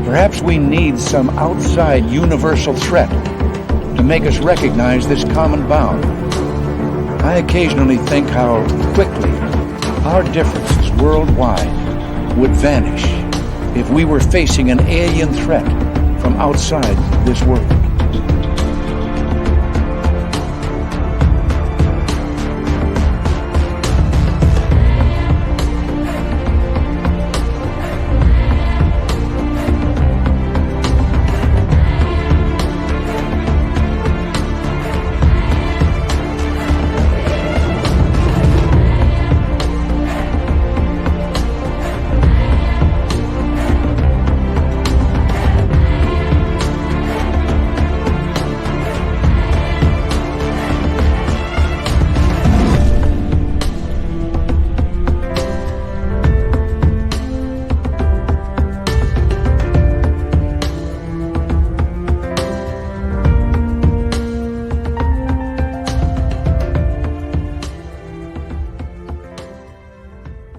Perhaps we need some outside universal threat to make us recognize this common bound. I occasionally think how quickly our differences worldwide would vanish if we were facing an alien threat from outside this world.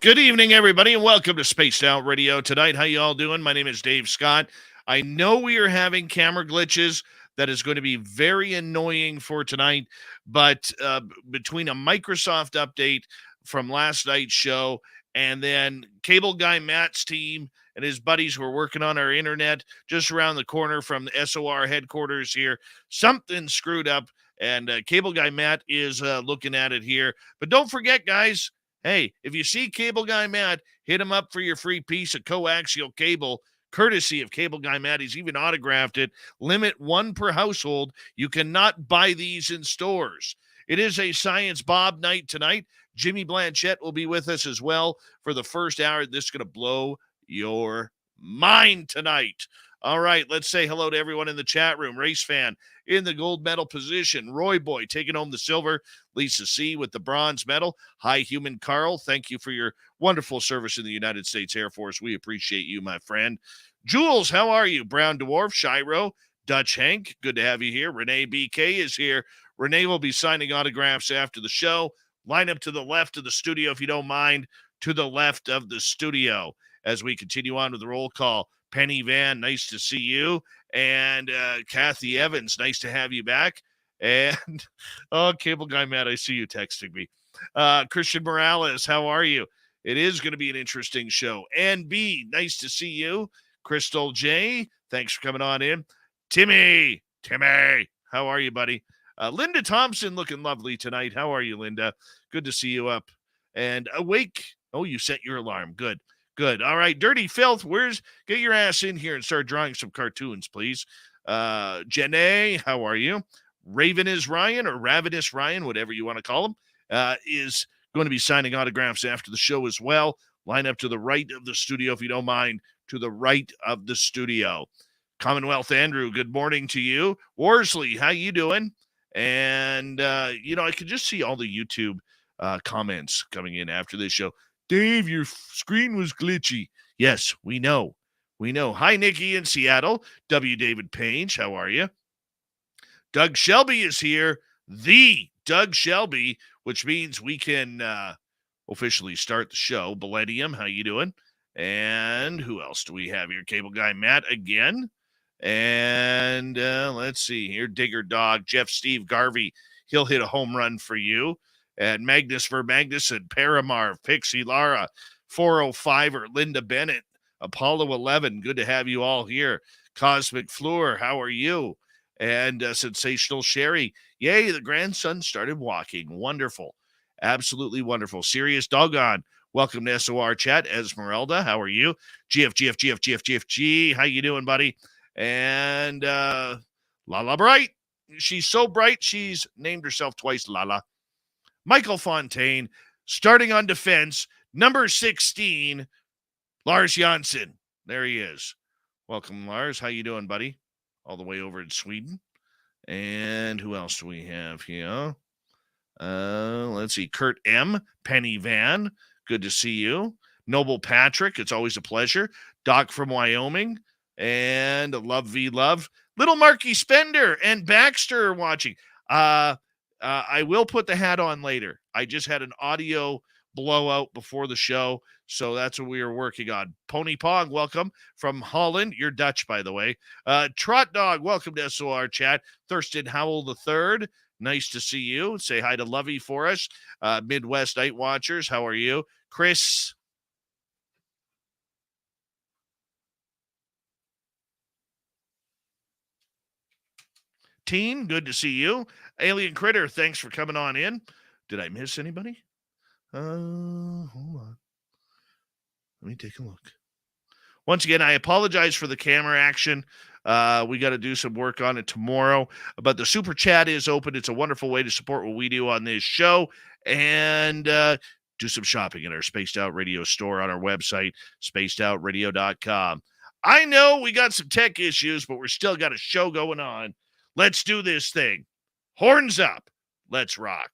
Good evening, everybody, and welcome to Spaced Out Radio tonight. How you all doing? My name is Dave Scott. I know we are having camera glitches. That is going to be very annoying for tonight, but between a Microsoft update from last night's show and then Cable Guy Matt's team and his buddies who are working on our internet just around the corner from the SOR headquarters here, something screwed up, and Cable Guy Matt is looking at it here. But don't forget, guys, hey, if you see Cable Guy Matt, hit him up for your free piece of coaxial cable, courtesy of Cable Guy Matt. He's even autographed it. Limit one per household. You cannot buy these in stores. It is a Science Bob night tonight. Jimmy Blanchette will be with us as well for the first hour. This is going to blow your mind tonight. All right, let's say hello to everyone in the chat room. Race fan in the gold medal position. Roy Boy taking home the silver. Lisa C with the bronze medal. Hi, Human Carl. Thank you for your wonderful service in the United States Air Force. We appreciate you, my friend. Jules, how are you? Brown Dwarf, Shiro, Dutch Hank. Good to have you here. Renee BK is here. Renee will be signing autographs after the show. Line up to the left of the studio, if you don't mind, to the left of the studio as we continue on with the roll call. Penny Van, nice to see you. And Kathy Evans, nice to have you back. And, oh, Cable Guy Matt, I see you texting me. Christian Morales, how are you? It is going to be an interesting show. And B, nice to see you. Crystal J, thanks for coming on in. Timmy, how are you, buddy? Linda Thompson looking lovely tonight. How are you, Linda? Good to see you up. And awake. Oh, you set your alarm. Good. All right, Dirty Filth, get your ass in here and start drawing some cartoons, please. Jenny, how are you? Raven is Ryan, or Ravenous Ryan, whatever you want to call him, is going to be signing autographs after the show as well. Line up to the right of the studio, if you don't mind, to the right of the studio. Commonwealth Andrew, good morning to you. Worsley, how you doing? And, I could just see all the YouTube comments coming in after this show. Dave, your screen was glitchy. Yes, we know. Hi, Nikki in Seattle. W. David Page, how are you? Doug Shelby is here. The Doug Shelby, which means we can officially start the show. Millennium, how you doing? And who else do we have here? Cable Guy Matt again. And let's see here. Digger Dog, Jeff Steve Garvey. He'll hit a home run for you. And Magnus Vermagnus and Paramar, Pixie Lara, 405er, Linda Bennett, Apollo 11. Good to have you all here. Cosmic Fleur, how are you? And Sensational Sherry. Yay, the grandson started walking. Wonderful. Absolutely wonderful. Serious Doggone. Welcome to SOR Chat. Esmeralda, how are you? GF. How you doing, buddy? And Lala Bright. She's so bright, she's named herself twice Lala. Michael Fontaine, starting on defense, number 16, Lars Janssen. There he is. Welcome, Lars. How you doing, buddy? All the way over in Sweden. And who else do we have here? Let's see. Kurt M. Penny Van. Good to see you. Noble Patrick. It's always a pleasure. Doc from Wyoming. And Love V. Love. Little Marky Spender and Baxter are watching. I will put the hat on later. I just had an audio blowout before the show. So that's what we are working on. Pony Pong, welcome from Holland. You're Dutch, by the way. Trot Dog, welcome to SOR chat. Thurston Howell III, nice to see you. Say hi to Lovey for us. Midwest Night Watchers, how are you? Chris. Teen, good to see you. Alien Critter, thanks for coming on in. Did I miss anybody? Hold on. Let me take a look. Once again, I apologize for the camera action. We got to do some work on it tomorrow. But the super chat is open. It's a wonderful way to support what we do on this show. And do some shopping in our Spaced Out Radio store on our website, spacedoutradio.com. I know we got some tech issues, but we're still got a show going on. Let's do this thing. Horns up. Let's rock.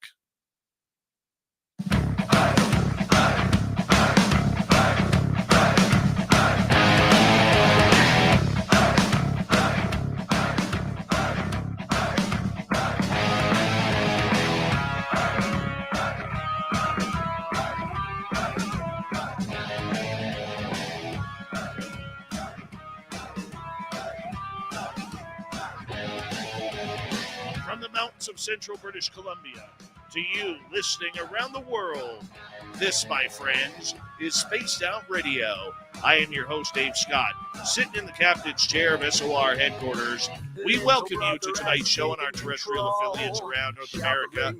Mountains of central British Columbia to you listening around the world. This, my friends, is Spaced Out Radio. I am your host, Dave Scott, sitting in the captain's chair of SOR headquarters. We welcome you to tonight's show on our terrestrial affiliates around North America,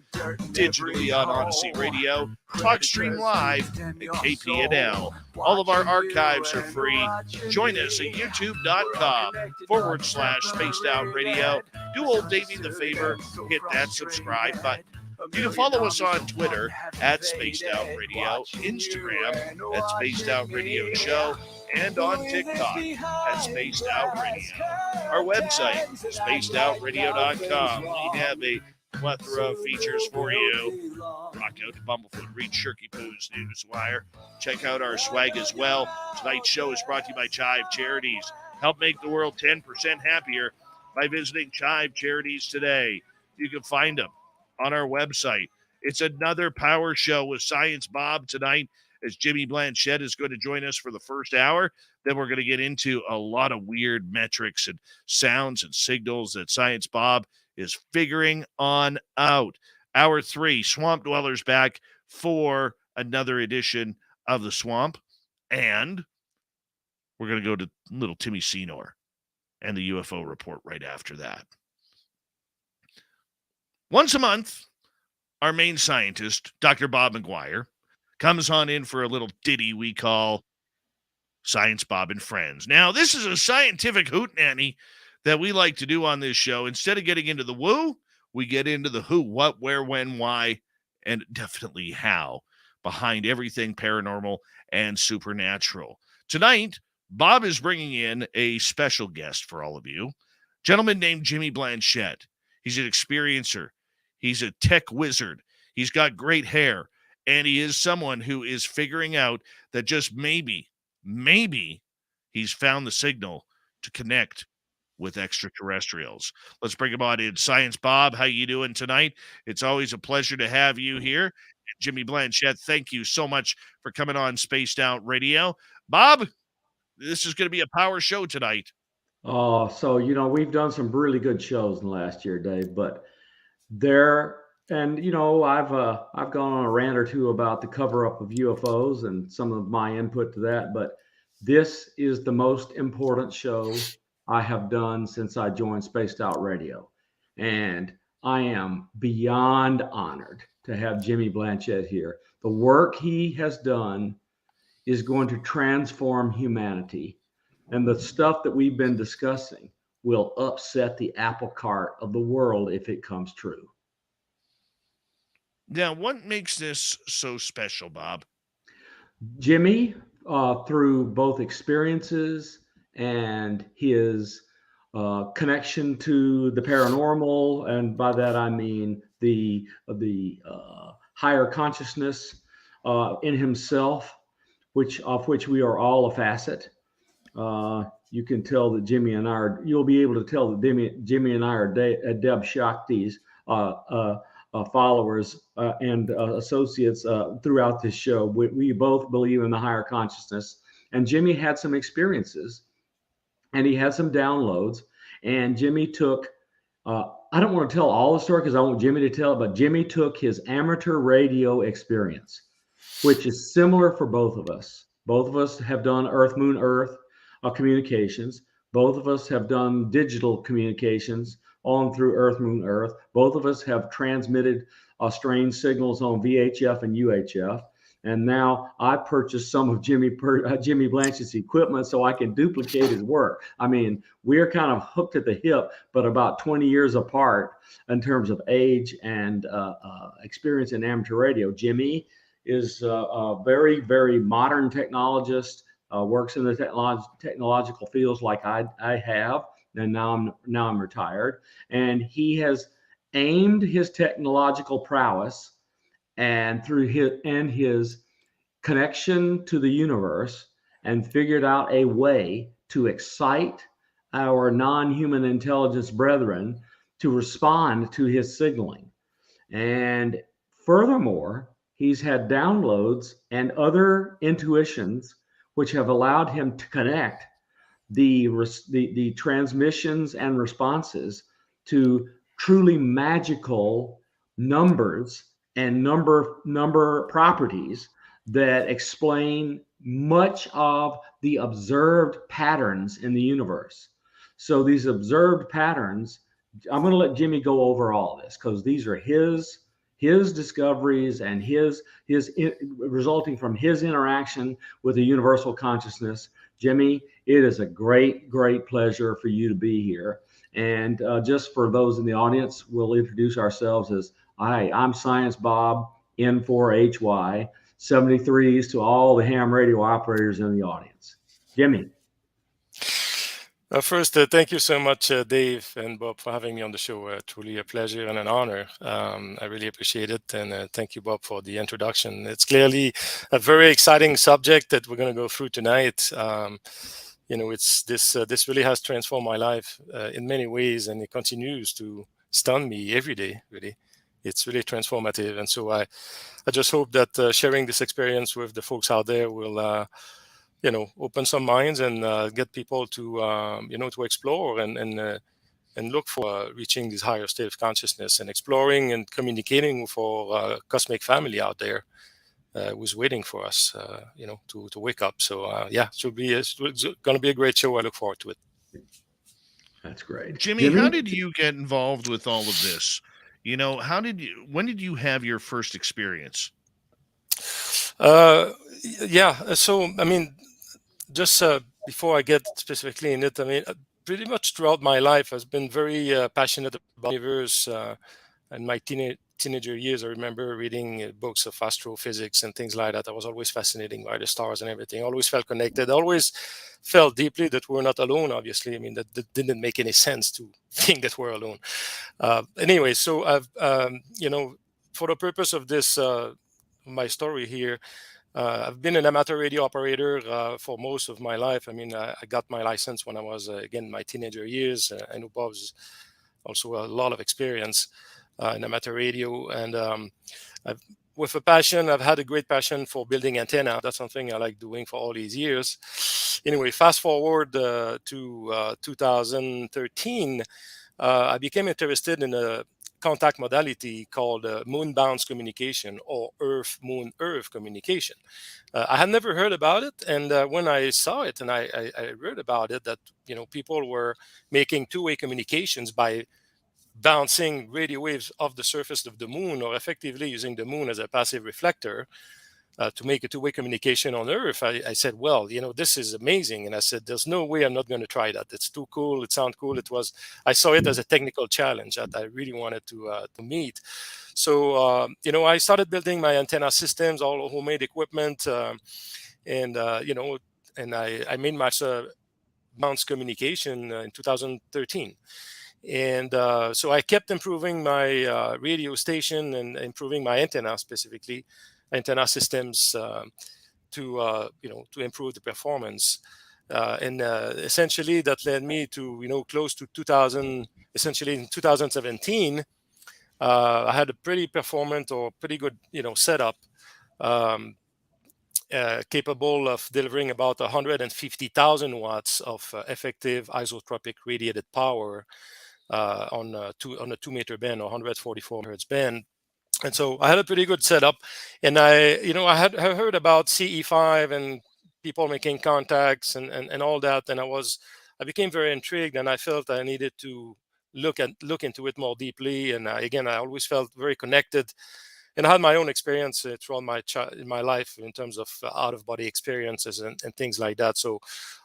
digitally on Odyssey Radio, TalkStream Live, and KPNL. All of our archives are free. Join us at youtube.com/Spaced Out Radio. Do old Davey the favor, hit that subscribe button. You can follow us on Twitter at Spaced Out Radio, Instagram at Spaced Out Radio Show, and on TikTok at Spaced Out Radio. Our website, spacedoutradio.com. We have a plethora of features for you. Rock out to Bumblefoot, read Shirky Poo's Newswire. Check out our swag as well. Tonight's show is brought to you by Chive Charities. Help make the world 10% happier by visiting Chive Charities today. You can find them on our website. It's another power show with Science Bob tonight, as Jimmy Blanchette is going to join us for the first hour. Then we're going to get into a lot of weird metrics and sounds and signals that Science Bob is figuring on out. Hour 3, Swamp Dwellers back for another edition of The Swamp. And we're going to go to little Timmy Senor and the UFO report right after that. Once a month, our main scientist, Dr. Bob McGwier, comes on in for a little ditty we call Science Bob and Friends. Now, this is a scientific hootenanny that we like to do on this show. Instead of getting into the woo, we get into the who, what, where, when, why, and definitely how behind everything paranormal and supernatural. Tonight, Bob is bringing in a special guest for all of you, a gentleman named Jimmy Blanchette. He's an experiencer. He's a tech wizard. He's got great hair. And he is someone who is figuring out that just maybe he's found the signal to connect with extraterrestrials. Let's bring him on in. Science Bob, how you doing tonight? It's always a pleasure to have you here. Jimmy Blanchette, thank you so much for coming on Spaced Out Radio. Bob, this is going to be a power show tonight. Oh, so, we've done some really good shows in the last year, Dave, but I've gone on a rant or two about the cover up of UFOs and some of my input to that, but this is the most important show I have done since I joined Spaced Out Radio. And I am beyond honored to have Jimmy Blanchette here. The work he has done is going to transform humanity. And the stuff that we've been discussing will upset the apple cart of the world if it comes true. Now, what makes this so special, Bob? Jimmy, through both experiences and his connection to the paranormal, and by that I mean the higher consciousness in himself, of which we are all a facet. You can tell that you'll be able to tell that Jimmy and I are Deb Shakti's followers and associates throughout this show. We both believe in the higher consciousness, and Jimmy had some experiences, and he had some downloads, and Jimmy took. I don't want to tell all the story because I want Jimmy to tell it, but Jimmy took his amateur radio experience, which is similar for both of us. Both of us have done Earth, Moon, Earth communications. Both of us have done digital communications on through Earth, Moon, Earth. Both of us have transmitted strange signals on VHF and UHF. And now I purchased some of Jimmy Blanchard's equipment so I can duplicate his work. I mean, we're kind of hooked at the hip, but about 20 years apart in terms of age and experience in amateur radio. Jimmy is a very, very modern technologist, works in the technological fields like I have, and now I'm retired. And he has aimed his technological prowess and through his connection to the universe and figured out a way to excite our non-human intelligence brethren to respond to his signaling. And furthermore, he's had downloads and other intuitions which have allowed him to connect the transmissions and responses to truly magical numbers and number properties that explain much of the observed patterns in the universe. So these observed patterns, I'm going to let Jimmy go over all this because these are his discoveries and his resulting from his interaction with the universal consciousness. Jimmy, it is a great pleasure for you to be here. And just for those in the audience, we'll introduce ourselves as, hi, I'm Science Bob, N4HY, 73s to all the ham radio operators in the audience. Jimmy. First, thank you so much, Dave and Bob, for having me on the show. Truly a pleasure and an honor. I really appreciate it. And thank you, Bob, for the introduction. It's clearly a very exciting subject that we're going to go through tonight. This really has transformed my life in many ways, and it continues to stun me every day, really. It's really transformative. And so I just hope that sharing this experience with the folks out there will open some minds and get people to to explore and look for reaching this higher state of consciousness and exploring and communicating with our cosmic family out there who's waiting for us to wake up. So it's going to be a great show. I look forward to it. That's great. Jimmy, how did you get involved with all of this? When did you have your first experience? So I mean, just before I get specifically in it, I mean, pretty much throughout my life, I've been very passionate about the universe. In my teenager years, I remember reading books of astrophysics and things like that. I was always fascinated by the stars and everything. Always felt connected. Always felt deeply that we're not alone. Obviously, I mean that didn't make any sense to think that we're alone. Anyway, so I've for the purpose of this my story here. I've been an amateur radio operator for most of my life. I mean, I got my license when I was, again, my teenager years. I know Bob's also a lot of experience in amateur radio. And with a passion, I've had a great passion for building antenna. That's something I like doing for all these years. Anyway, fast forward to 2013, I became interested in a contact modality called moon-bound communication or Earth-Moon-Earth communication. I had never heard about it, and when I saw it and I read about it, that people were making two-way communications by bouncing radio waves off the surface of the moon, or effectively using the moon as a passive reflector to make a two-way communication on Earth. I said, well, this is amazing. And I said, there's no way I'm not going to try that. It's too cool. It sounds cool. I saw it as a technical challenge that I really wanted to meet. So, I started building my antenna systems, all homemade equipment. And I made my bounce communication in 2013. And so I kept improving my radio station and improving my antenna, specifically antenna systems, to improve the performance. And essentially that led me to, close to 2000, essentially in 2017, I had a pretty performant or pretty good, setup, capable of delivering about 150,000 watts of effective isotropic radiated power on a 2-meter band or 144 hertz band. And so I had a pretty good setup, and I had heard about CE5 and people making contacts and all that, and I became very intrigued, and I felt I needed to look into it more deeply. And again, I always felt very connected, and I had my own experience throughout in my life in terms of out of body experiences and things like that. So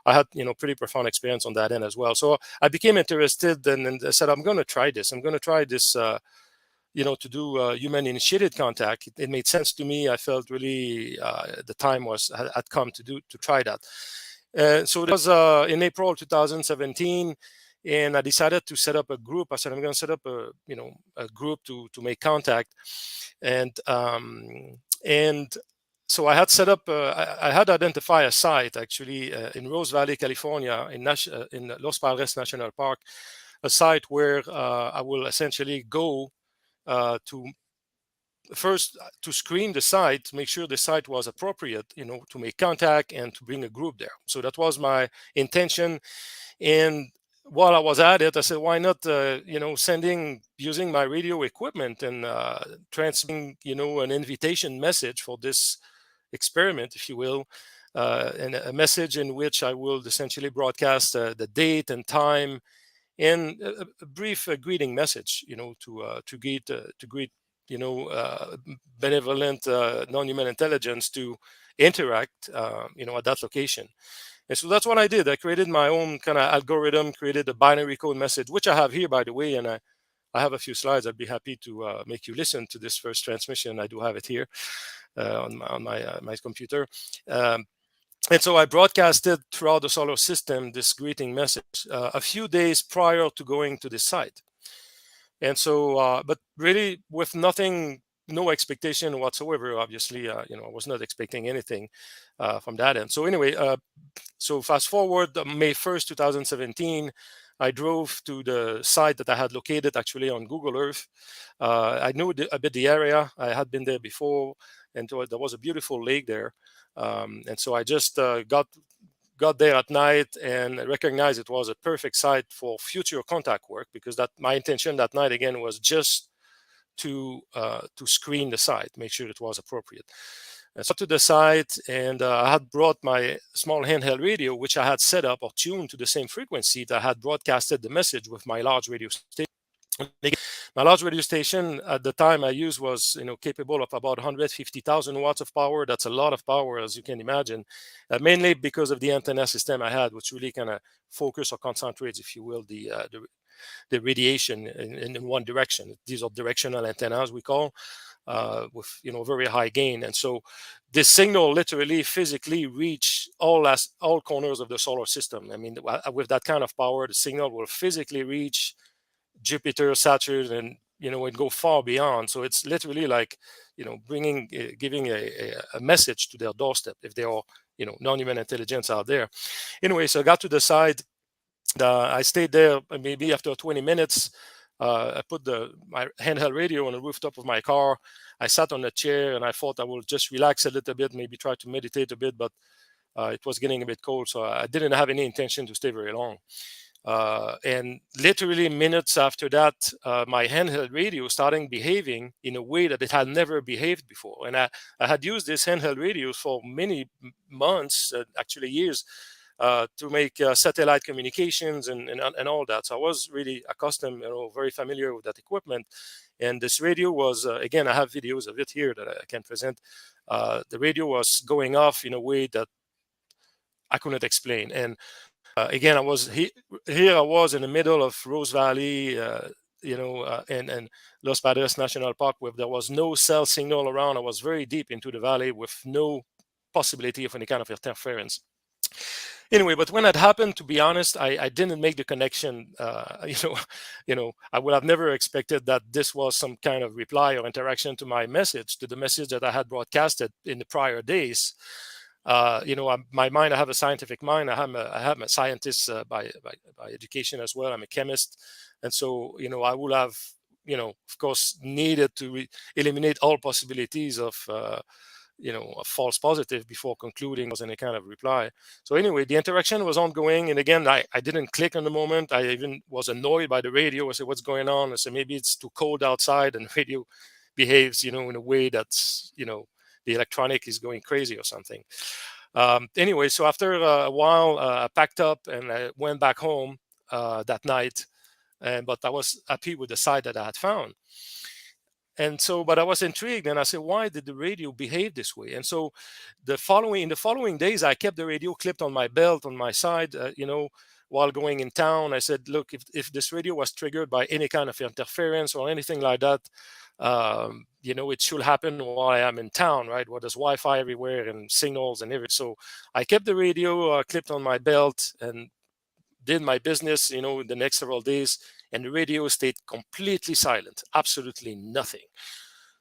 I had pretty profound experience on that end as well. So I became interested, and I said, I'm going to try this. I'm going to try this. To do human-initiated contact. It made sense to me. I felt really the time had come to try that. So it was in April 2017, and I decided to set up a group. I said I'm going to set up a group to make contact, and so I had set up. I had identified a site actually in Rose Valley, California, in Los Padres National Park, a site where I will essentially go to screen the site, make sure the site was appropriate, to make contact and to bring a group there. So that was my intention. And while I was at it, I said, why not, using my radio equipment and transmitting, an invitation message for this experiment, if you will, and a message in which I will essentially broadcast the date and time and a brief greeting message, to greet, benevolent non-human intelligence to interact, at that location. And so that's what I did. I created my own kind of algorithm, created a binary code message, which I have here, by the way, and I have a few slides. I'd be happy to make you listen to this first transmission. I do have it here on my computer. And so I broadcasted throughout the solar system this greeting message a few days prior to going to the site. And so, but really with no expectation whatsoever, obviously, I was not expecting anything from that end. So anyway, so fast forward May 1st, 2017, I drove to the site that I had located actually on Google Earth. I knew a bit the area. I had been there before, and there was a beautiful lake there. And so I just got there at night and recognized it was a perfect site for future contact work, because my intention that night again was just to screen the site, make sure it was appropriate. And so to the site, and I had brought my small handheld radio, which I had set up or tuned to the same frequency that I had broadcasted the message with my large radio station. My large radio station at the time I used was, capable of about 150,000 watts of power. That's a lot of power, as you can imagine, mainly because of the antenna system I had, which really kind of focus or concentrates, if you will, the radiation in one direction. These are directional antennas, we call, with very high gain. And so this signal literally physically reach all corners of the solar system. I mean, with that kind of power, the signal will physically reach Jupiter, Saturn, and and go far beyond. So it's literally like giving a message to their doorstep if they are non-human intelligence out there. Anyway, so I got to the site. I stayed there. Maybe after 20 minutes, I put my handheld radio on the rooftop of my car. I sat on a chair and I thought I would just relax a little bit, maybe try to meditate a bit, but it was getting a bit cold, so I didn't have any intention to stay very long. And literally minutes after that, my handheld radio started behaving in a way that it had never behaved before. And I had used this handheld radio for many months, actually years, to make satellite communications and all that. So I was really accustomed, very familiar with that equipment. And this radio was, again, I have videos of it here that I can present. The radio was going off in a way that I couldn't explain. And again, I was here. I was in the middle of Rose Valley, and Los Padres National Park, where there was no cell signal around. I was very deep into the valley with no possibility of any kind of interference. Anyway, but when it happened, to be honest, I didn't make the connection. I would have never expected that this was some kind of reply or interaction to my message, to the message that I had broadcasted in the prior days. My mind, I have a scientific mind. I'm a scientist by education as well. I'm a chemist. And so, I would have of course, needed to eliminate all possibilities of a false positive before concluding was any kind of reply. So anyway, the interaction was ongoing. And again, I didn't click on the moment. I even was annoyed by the radio. I said, what's going on? I said, maybe it's too cold outside and the radio behaves, in a way that's, the electronic is going crazy or something. Anyway, so after a while, I packed up and I went back home that night. But I was happy with the site that I had found. And so, but I was intrigued, and I said, why did the radio behave this way? And so in the following days, I kept the radio clipped on my belt, on my side, while going in town. I said, look, if this radio was triggered by any kind of interference or anything like that, it should happen while I am in town, right? Where there's Wi-Fi everywhere and signals and everything. So I kept the radio clipped on my belt and did my business, the next several days, and the radio stayed completely silent, absolutely nothing.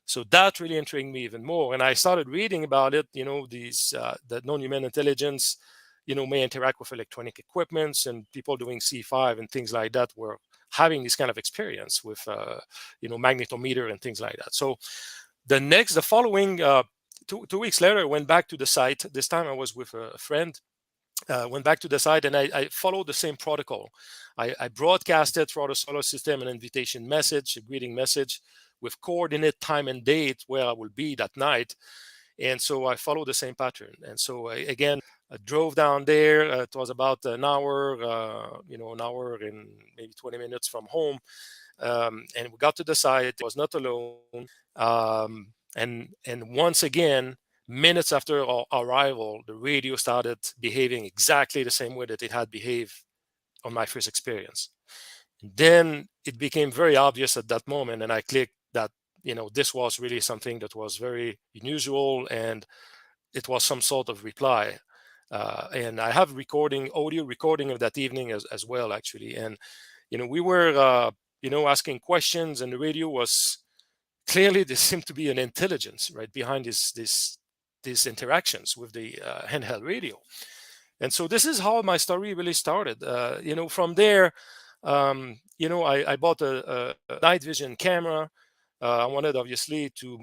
So that really intrigued me even more. And I started reading about it, that non-human intelligence, may interact with electronic equipments, and people doing C5 and things like that were having this kind of experience with, magnetometer and things like that. So the following 2 weeks later, I went back to the site. This time I was with a friend. Went back to the site, and I followed the same protocol. I broadcasted throughout the solar system an invitation message, a greeting message with coordinate time and date where I will be that night. And so I followed the same pattern. And so I drove down there. It was about an hour and maybe 20 minutes from home. And we got to the site. I was not alone. And once again, minutes after our arrival, the radio started behaving exactly the same way that it had behaved on my first experience. And then it became very obvious at that moment, and I clicked that, this was really something that was very unusual, and it was some sort of reply. And I have audio recording of that evening as well, actually. And, we were, asking questions, and the radio was clearly, there seemed to be an intelligence right behind these interactions with the handheld radio. And so this is how my story really started. From there, I bought a night vision camera. I wanted, obviously, to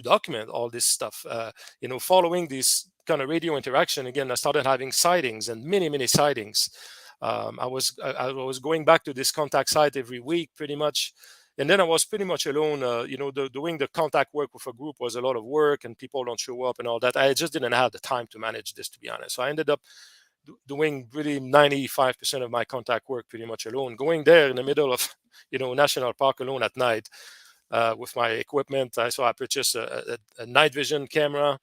document all this stuff. Following this kind of radio interaction, again, I started having sightings, and many sightings. I was going back to this contact site every week, pretty much. And then I was pretty much alone. Doing the contact work with a group was a lot of work, and people don't show up and all that. I just didn't have the time to manage this, to be honest. So I ended up doing really 95% of my contact work pretty much alone, going there in the middle of, national park alone at night with my equipment. So I purchased a night vision camera.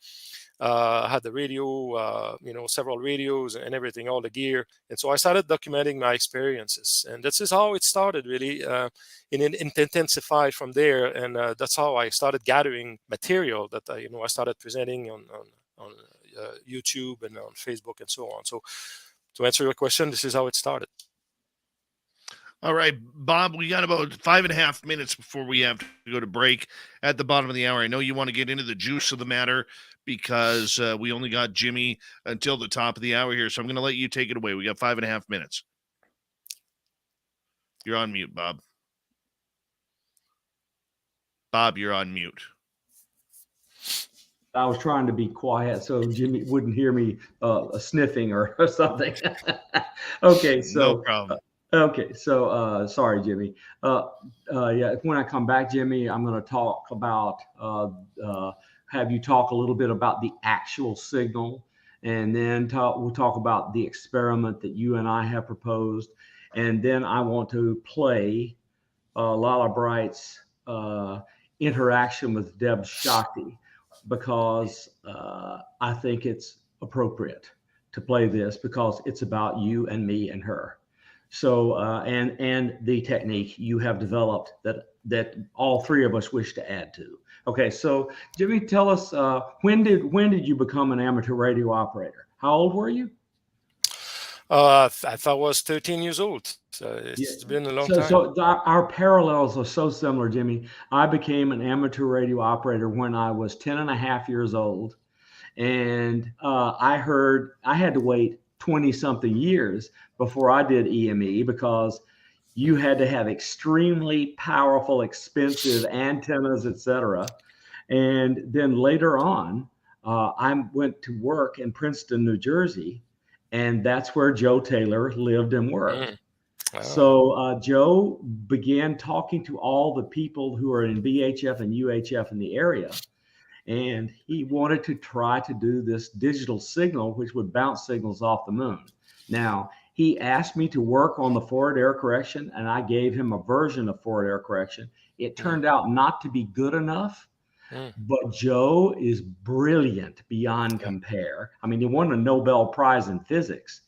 I had the radio, several radios and everything, all the gear. And so I started documenting my experiences. And this is how it started, really. And it intensified from there. And that's how I started gathering material that, I started presenting on YouTube and on Facebook and so on. So to answer your question, this is how it started. All right, Bob, we got about 5.5 minutes before we have to go to break at the bottom of the hour. I know you want to get into the juice of the matter because we only got Jimmy until the top of the hour here. So I'm going to let you take it away. We got 5.5 minutes. You're on mute, Bob. Bob, you're on mute. I was trying to be quiet so Jimmy wouldn't hear me sniffing or something. Okay, so no problem. Okay, so sorry, Jimmy. Yeah, when I come back, Jimmy, I'm going to talk about have you talk a little bit about the actual signal, and then we'll talk about the experiment that you and I have proposed, and then I want to play Lala Bright's interaction with Deb Shakti, because I think it's appropriate to play this because it's about you and me and her. So and the technique you have developed that all three of us wish to add to. Okay, so Jimmy, tell us when did you become an amateur radio operator? How old were you? I thought I was 13 years old. So it's been a long time. So our parallels are so similar, Jimmy. I became an amateur radio operator when I was 10 and a half years old. And I had to wait 20 something years before I did EME because You had to have extremely powerful, expensive antennas, etc. And then later on, I went to work in Princeton, New Jersey, and that's where Joe Taylor lived and worked. Oh. So Joe began talking to all the people who are in VHF and UHF in the area, and he wanted to try to do this digital signal, which would bounce signals off the moon. Now, he asked me to work on the forward error correction, and I gave him a version of forward error correction. It turned out not to be good enough, but Joe is brilliant beyond compare. I mean, he won a Nobel Prize in physics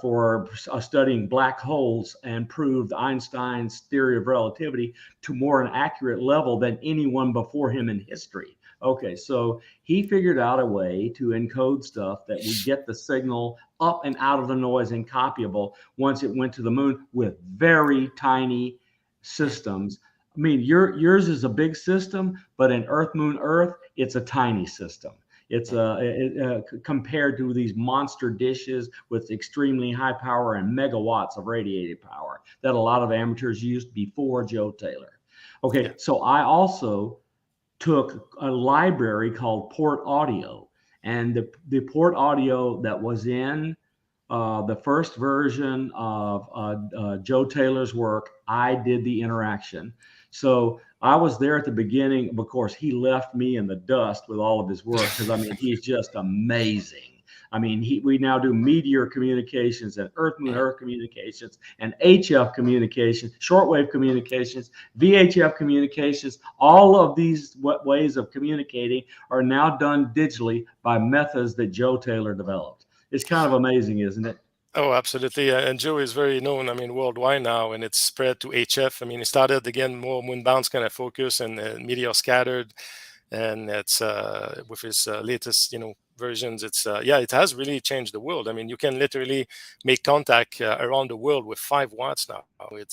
for studying black holes and proved Einstein's theory of relativity to more an accurate level than anyone before him in history. Okay, so he figured out a way to encode stuff that would get the signal up and out of the noise and copyable once it went to the moon with very tiny systems. I mean, yours is a big system, but in Earth, Moon, Earth, it's a tiny system. It's compared to these monster dishes with extremely high power and megawatts of radiated power that a lot of amateurs used before Joe Taylor. Okay, so I also took a library called Port Audio, and the Port Audio that was in the first version of Joe Taylor's work, I did the interaction. So I was there at the beginning. Of course, he left me in the dust with all of his work because, I mean, he's just amazing. I mean, we now do meteor communications and Earth, Moon, Earth communications and HF communications, shortwave communications, VHF communications. All of these ways of communicating are now done digitally by methods that Joe Taylor developed. It's kind of amazing, isn't it? Oh, absolutely. And Joe is very known, I mean, worldwide now, and it's spread to HF. I mean, it started again more moonbound kind of focus and meteor scattered. And it's with his latest, versions, it's it has really changed the world. I mean, you can literally make contact around the world with 5 watts now.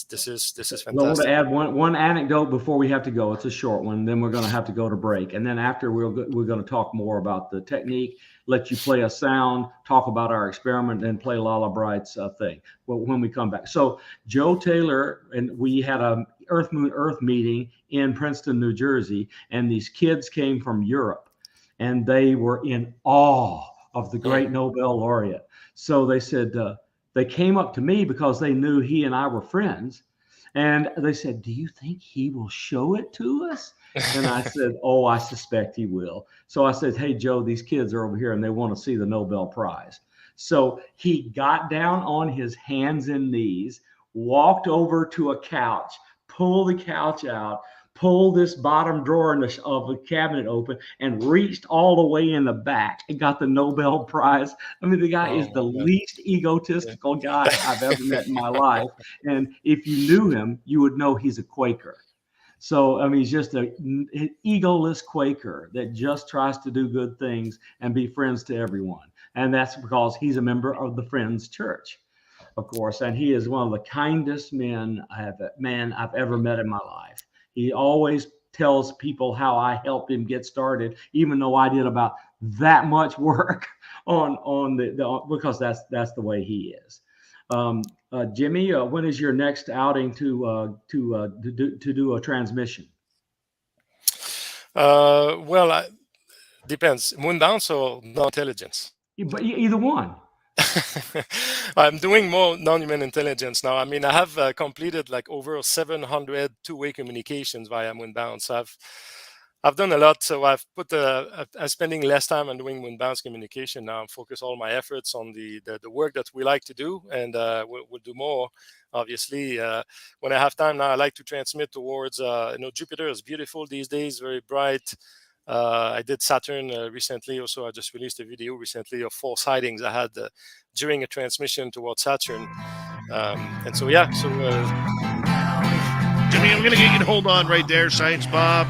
This is fantastic. Well, I want to add one anecdote before we have to go. It's a short one. Then we're going to have to go to break, and then after we're going to talk more about the technique. Let you play a sound, talk about our experiment, and play Lala Bright's thing. Well, when we come back, so Joe Taylor and we had a Earth Moon Earth meeting in Princeton, New Jersey, and these kids came from Europe, and they were in awe of the great Nobel laureate. So they said they came up to me because they knew he and I were friends, and they said, "Do you think he will show it to us?" And I said, "Oh, I suspect he will." So I said, "Hey, Joe, these kids are over here and they want to see the Nobel Prize." So he got down on his hands and knees, walked over to a couch, pulled the couch out, pulled this bottom drawer of the cabinet open, and reached all the way in the back and got the Nobel Prize. I mean, the guy is the least egotistical guy I've ever met in my life. And if you knew him, you would know he's a Quaker. So, I mean, he's just an egoless Quaker that just tries to do good things and be friends to everyone. And that's because he's a member of the Friends Church, of course. And he is one of the kindest men I've ever met in my life. He always tells people how I helped him get started, even though I did about that much work because that's the way he is. Jimmy, when is your next outing to do a transmission? Well, depends. Moonbound or non-intelligence? But either one. I'm doing more non-human intelligence now. I mean, I have completed like over 700 two-way communications via Moonbound. So I've done a lot. So I'm spending less time on doing Moonbound communication now. I'm focus all my efforts on the work that we like to do, and we'll do more. Obviously, when I have time now, I like to transmit towards. Jupiter is beautiful these days, very bright. I did Saturn recently. Also, I just released a video recently of 4 sightings I had during a transmission towards Saturn. And so, Jimmy, I'm going to get you to hold on right there. Science Bob,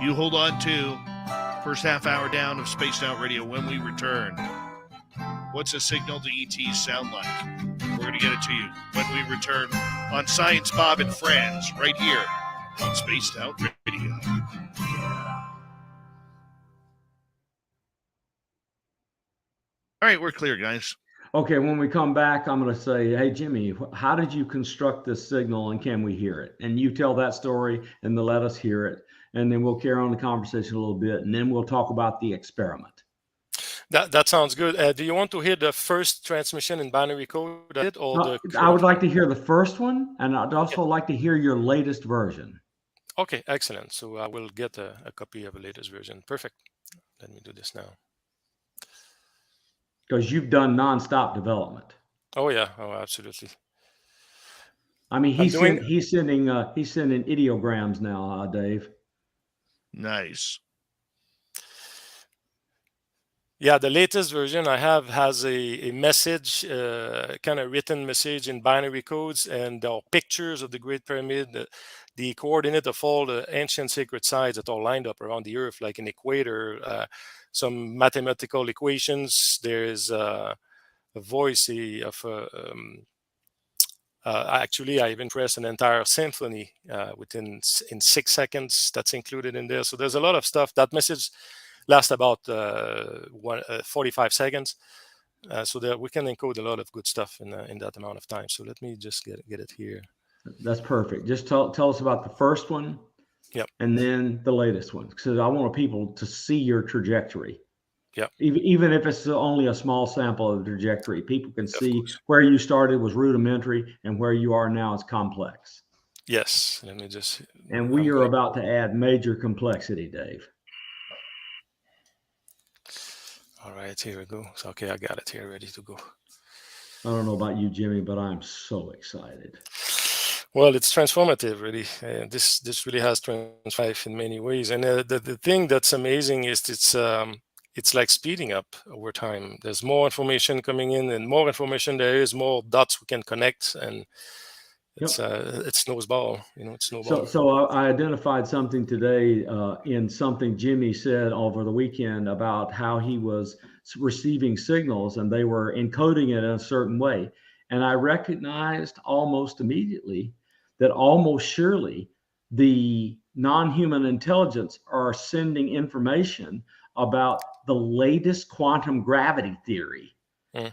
you hold on to first half hour down of Spaced Out Radio. When we return, what's a signal to ETs sound like? We're going to get it to you when we return on Science Bob and Friends right here on Spaced Out Radio. All right, we're clear, guys. Okay, when we come back, I'm going to say, hey, Jimmy, how did you construct this signal and can we hear it? And you tell that story and then let us hear it. And then we'll carry on the conversation a little bit. And then we'll talk about the experiment. That sounds good. Do you want to hear the first transmission in binary code I did, or the I would current like one? to hear the first one. And I'd also like to hear your latest version. Okay, excellent. So I will get a copy of the latest version. Perfect. Let me do this now. Because you've done nonstop development. Oh yeah, oh absolutely. I mean, I'm he's doing- sending ideograms now, Dave. Nice. Yeah, the latest version I have has a message, kind of written message in binary codes, and there are pictures of the Great Pyramid, the coordinate of all the ancient sacred sites that are lined up around the Earth, like an equator, some mathematical equations. There's a voice of actually, I even pressed an entire symphony in 6 seconds. That's included in there. So there's a lot of stuff. That message lasts about 45 seconds. So that we can encode a lot of good stuff in that amount of time. So let me just get it here. That's perfect. Just tell us about the first one. Yep. And then the latest one. Because I want people to see your trajectory. Yeah. Even if it's only a small sample of the trajectory, people can see where you started was rudimentary and where you are now is complex. Yes. Let me just. And we are about to add major complexity, Dave. All right, here we go. So, okay, I got it here, ready to go. I don't know about you, Jimmy, but I'm so excited. Well, it's transformative, really. This really has transformed in many ways. And the thing that's amazing is it's like speeding up over time. There's more information coming in, and more information there is, more dots we can connect, and it's snowball. It's snowball. So I identified something today in something Jimmy said over the weekend about how he was receiving signals and they were encoding it in a certain way. And I recognized almost immediately that almost surely the non-human intelligence are sending information about the latest quantum gravity theory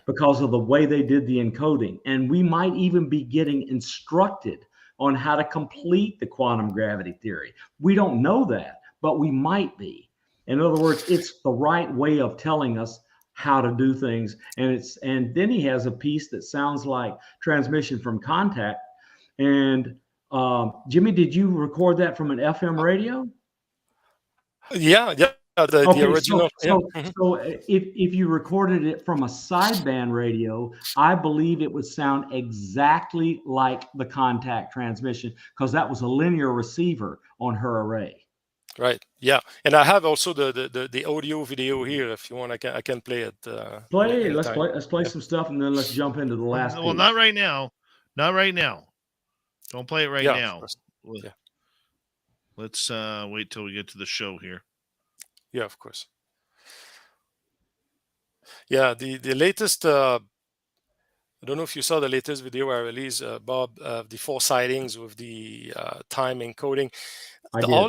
because of the way they did the encoding. And we might even be getting instructed on how to complete the quantum gravity theory. We don't know that, but we might be. In other words, it's the right way of telling us how to do things. And then he has a piece that sounds like transmission from contact. And Jimmy, did you record that from an FM radio? Yeah. The original. So if you recorded it from a sideband radio, I believe it would sound exactly like the contact transmission because that was a linear receiver on her array. Right. Yeah, and I have also the audio video here. If you want, I can play it. Let's play some stuff, and then let's jump into the last. Well, not right now. Not right now. Don't play it right now. Yeah. Let's wait till we get to the show here. Yeah, of course. Yeah, the latest. I don't know if you saw the latest video I released, Bob, the 4 sightings with the time encoding. All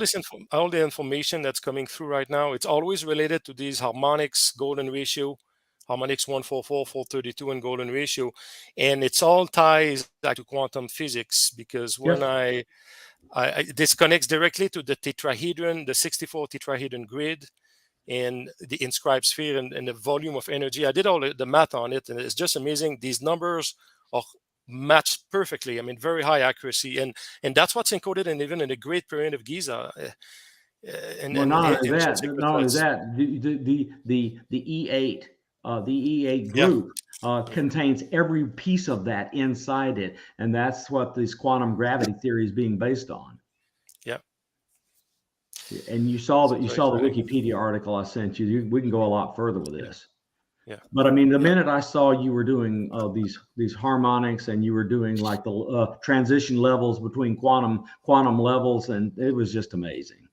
the information that's coming through right now, it's always related to these harmonics, golden ratio, harmonics 144, 432, and golden ratio, and it's all ties back to quantum physics because when this connects directly to the tetrahedron, the 64 tetrahedron grid, and the inscribed sphere and the volume of energy. I did all the math on it, and it's just amazing. These numbers are matched perfectly. I mean, very high accuracy, and that's what's encoded even in the Great Pyramid of Giza. Not only that, the E8, the E8 group contains every piece of that inside it, and that's what this quantum gravity theory is being based on. Yeah. And you saw the Wikipedia article I sent you. We can go a lot further with this. Yeah. But I mean, the minute I saw you were doing these harmonics and you were doing like the transition levels between quantum levels, and it was just amazing.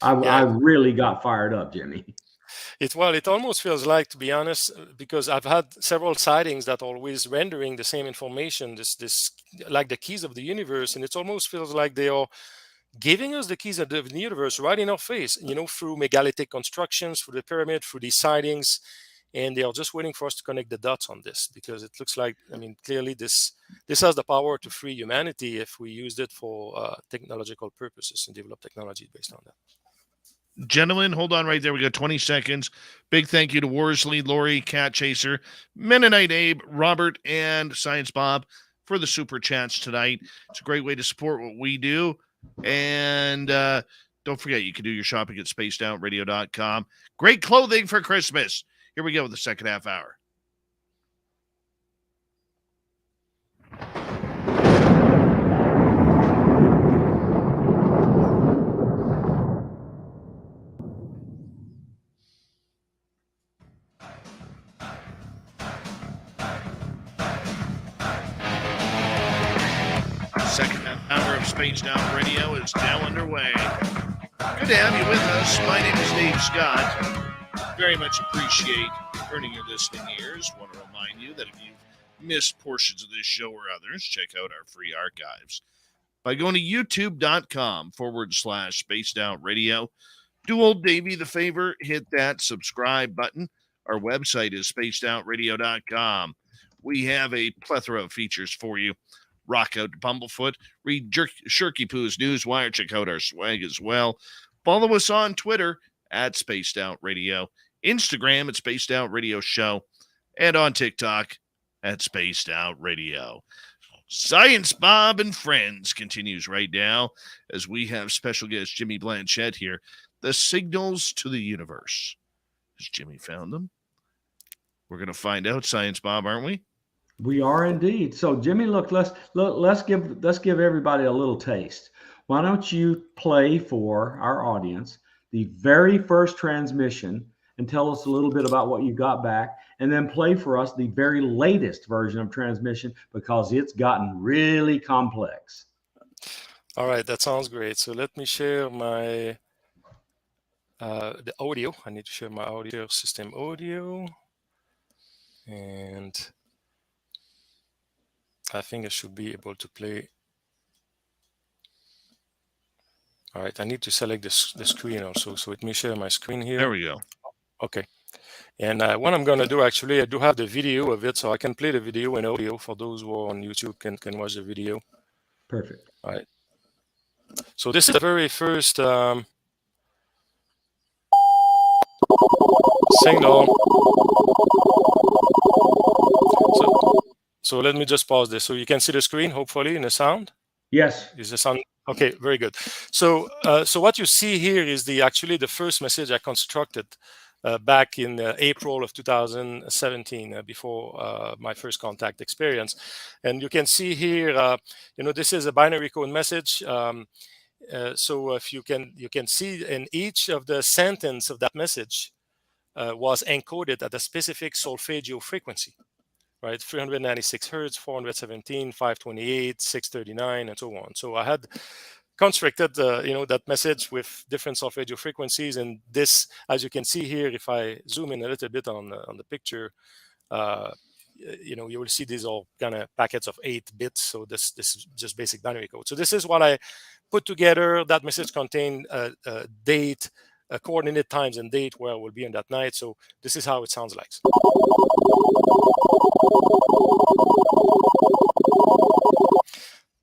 I really got fired up, Jimmy. It almost feels like, to be honest, because I've had several sightings that are always rendering the same information, this like the keys of the universe, and it almost feels like they are giving us the keys of the universe right in our face, through megalithic constructions, through the pyramid, through these sightings. and they are just waiting for us to connect the dots on this, because it looks like, I mean, clearly this has the power to free humanity if we used it for technological purposes and develop technology based on that. Gentlemen, hold on right there. We got 20 seconds. Big thank you to Worsley, Lori, Cat Chaser, Mennonite Abe, Robert, and Science Bob for the super chats tonight. It's a great way to support what we do. And don't forget, you can do your shopping at spacedoutradio.com. Great clothing for Christmas. Here we go with the second half hour. Second hour of Spaced Out Radio is now underway. Good to have you with us. My name is Dave Scott. Very much appreciate earning your listening ears. Want to remind you that if you've missed portions of this show or others, check out our free archives by going to youtube.com/Spaced Out Radio. Do old Davey the favor, hit that subscribe button. Our website is spacedoutradio.com. We have a plethora of features for you. Rock out to Bumblefoot. Read Shirky Poo's Newswire. Check out our swag as well. Follow us on Twitter at Spaced Out Radio, Instagram at Spaced Out Radio Show, and on TikTok at Spaced Out Radio. Science Bob and Friends continues right now as we have special guest Jimmy Blanchette here. The signals to the universe. Has Jimmy found them? We're going to find out, Science Bob, aren't we? We are indeed. So, Jimmy, look, let's give everybody a little taste. Why don't you play for our audience the very first transmission and tell us a little bit about what you got back, and then play for us the very latest version of transmission, because it's gotten really complex. All right, that sounds great. So let me share my the audio. I need to share my audio system audio, and I think I should be able to play. All right, I need to select the screen also. So let me share my screen here. There we go. Okay. And what I'm going to do, actually, I do have the video of it, so I can play the video and audio for those who are on YouTube can watch the video. Perfect. All right. So this is the very first signal. So let me just pause this so you can see the screen, hopefully, in the sound. Yes. Is the sound okay? Very good. So so what you see here is actually the first message I constructed back in April of 2017, before my first contact experience. And you can see here, this is a binary code message. So if you can see in each of the sentence of that message was encoded at a specific solfeggio frequency. Right, 396 hertz, 417, 528, 639, and so on. So I had constructed, that message with different solfeggio frequencies, and this, as you can see here, if I zoom in a little bit on the picture, you will see these all kind of packets of 8 bits. So this is just basic binary code. So this is what I put together. That message contained date, coordinate times and date where I will be on that night. So this is how it sounds like.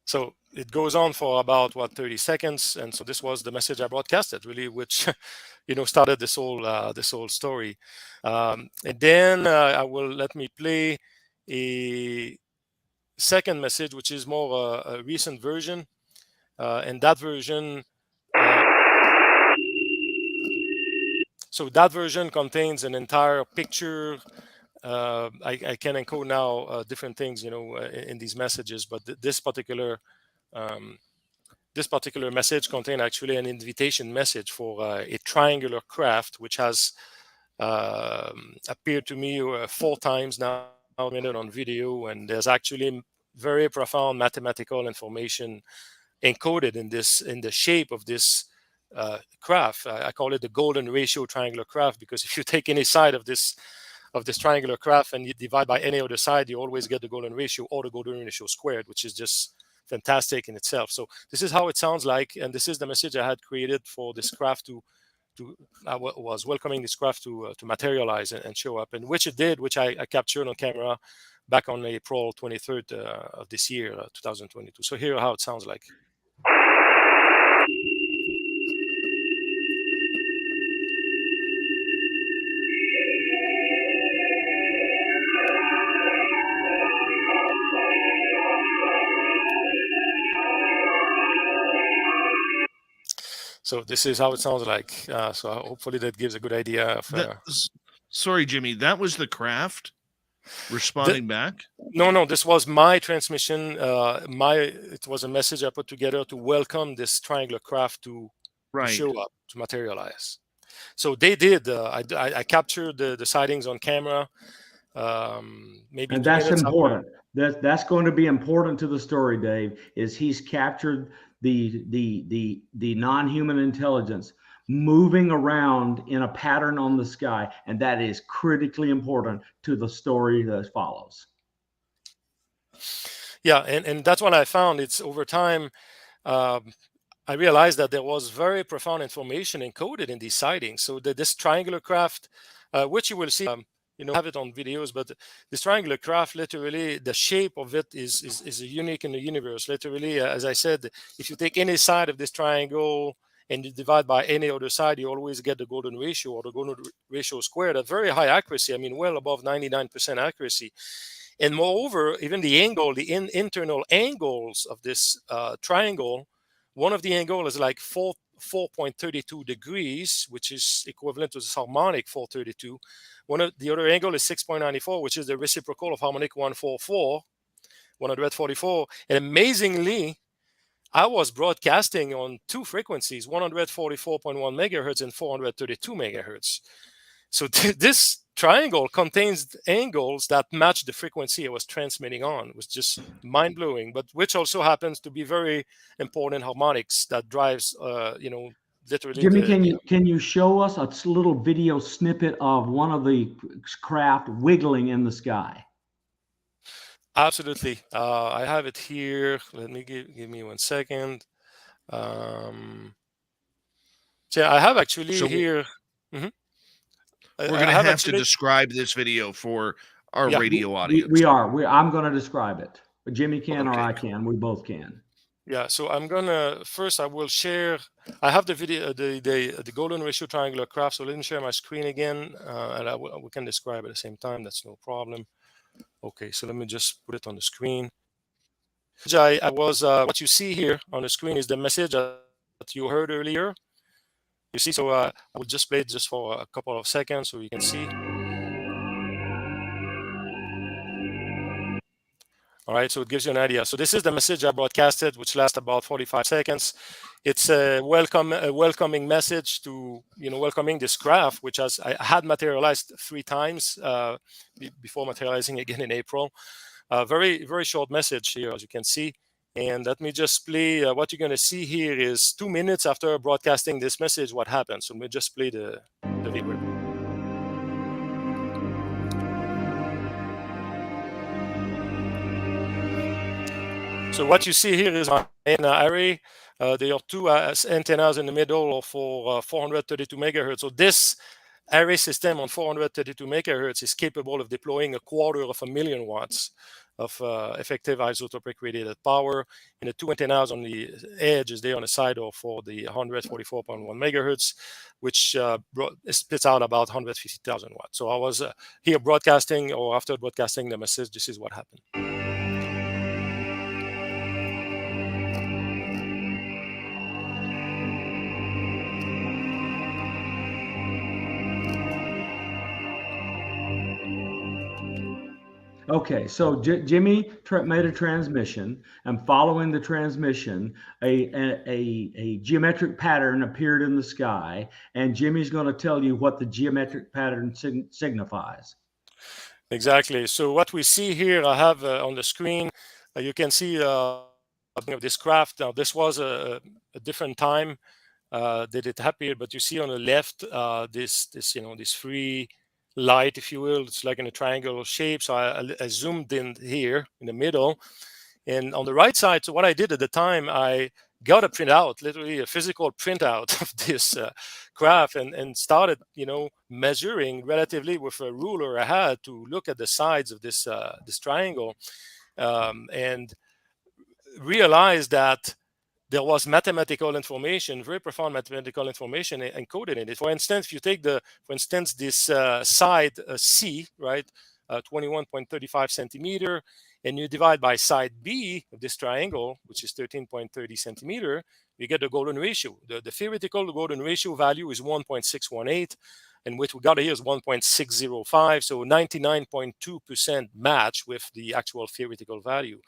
So it goes on for about 30 seconds, and so this was the message I broadcasted, really, which started this whole story. And then let me play a second message, which is more a recent version, and that version. So that version contains an entire picture. I can encode now different things, in these messages, but this particular message contained actually an invitation message for a triangular craft, which has appeared to me 4 times now on video, and there's actually very profound mathematical information encoded in the shape of this craft. I call it the golden ratio triangular craft, because if you take any side of this triangular craft and you divide by any other side, you always get the golden ratio, or the golden ratio squared, which is just fantastic in itself. So this is how it sounds like, and this is the message I had created for this craft to was welcoming this craft to materialize and show up, and which it did, which I captured on camera back on April 23rd of this year, 2022. So here how it sounds like. So this is how it sounds like. So hopefully that gives a good idea of. Sorry, Jimmy, that was the craft responding back? No, this was my transmission. It was a message I put together to welcome this triangular craft to show up, to materialize. So they did. I captured the sightings on camera. Maybe, and that's important. That's going to be important to the story, Dave. Is he's captured the non-human intelligence moving around in a pattern on the sky, and that is critically important to the story that follows. Yeah, and that's what I found. It's over time, I realized that there was very profound information encoded in these sightings. So this triangular craft, which you will see, have it on videos, but this triangular craft, literally, the shape of it is unique in the universe. Literally, as I said, if you take any side of this triangle and you divide by any other side, you always get the golden ratio or the golden ratio squared at very high accuracy. I mean, well above 99% accuracy. And moreover, even the angle, the internal angles of this triangle, one of the angle is like 4.32 degrees, which is equivalent to this harmonic 432. The other angle is 6.94, which is the reciprocal of harmonic 144. And amazingly, I was broadcasting on two frequencies, 144.1 megahertz and 432 megahertz. So this triangle contains angles that match the frequency I was transmitting on. It was just mind-blowing, but which also happens to be very important harmonics that drives, literally. Jimmy, can you show us a little video snippet of one of the craft wiggling in the sky? Absolutely. I have it here. Let me give me 1 second. So I have actually here. Mm-hmm. We're going to have to describe this video for our radio audience. We are. I'm going to describe it. Jimmy can, or I can. We both can. Yeah. So I'm gonna first. I will share. I have the video, the golden ratio triangular craft. So let me share my screen again, and we can describe at the same time. That's no problem. Okay. So let me just put it on the screen. What you see here on the screen is the message that you heard earlier. You see, so I will just play it just for a couple of seconds so you can see. All right, so it gives you an idea. So this is the message I broadcasted, which lasts about 45 seconds. It's a welcoming message to, welcoming this craft, which I had materialized 3 times before materializing again in April. Very, very short message here, as you can see. And let me just play. What you're going to see here is 2 minutes after broadcasting this message, what happens. So let me just play the video. So what you see here is an antenna array. There are 2 antennas in the middle for 432 megahertz. So this array system on 432 megahertz is capable of deploying 250,000 watts of effective isotopic radiated power. And the 2 antennas on the edge is there on the side or for the 144.1 megahertz, which spits out about 150,000 watts. So I was here broadcasting, or after broadcasting the message, this is what happened. Okay, so Jimmy made a transmission, and following the transmission, a geometric pattern appeared in the sky, and Jimmy's going to tell you what the geometric pattern signifies. Exactly. So what we see here, I have on the screen, you can see of this craft. Now, this was a different time that it appeared, but you see on the left this free light, if you will. It's like in a triangle shape. So I zoomed in here in the middle, and on the right side. So what I did at the time, I got a printout, literally a physical printout of this graph, and started, measuring relatively with a ruler I had to look at the sides of this triangle, and realized that there was mathematical information, very profound mathematical information encoded in it. For instance, if you take this side C, right, 21.35 centimeter, and you divide by side B of this triangle, which is 13.30 centimeter, you get the golden ratio. The theoretical golden ratio value is 1.618, and what we got here is 1.605, so 99.2% match with the actual theoretical value.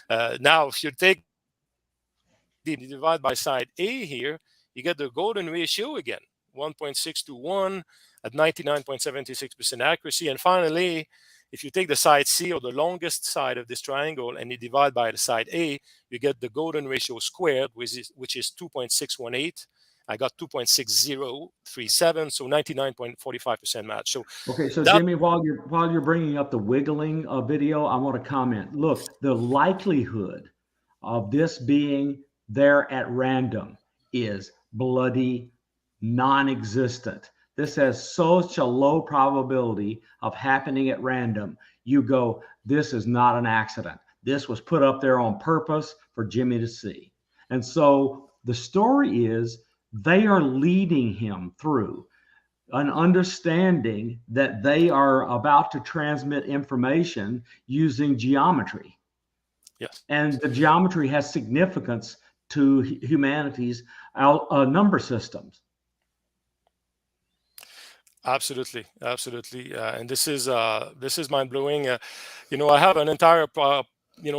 Now, if you take divide by side A here, you get the golden ratio again, 1.621 at 99.76% accuracy. And finally, if you take the side C, or the longest side of this triangle, and you divide by the side A, you get the golden ratio squared, which is 2.618. I got 2.6037, so 99.45% match. So okay, so Jimmy, while you're bringing up the wiggling video, I want to comment. Look, the likelihood of this being there at random is bloody non-existent. This has such a low probability of happening at random. You go, this is not an accident. This was put up there on purpose for Jimmy to see. And so the story is they are leading him through an understanding that they are about to transmit information using geometry. Yes. And the geometry has significance to humanity's number systems. Absolutely, and this is mind blowing. I have an entire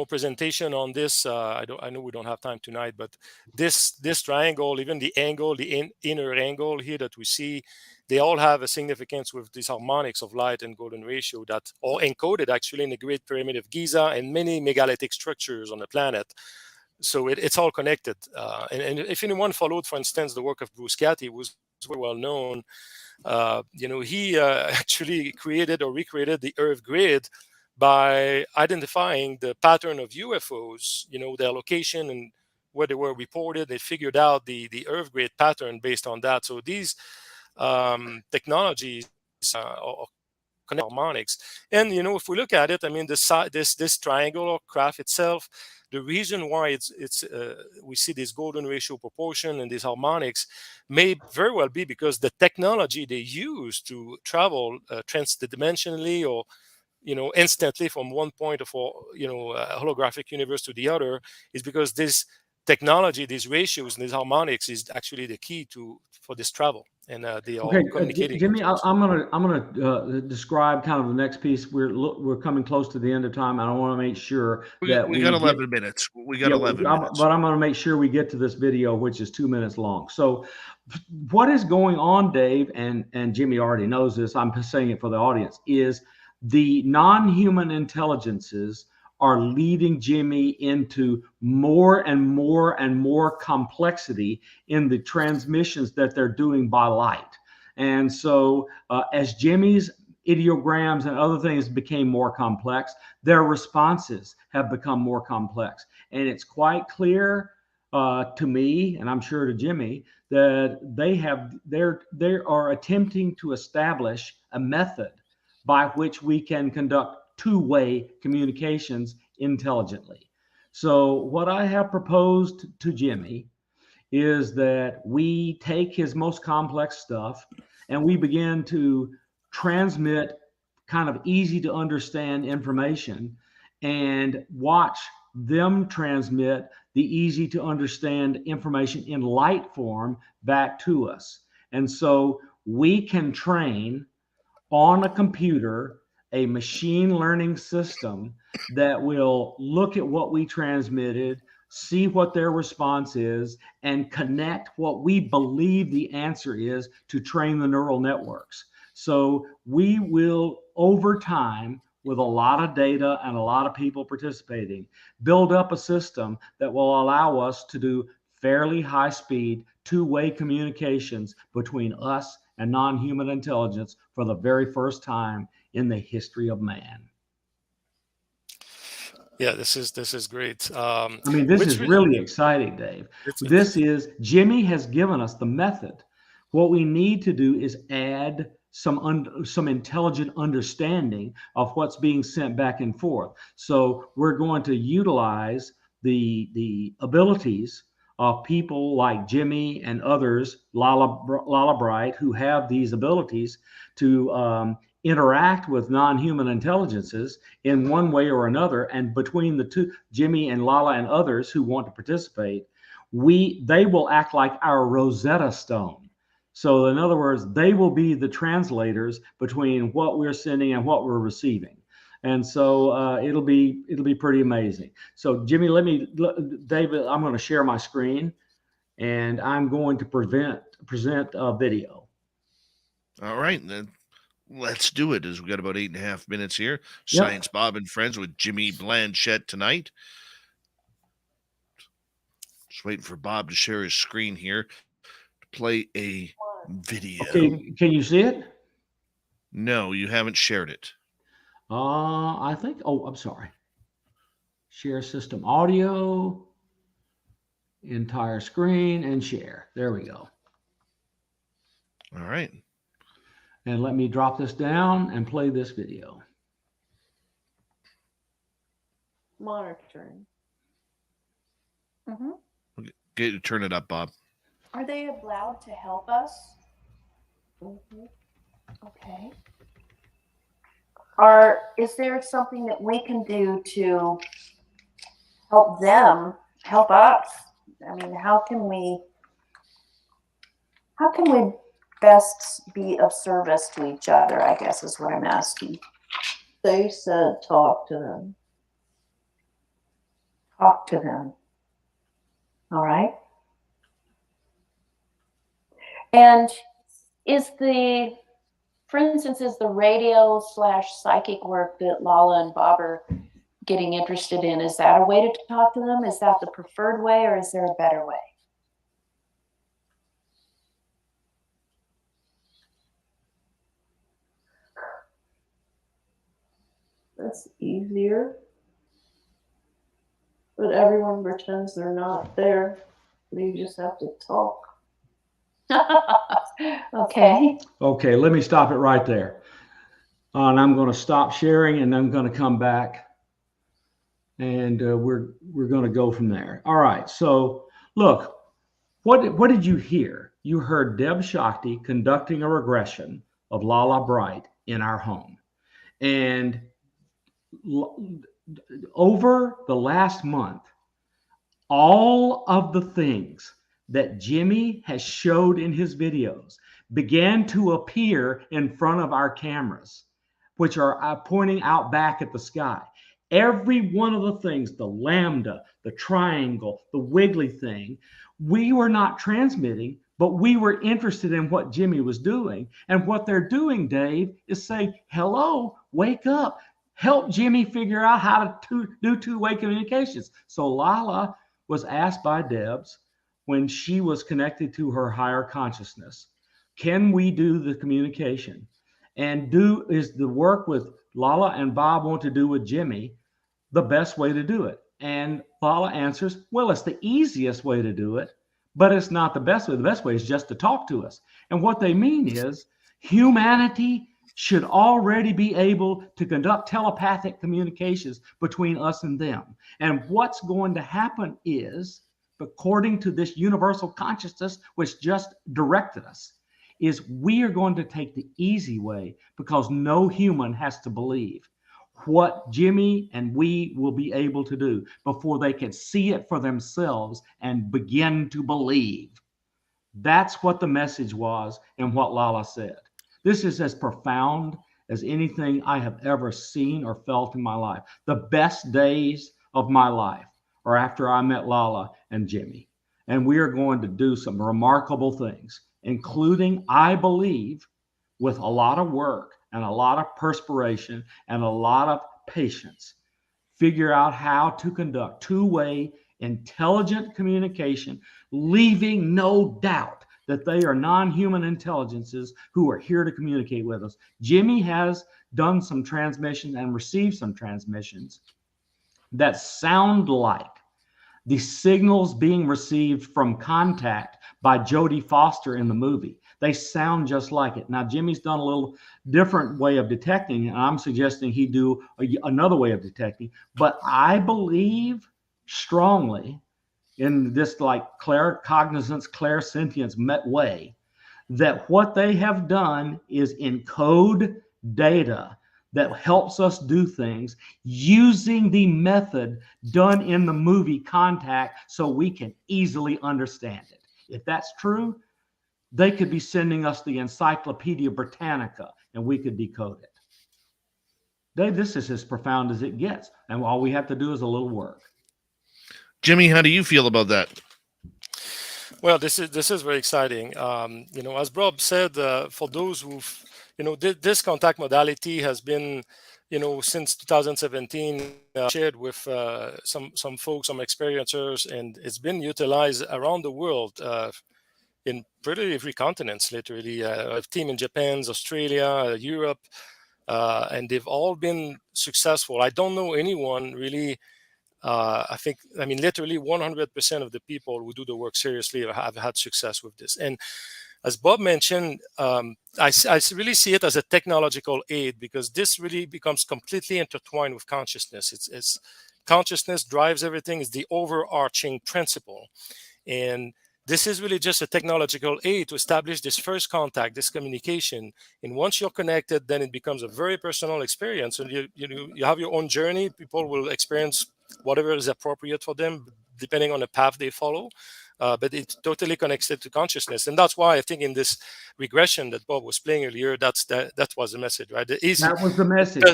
presentation on this. I know we don't have time tonight, but this triangle, even the angle, the inner angle here that we see, they all have a significance with these harmonics of light and golden ratio that are encoded actually in the Great Pyramid of Giza and many megalithic structures on the planet. So it's all connected. And if anyone followed, for instance, the work of Bruce Cathy, who was very well known, he actually created or recreated the Earth grid by identifying the pattern of UFOs, their location and where they were reported. They figured out the Earth grid pattern based on that. So these technologies are connect harmonics. And if we look at it, I mean, this triangular graph itself, the reason why we see this golden ratio proportion and these harmonics may very well be because the technology they use to travel transdimensionally or instantly from one point of a holographic universe to the other is because this technology, these ratios and these harmonics is actually the key for this travel. And they are communicating. Jimmy, I'm gonna describe kind of the next piece. We're coming close to the end of time. I don't want to make sure that we got 11 minutes. We got 11 minutes. But I'm going to make sure we get to this video, which is 2 minutes long. So, what is going on, Dave, and Jimmy already knows this. I'm just saying it for the audience. Is the non-human intelligences are leading Jimmy into more and more and more complexity in the transmissions that they're doing by light. And so as Jimmy's ideograms and other things became more complex, their responses have become more complex. And it's quite clear to me, and I'm sure to Jimmy, that they are attempting to establish a method by which we can conduct two-way communications intelligently. So what I have proposed to Jimmy is that we take his most complex stuff and we begin to transmit kind of easy to understand information and watch them transmit the easy to understand information in light form back to us. And so we can train on a computer a machine learning system that will look at what we transmitted, see what their response is, and connect what we believe the answer is to train the neural networks. So we will, over time, with a lot of data and a lot of people participating, build up a system that will allow us to do fairly high speed, two-way communications between us and non-human intelligence for the very first time in the history of man. Yeah, this is great. I mean, this is really exciting, Dave. Jimmy has given us the method. What we need to do is add some intelligent understanding of what's being sent back and forth. So we're going to utilize the abilities of people like Jimmy and others, Lala Bright, who have these abilities to interact with non-human intelligences in one way or another. And between the two, Jimmy and Lala and others who want to participate, they will act like our Rosetta Stone. So in other words, they will be the translators between what we're sending and what we're receiving. And so it'll be pretty amazing. So Jimmy, David, I'm going to share my screen, and I'm going to present a video. All right, then let's do it. As we got about 8.5 minutes here. Science Bob and Friends with Jimmy Blanchette tonight. Just waiting for Bob to share his screen here to play a video. Okay, can you see it? No, you haven't shared it. I think. Oh, I'm sorry. Share system audio, entire screen, and share. There we go. All right. And let me drop this down and play this video. Monitoring. Get to turn it up, Bob. Are they allowed to help us? Okay. Is there something that we can do to help them help us? I mean, how can we best be of service to each other, I guess is what I'm asking. They said talk to them. Talk to them. All right. And for instance, is the radio / psychic work that Lala and Bob are getting interested in, is that a way to talk to them? Is that the preferred way, or is there a better way? That's easier. But everyone pretends they're not there. You just have to talk. Okay. Okay, let me stop it right there. And I'm going to stop sharing, and I'm going to come back, and we're going to go from there. All right. So look, what did you hear? You heard Deb Shakti conducting a regression of Lala Bright in our home, and over the last month, all of the things that Jimmy has showed in his videos began to appear in front of our cameras, which are pointing out back at the sky. Every one of the things, the lambda, the triangle, the wiggly thing, we were not transmitting, but we were interested in what Jimmy was doing. And what they're doing, Dave, is say, hello, wake up. Help Jimmy figure out how to do two-way communications. So Lala was asked by Debs when she was connected to her higher consciousness, can we do the communication? And is the work with Lala and Bob want to do with Jimmy the best way to do it? And Lala answers, well, it's the easiest way to do it, but it's not the best way. The best way is just to talk to us. And what they mean is humanity should already be able to conduct telepathic communications between us and them. And what's going to happen is, according to this universal consciousness, which just directed us, is we are going to take the easy way, because no human has to believe what Jimmy and we will be able to do before they can see it for themselves and begin to believe. That's what the message was and what Lala said. This is as profound as anything I have ever seen or felt in my life. The best days of my life are after I met Lala and Jimmy. And we are going to do some remarkable things, including, I believe, with a lot of work and a lot of perspiration and a lot of patience, figure out how to conduct two-way intelligent communication, leaving no doubt that they are non-human intelligences who are here to communicate with us. Jimmy has done some transmission and received some transmissions. that sound like the signals being received from contact by Jodie Foster in the movie. They sound just like it. Now, Jimmy's done a little different way of detecting, and I'm suggesting he do another way of detecting. But I believe strongly in this like claircognizance, clairsentience way that what they have done is encode data that helps us do things using the method done in the movie Contact so we can easily understand it. If that's true, they could be sending us the Encyclopedia Britannica and we could decode it. Dave, this is as profound as it gets. And all we have to do is a little work. Jimmy, how do you feel about that? Well, this is very exciting. As Bob said, for those who've, this contact modality has been, since 2017 shared with some folks, some experiencers, and it's been utilized around the world in pretty every continent, literally. I have a team in Japan, Australia, Europe, and they've all been successful. I don't know anyone really. Literally 100% of the people who do the work seriously have had success with this. And as Bob mentioned, I really see it as a technological aid because this really becomes completely intertwined with consciousness. It's consciousness drives everything. It's the overarching principle. And this is really just a technological aid to establish this first contact, this communication. And once you're connected, then it becomes a very personal experience. And you have your own journey. People will experience whatever is appropriate for them, depending on the path they follow. But it's totally connected to consciousness. And that's why I think in this regression that Bob was playing earlier, that was the message, right? That was the message,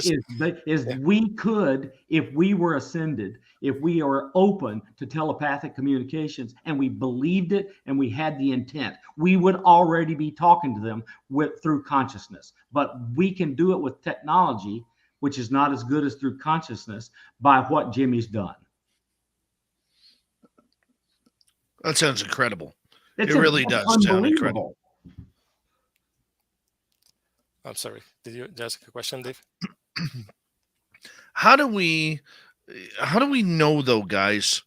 we could, if we were ascended, if we are open to telepathic communications and we believed it and we had the intent, we would already be talking to them through consciousness. But we can do it with technology, which is not as good as through consciousness, by what Jimmy's done. That sounds incredible. It really does sound incredible. I'm sorry. Did you ask a question, Dave? How do we know, though, guys,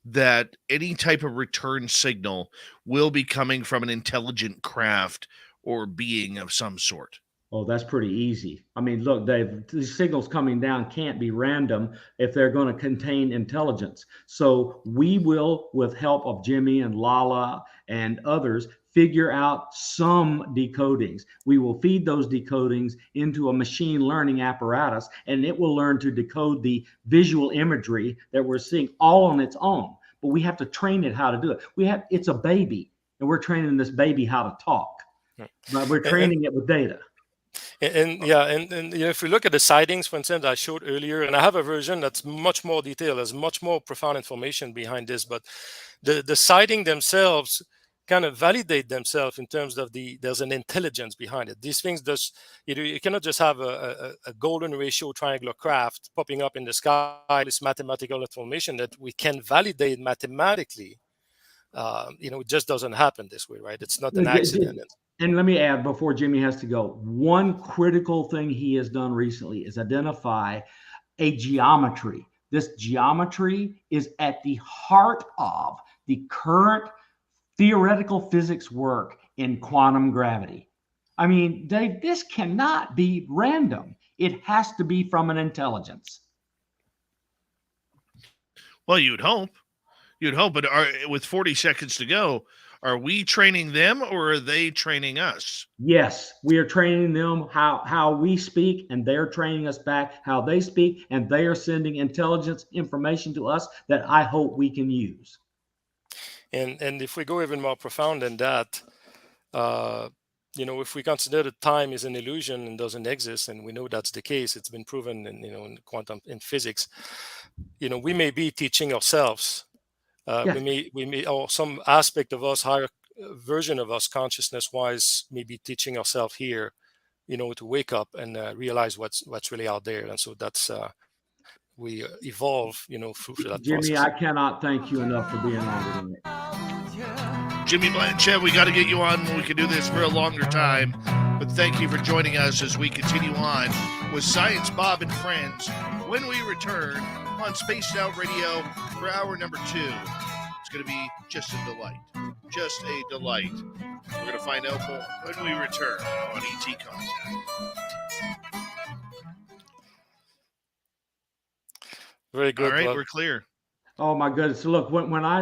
that any type of return signal will be coming from an intelligent craft or being of some sort? Oh, that's pretty easy. I mean, look, Dave, these signals coming down can't be random if they're going to contain intelligence. So we will, with help of Jimmy and Lala and others, figure out some decodings. We will feed those decodings into a machine learning apparatus, and it will learn to decode the visual imagery that we're seeing all on its own. But we have to train it how to do it. It's a baby, and we're training this baby how to talk. But we're training it with data. And if we look at the sightings, for instance, I showed earlier, and I have a version that's much more detailed, has much more profound information behind this, but the sighting themselves kind of validate themselves in terms of there's an intelligence behind it. These things you cannot just have a golden ratio triangular craft popping up in the sky, this mathematical information that we can validate mathematically. It just doesn't happen this way, right? It's not an accident. And let me add, before Jimmy has to go, one critical thing he has done recently is identify a geometry. This geometry is at the heart of the current theoretical physics work in quantum gravity. I mean, Dave, this cannot be random. It has to be from an intelligence. Well, you'd hope. But with 40 seconds to go, are we training them or are they training us? Yes, we are training them how we speak, and they're training us back how they speak, and they are sending intelligence information to us that I hope we can use. And if we go even more profound than that, if we consider that time is an illusion and doesn't exist, and we know that's the case, it's been proven in quantum in physics. We may be teaching ourselves. We may, or some aspect of us, higher version of us, consciousness-wise, may be teaching ourselves here, to wake up and realize what's really out there. And so that's we evolve, through that Jimmy, process. I cannot thank you enough for being on tonight. Jimmy Blanchett, we got to get you on. We can do this for a longer time. But thank you for joining us as we continue on with Science Bob and Friends when we return on Spaced Out Radio for hour number 2. It's going to be just a delight. Just a delight. We're going to find out more when we return on ET Contact. Very good. All right, Bob. we're clear. Oh my goodness! Look, when I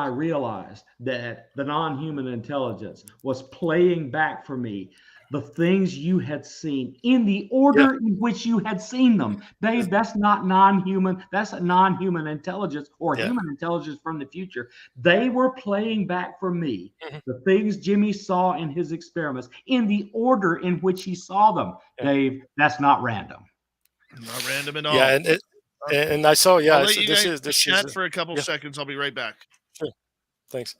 realized that the non-human intelligence was playing back for me the things you had seen in the order in which you had seen them, Dave, that's not non-human. That's a non-human intelligence or human intelligence from the future. They were playing back for me the things Jimmy saw in his experiments in the order in which he saw them. Dave, that's not random. Not random at all. Yeah, and I saw. Yeah, I'll let you this guys is chat for a couple seconds. I'll be right back. Sure. Thanks.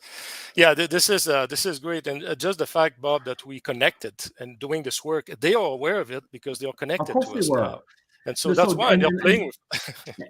Yeah, this is great, and just the fact, Bob, that we connected and doing this work, they are aware of it because they are connected to us now, and so that's why they're playing with.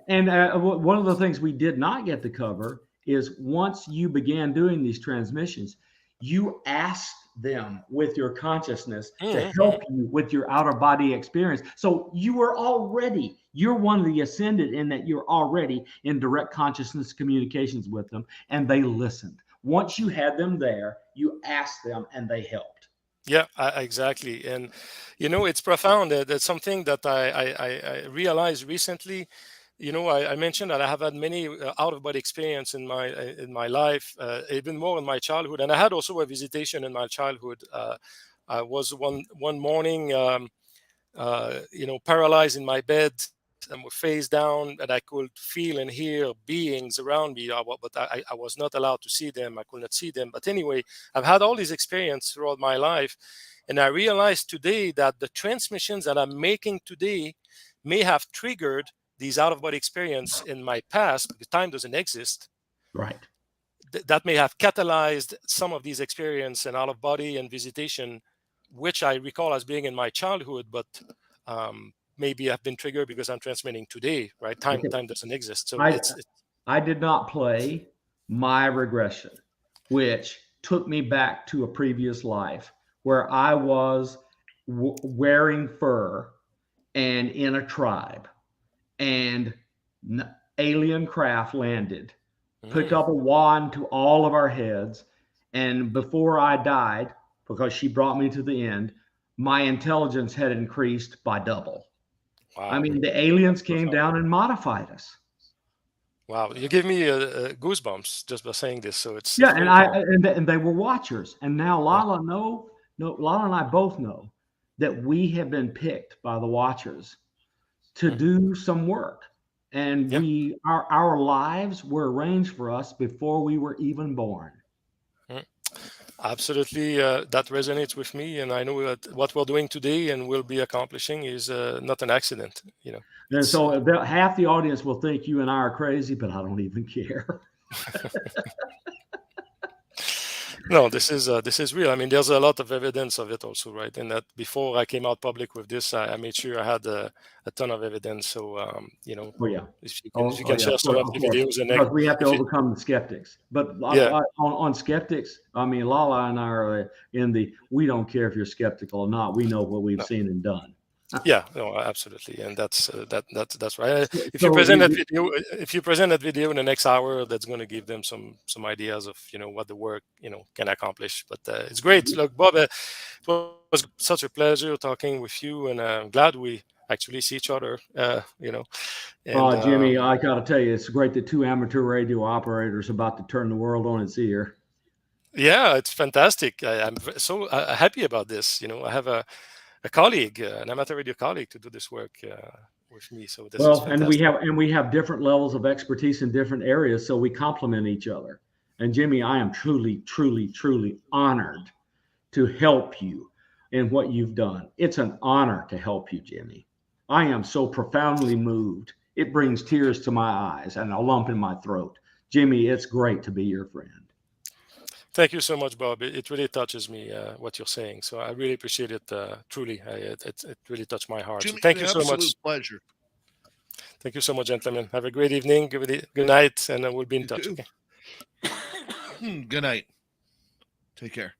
And one of the things we did not get to cover is once you began doing these transmissions, you asked them with your consciousness to help you with your outer body experience. So you're one of the ascended in that you're already in direct consciousness communications with them, and they listened. Once you had them there, you asked them and they helped. Yeah, exactly. And, it's profound. That's something that I realized recently. I mentioned that I have had many out-of-body experience in my life, even more in my childhood. And I had also a visitation in my childhood. I was one morning, paralyzed in my bed and face down, and I could feel and hear beings around me, but I was not allowed to see them. I could not see them. But anyway, I've had all these experiences throughout my life. And I realized today that the transmissions that I'm making today may have triggered these out-of-body experience in my past, because time doesn't exist. Right. That may have catalyzed some of these experience and out-of-body and visitation, which I recall as being in my childhood, but maybe have been triggered because I'm transmitting today, right? Time doesn't exist. So I did not play my regression, which took me back to a previous life where I was wearing fur and in a tribe. And alien craft landed, picked up a wand to all of our heads. And before I died, because she brought me to the end, my intelligence had increased by double. Wow. I mean, the aliens came down and modified us. Wow, you give me goosebumps just by saying this. So it's and they were watchers. And now Lala Lala and I both know that we have been picked by the watchers to do some work, and our lives were arranged for us before we were even born. Absolutely, that resonates with me, and I know that what we're doing today and will be accomplishing is not an accident. And so half the audience will think you and I are crazy, but I don't even care. No, this is real. I mean, there's a lot of evidence of it also, right? And that before I came out public with this, I made sure I had a ton of evidence. So, if you can share some of the videos, and we have to overcome the skeptics. But on skeptics, I mean, Lala and I are we don't care if you're skeptical or not. We know what we've seen and done. Yeah, no, absolutely, and that's right. If you present that video in the next hour, that's going to give them some ideas of what the work can accomplish. But it's great. Look, Bob, it was such a pleasure talking with you, and I'm glad we actually see each other. Jimmy, I got to tell you, it's great that two amateur radio operators about to turn the world on its ear. Yeah, it's fantastic. I'm so happy about this. I have a colleague, an amateur radio colleague, to do this work with me. So this is fantastic. and we have different levels of expertise in different areas, so we complement each other. And Jimmy, I am truly, truly, truly honored to help you in what you've done. It's an honor to help you, Jimmy. I am so profoundly moved. It brings tears to my eyes and a lump in my throat. Jimmy, it's great to be your friend. Thank you so much, Bob. It really touches me, what you're saying. So I really appreciate it. Truly, it really touched my heart. Jimmy, so thank you so much. Absolute pleasure. Thank you so much, gentlemen. Have a great evening. Good night, and we'll be in touch. Okay? Good night. Take care.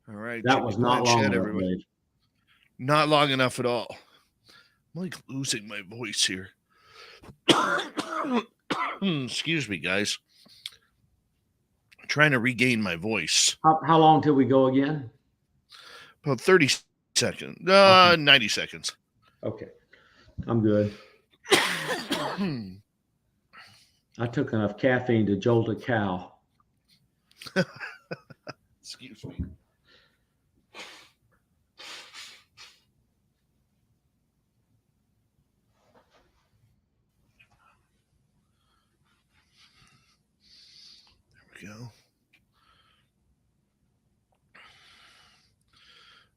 All right. That Jimmy was not long Blanchett, enough, everybody. Dave. Not long enough at all. I'm like losing my voice here. Excuse me, guys. I'm trying to regain my voice. How long till we go again? About 30 seconds. Okay. 90 seconds. Okay. I'm good. I took enough caffeine to jolt a cow. Excuse me. There we go.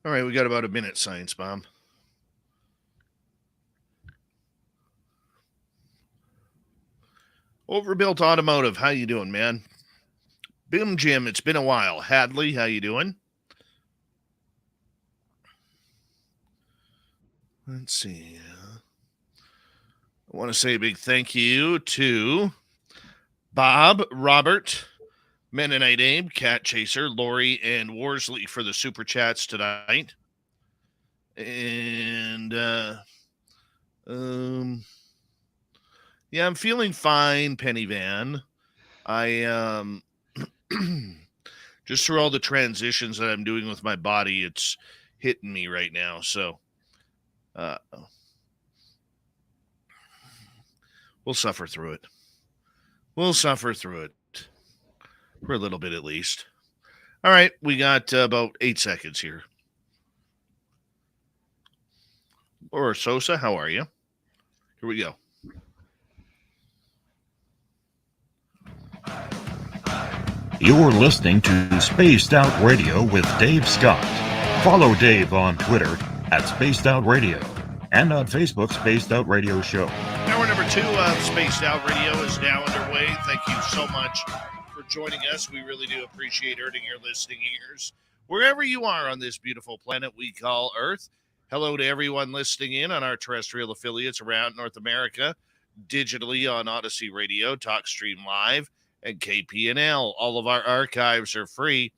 All right, we got about a minute, Science Bomb. Overbuilt Automotive, how you doing, man? Boom Jim, it's been a while. Hadley, how you doing? Let's see. I want to say a big thank you to Bob, Robert, Mennonite Abe, Cat Chaser, Lori, and Worsley for the super chats tonight. And yeah, I'm feeling fine, Penny Van. I just through all the transitions that I'm doing with my body, it's hitting me right now. So we'll suffer through it. We'll suffer through it for a little bit at least. All right, we got about 8 seconds here. Laura Sosa, how are you? Here we go. You're listening to Spaced Out Radio with Dave Scott. Follow Dave on Twitter at Spaced Out Radio and on Facebook, Spaced Out Radio Show. Hour number 2 of Spaced Out Radio is now underway. Thank you so much for joining us. We really do appreciate earning your listening ears wherever you are on this beautiful planet we call Earth. Hello to everyone listening in on our terrestrial affiliates around North America, digitally on Odyssey Radio, TalkStream Live, and KPNL. All of our archives are free.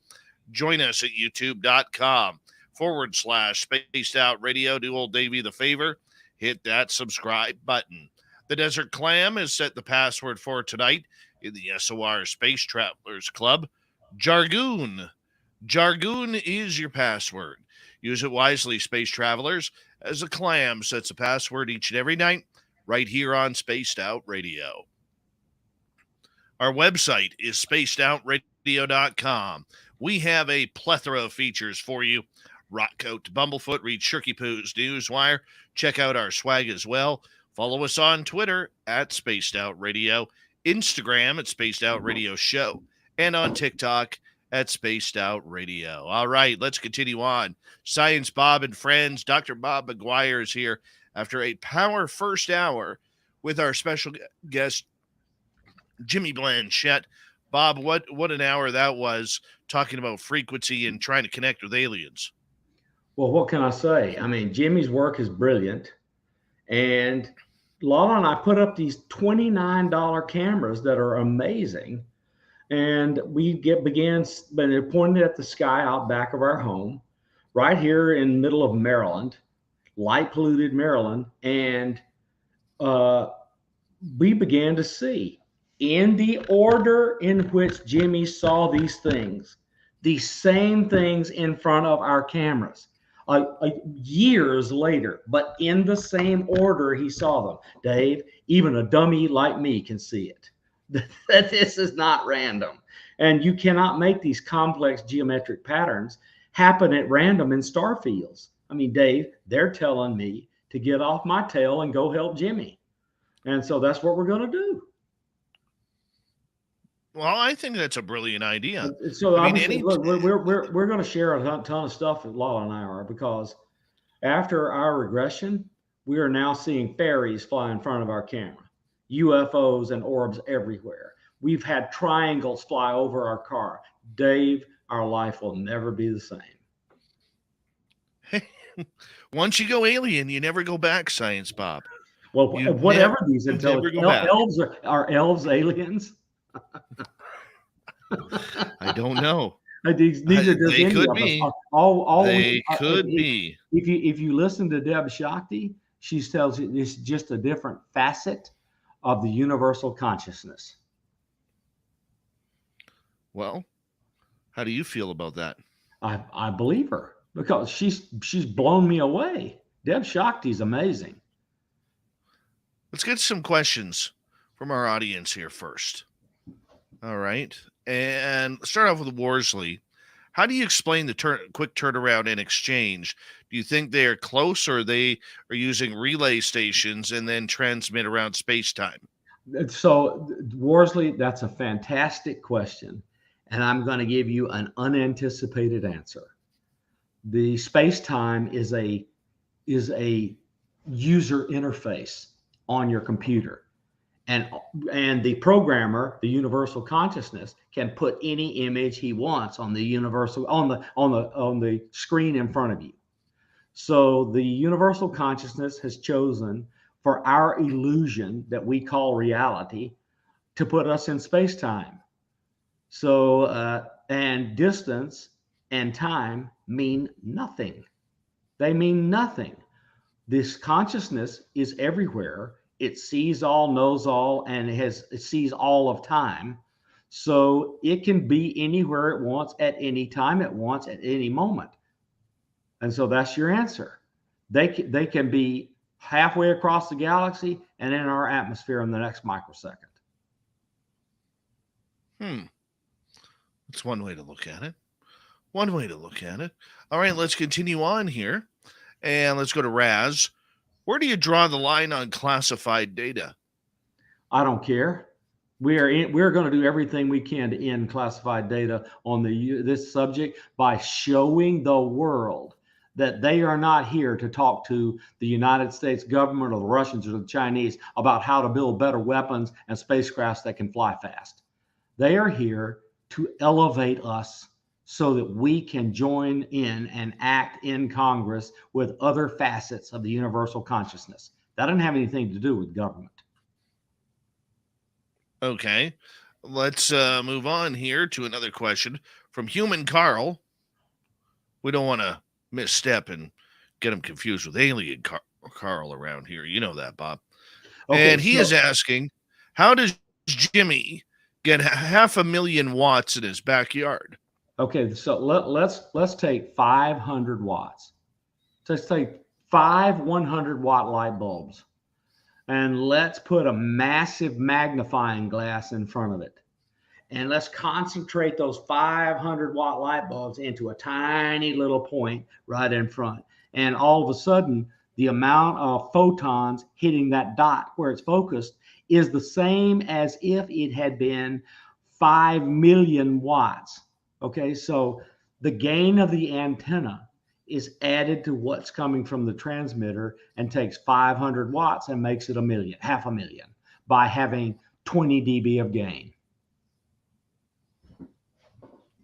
Join us at youtube.com/Spaced Out Radio. Do old Davey the favor. Hit that subscribe button. The Desert Clam has set the password for tonight in the SOR Space Travelers Club. Jargoon. Jargoon is your password. Use it wisely, space travelers, as the Clam sets a password each and every night right here on Spaced Out Radio. Our website is spacedoutradio.com. We have a plethora of features for you. Rockcoat to Bumblefoot, read Shirky Poo's Newswire. Check out our swag as well. Follow us on Twitter at Spaced Out Radio, Instagram at Spaced Out Radio Show, and on TikTok at Spaced Out Radio. All right, let's continue on. Science Bob and friends, Dr. Bob McGwier is here after a power first hour with our special guest, Jimmy Blanchett. Bob, what an hour that was, talking about frequency and trying to connect with aliens. Well, what can I say? I mean, Jimmy's work is brilliant. And Lala and I put up these $29 cameras that are amazing. And we began pointed at the sky out back of our home, right here in the middle of Maryland, light polluted Maryland. And we began to see, in the order in which Jimmy saw these things, the same things in front of our cameras. Years later, but in the same order he saw them. Dave, even a dummy like me can see it. That this is not random. And you cannot make these complex geometric patterns happen at random in star fields. I mean, Dave, they're telling me to get off my tail and go help Jimmy. And so that's what we're going to do. Well, I think that's a brilliant idea. So we're going to share a ton of stuff that Law and I are, because after our regression, we are now seeing fairies fly in front of our camera, UFOs and orbs everywhere. We've had triangles fly over our car. Dave, our life will never be the same. Once you go alien, you never go back, Science Bob. Well, whatever these intelligent elves are elves aliens? I don't know. Neither does they any could of be. us. They could be. If you listen to Deb Shakti, she tells you it's just a different facet of the universal consciousness. Well, how do you feel about that? I believe her because she's blown me away. Deb Shakti's amazing. Let's get some questions from our audience here first. All right. And let's start off with Worsley. How do you explain the quick turnaround in exchange? Do you think they are close, or they are using relay stations and then transmit around space-time? So, Worsley, that's a fantastic question. And I'm going to give you an unanticipated answer. The space-time is a user interface on your computer. And the programmer, the universal consciousness, can put any image he wants on the universal on the screen in front of you. So the universal consciousness has chosen for our illusion that we call reality to put us in space-time. So and distance and time mean nothing. They mean nothing. This consciousness is everywhere. It sees all, knows all, and it sees all of time. So it can be anywhere it wants, at any time it wants, at any moment. And so that's your answer. They can be halfway across the galaxy and in our atmosphere in the next microsecond. That's one way to look at it. One way to look at it. All right, let's continue on here. And let's go to Raz. Where do you draw the line on classified data? I don't care. We're going to do everything we can to end classified data on this subject by showing the world that they are not here to talk to the United States government or the Russians or the Chinese about how to build better weapons and spacecrafts that can fly fast. They are here to elevate us so that we can join in and act in Congress with other facets of the universal consciousness. That doesn't have anything to do with government. Okay, let's move on here to another question from Human Carl. We don't want to misstep and get him confused with Alien Carl around here. You know that, Bob. Okay, and he is asking, how does Jimmy get 500,000 watts in his backyard? Okay, so let's take 500 watts. Let's take 5 100-watt light bulbs, and let's put a massive magnifying glass in front of it. And let's concentrate those 500-watt light bulbs into a tiny little point right in front. And all of a sudden, the amount of photons hitting that dot where it's focused is the same as if it had been 5 million watts. Okay, so the gain of the antenna is added to what's coming from the transmitter and takes 500 watts and makes it 500,000 by having 20 dB of gain.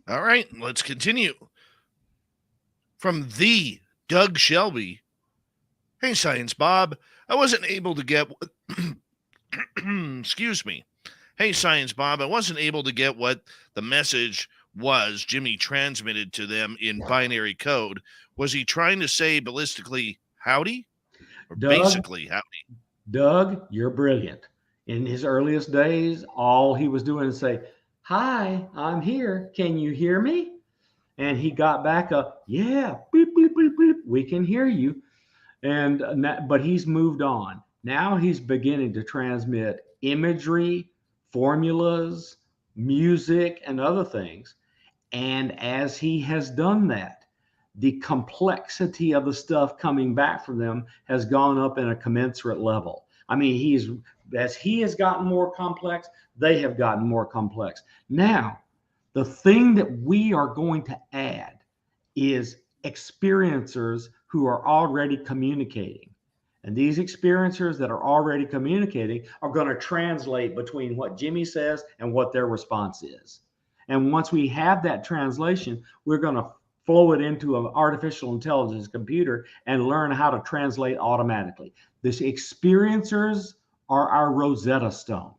All right, let's continue. From the Doug Shelby. Hey, Science Bob, I wasn't able to get excuse me. Hey, Science Bob, I wasn't able to get what the message was Jimmy transmitted to them in binary code. Was he trying to say ballistically howdy? Or basically howdy? Doug, you're brilliant. In his earliest days, all he was doing is say, hi, I'm here. Can you hear me? And he got back a, yeah, beep, beep, beep, beep. We can hear you. But he's moved on. Now he's beginning to transmit imagery, formulas, music, and other things. And as he has done that, the complexity of the stuff coming back from them has gone up in a commensurate level. I mean, as he has gotten more complex, they have gotten more complex. Now, the thing that we are going to add is experiencers who are already communicating. And these experiencers that are already communicating are going to translate between what Jimmy says and what their response is. And once we have that translation, we're going to flow it into an artificial intelligence computer and learn how to translate automatically. These experiencers are our Rosetta Stone.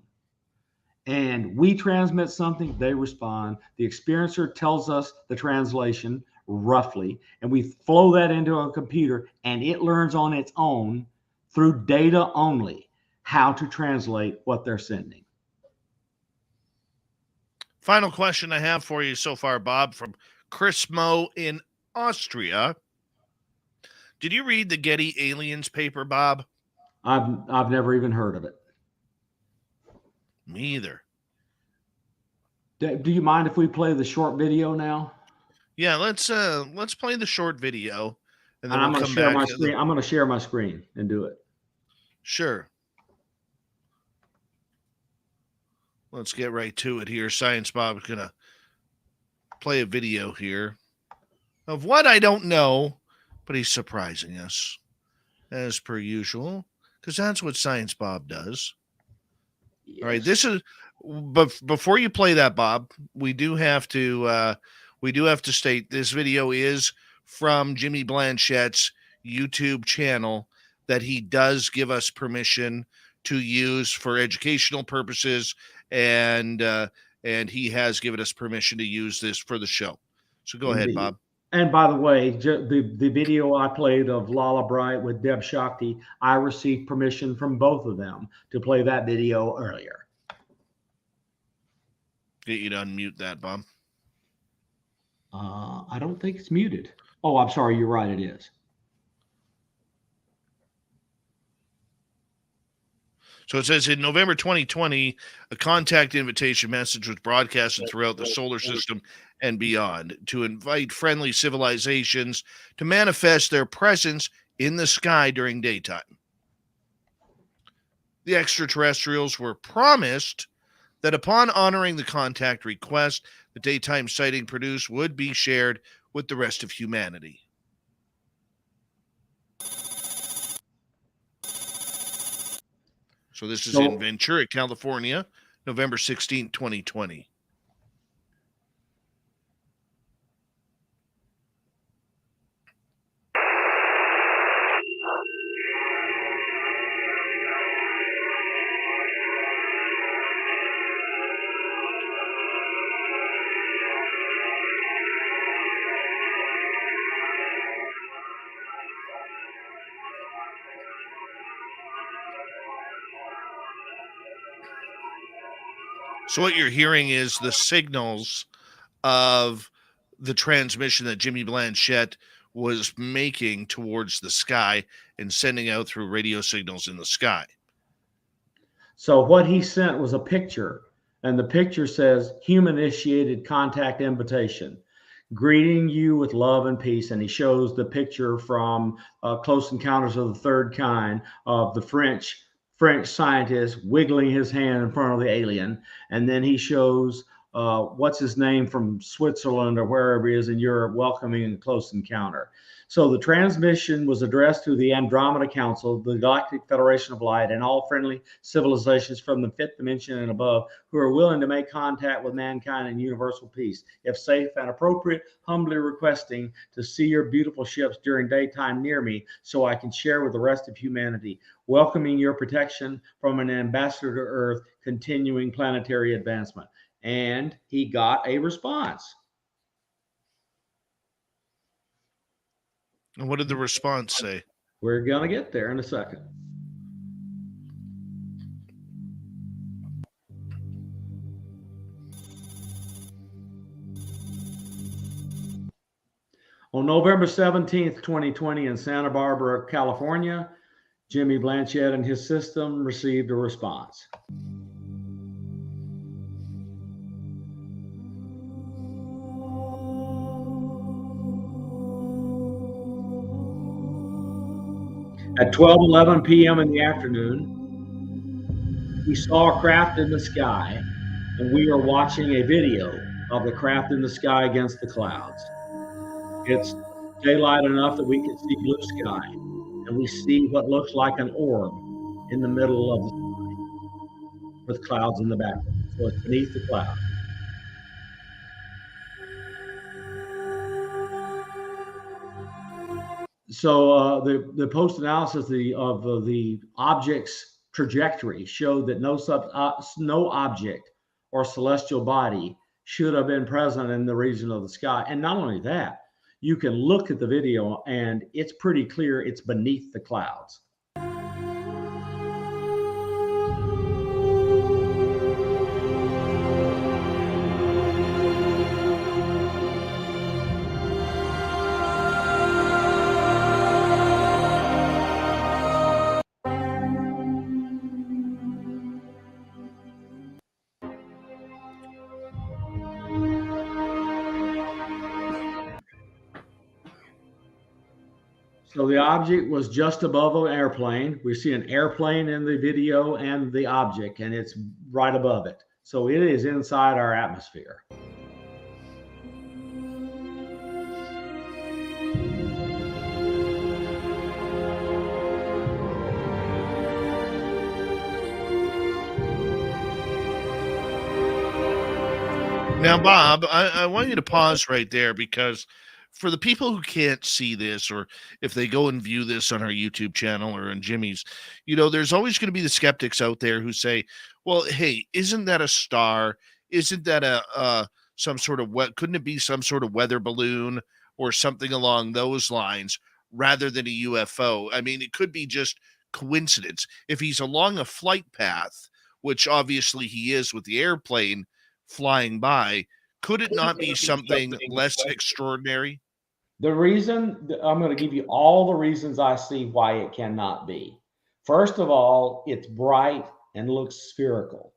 And we transmit something, they respond. The experiencer tells us the translation, roughly, and we flow that into a computer, and it learns on its own through data only how to translate what they're sending. Final question I have for you so far, Bob, from Chris Moe in Austria. Did you read the Getty Aliens paper, Bob? I've never even heard of it. Me either. Do you mind if we play the short video now? Yeah, let's play the short video, and then I'm we'll going to come share back. my screen. I'm going to share my screen and do it. Sure. Let's get right to it here. Science Bob's going to play a video here of what I don't know, but he's surprising us as per usual, because that's what Science Bob does. Yes. All right, this is, but before you play that, Bob, we do have to state this video is from Jimmy Blanchett's YouTube channel that he does give us permission to use for educational purposes, and he has given us permission to use this for the show. So go ahead, Bob. And by the way, the video I played of Lala Bright with Deb Shakti, I received permission from both of them to play that video earlier. Get you to unmute that, Bob. I don't think it's muted. Oh, I'm sorry. You're right. It is. So it says in November 2020, a contact invitation message was broadcasted throughout the solar system and beyond to invite friendly civilizations to manifest their presence in the sky during daytime. The extraterrestrials were promised that upon honoring the contact request, the daytime sighting produced would be shared with the rest of humanity. So this is in Ventura, California, November 16, 2020. So what you're hearing is the signals of the transmission that Jimmy Blanchett was making towards the sky and sending out through radio signals in the sky. So what he sent was a picture, and the picture says human-initiated contact invitation, greeting you with love and peace. And he shows the picture from Close Encounters of the Third Kind of the French scientist wiggling his hand in front of the alien. And then he shows what's his name from Switzerland or wherever he is in Europe welcoming a close encounter. So the transmission was addressed to the Andromeda Council, the Galactic Federation of Light, and all friendly civilizations from the fifth dimension and above who are willing to make contact with mankind in universal peace. If safe and appropriate, humbly requesting to see your beautiful ships during daytime near me so I can share with the rest of humanity. Welcoming your protection from an ambassador to Earth, continuing planetary advancement. And he got a response. And what did the response say? We're going to get there in a second. On November 17th, 2020 in Santa Barbara, California, Jimmy Blanchett and his system received a response. At 12:11 p.m. in the afternoon, we saw a craft in the sky, and we are watching a video of the craft in the sky against the clouds. It's daylight enough that we can see blue sky, and we see what looks like an orb in the middle of the sky with clouds in the background. So it's beneath the cloud. So the post-analysis of the object's trajectory showed that no object or celestial body should have been present in the region of the sky. And not only that, you can look at the video and it's pretty clear it's beneath the clouds. So the object was just above an airplane. We see an airplane in the video and the object, and it's right above it. So it is inside our atmosphere. Now, Bob, I want you to pause right there, because for the people who can't see this, or if they go and view this on our YouTube channel or on Jimmy's, there's always going to be the skeptics out there who say, well, hey, isn't that a star? Isn't that some sort of couldn't it be some sort of weather balloon or something along those lines rather than a UFO? I mean, it could be just coincidence. If he's along a flight path, which obviously he is with the airplane flying by, could it not be something less extraordinary? The reason, I'm going to give you all the reasons I see why it cannot be. First of all, it's bright and looks spherical.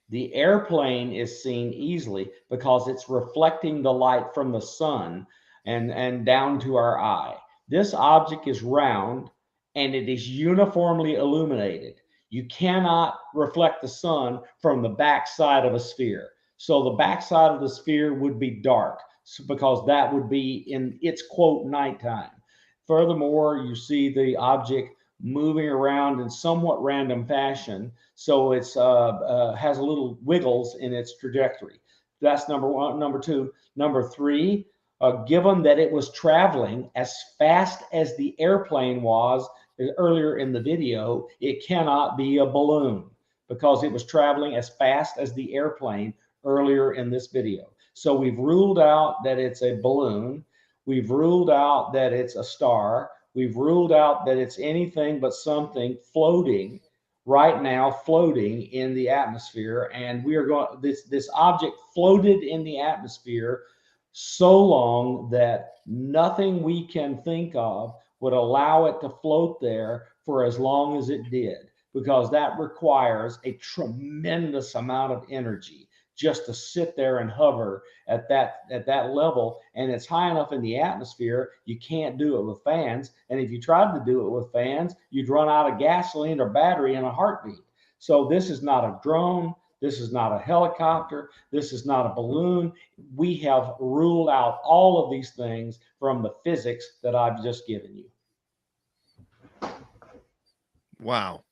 The airplane is seen easily because it's reflecting the light from the sun and down to our eye. This object is round and it is uniformly illuminated. You cannot reflect the sun from the backside of a sphere. So the backside of the sphere would be dark because that would be in its quote nighttime. Furthermore, you see the object moving around in somewhat random fashion. So it's has a little wiggles in its trajectory. That's number one. Number two. Number three, given that it was traveling as fast as the airplane was earlier in the video, it cannot be a balloon because it was traveling as fast as the airplane earlier in this video. So we've ruled out that it's a balloon. We've ruled out that it's a star. We've ruled out that it's anything but something floating right now, floating in the atmosphere. And we are going, this object floated in the atmosphere so long that nothing we can think of would allow it to float there for as long as it did, because that requires a tremendous amount of energy just to sit there and hover at that level. And it's high enough in the atmosphere, you can't do it with fans. And if you tried to do it with fans, you'd run out of gasoline or battery in a heartbeat. So this is not a drone. This is not a helicopter. This is not a balloon. We have ruled out all of these things from the physics that I've just given you. Wow.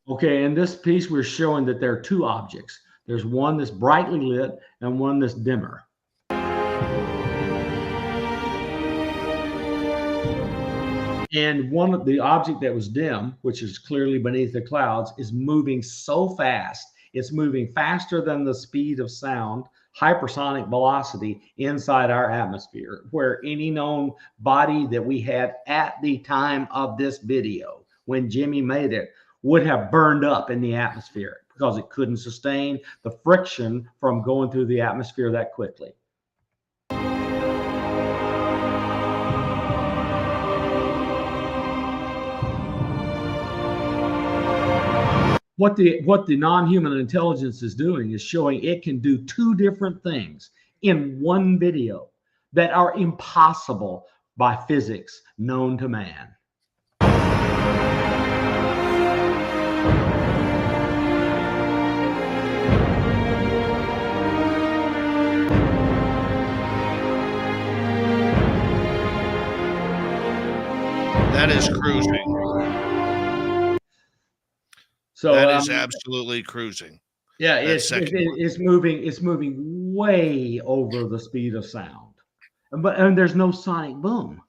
Okay, in this piece, we're showing that there are two objects. There's one that's brightly lit and one that's dimmer. And one of the object that was dim, which is clearly beneath the clouds, is moving so fast. It's moving faster than the speed of sound, hypersonic velocity inside our atmosphere, where any known body that we had at the time of this video, when Jimmy made it, would have burned up in the atmosphere because it couldn't sustain the friction from going through the atmosphere that quickly. What the non-human intelligence is doing is showing it can do two different things in one video that are impossible by physics known to man. That is cruising. So that is absolutely cruising. Yeah, it's moving. It's moving way over the speed of sound, and there's no sonic boom.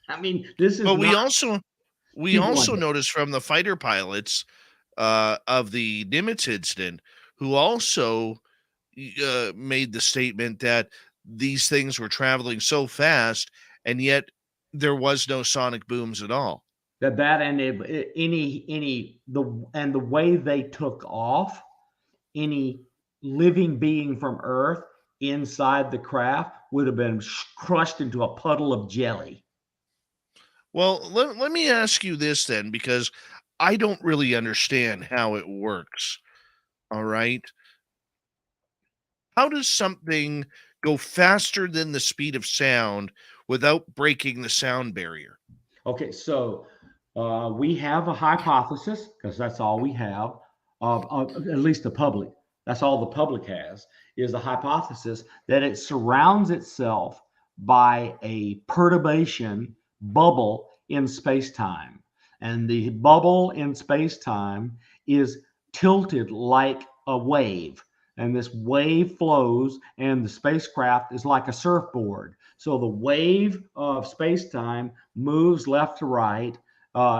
I mean, this is. But we also noticed from the fighter pilots of the Nimitz incident, who also made the statement that these things were traveling so fast, and yet there was no sonic booms at all. The way they took off, any living being from Earth inside the craft would have been crushed into a puddle of jelly. Well, let me ask you this then, because I don't really understand how it works. All right. How does something go faster than the speed of sound without breaking the sound barrier? Okay, so we have a hypothesis, because that's all we have, of at least the public. That's all the public has, is a hypothesis that it surrounds itself by a perturbation bubble in space-time. And the bubble in space-time is tilted like a wave. And this wave flows, and the spacecraft is like a surfboard. So the wave of space-time moves left to right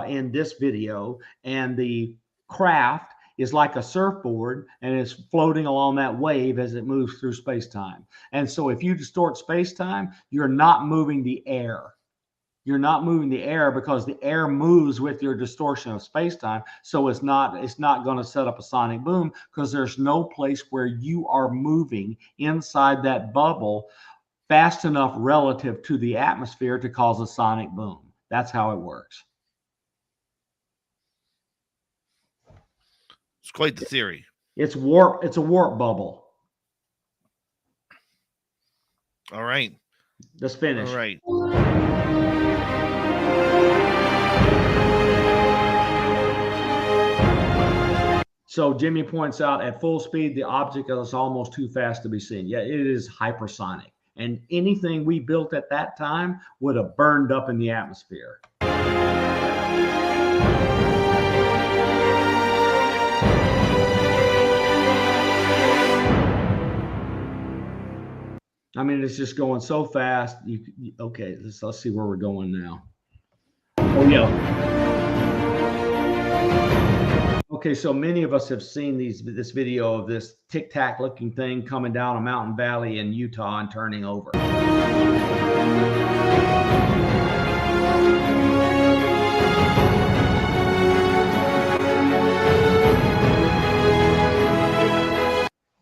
in this video, and the craft is like a surfboard and is floating along that wave as it moves through space-time. And so if you distort space-time, you're not moving the air. You're not moving the air because the air moves with your distortion of space-time. So it's not going to set up a sonic boom, because there's no place where you are moving inside that bubble fast enough relative to the atmosphere to cause a sonic boom. That's how it works. It's quite the theory. It's a warp bubble. All right. Let's finish. All right. So Jimmy points out, at full speed, the object is almost too fast to be seen. Yeah, it is hypersonic. And anything we built at that time would have burned up in the atmosphere. I mean, it's just going so fast. Okay, let's see where we're going now. Oh, yeah. Okay, so many of us have seen this video of this tic-tac looking thing coming down a mountain valley in Utah and turning over.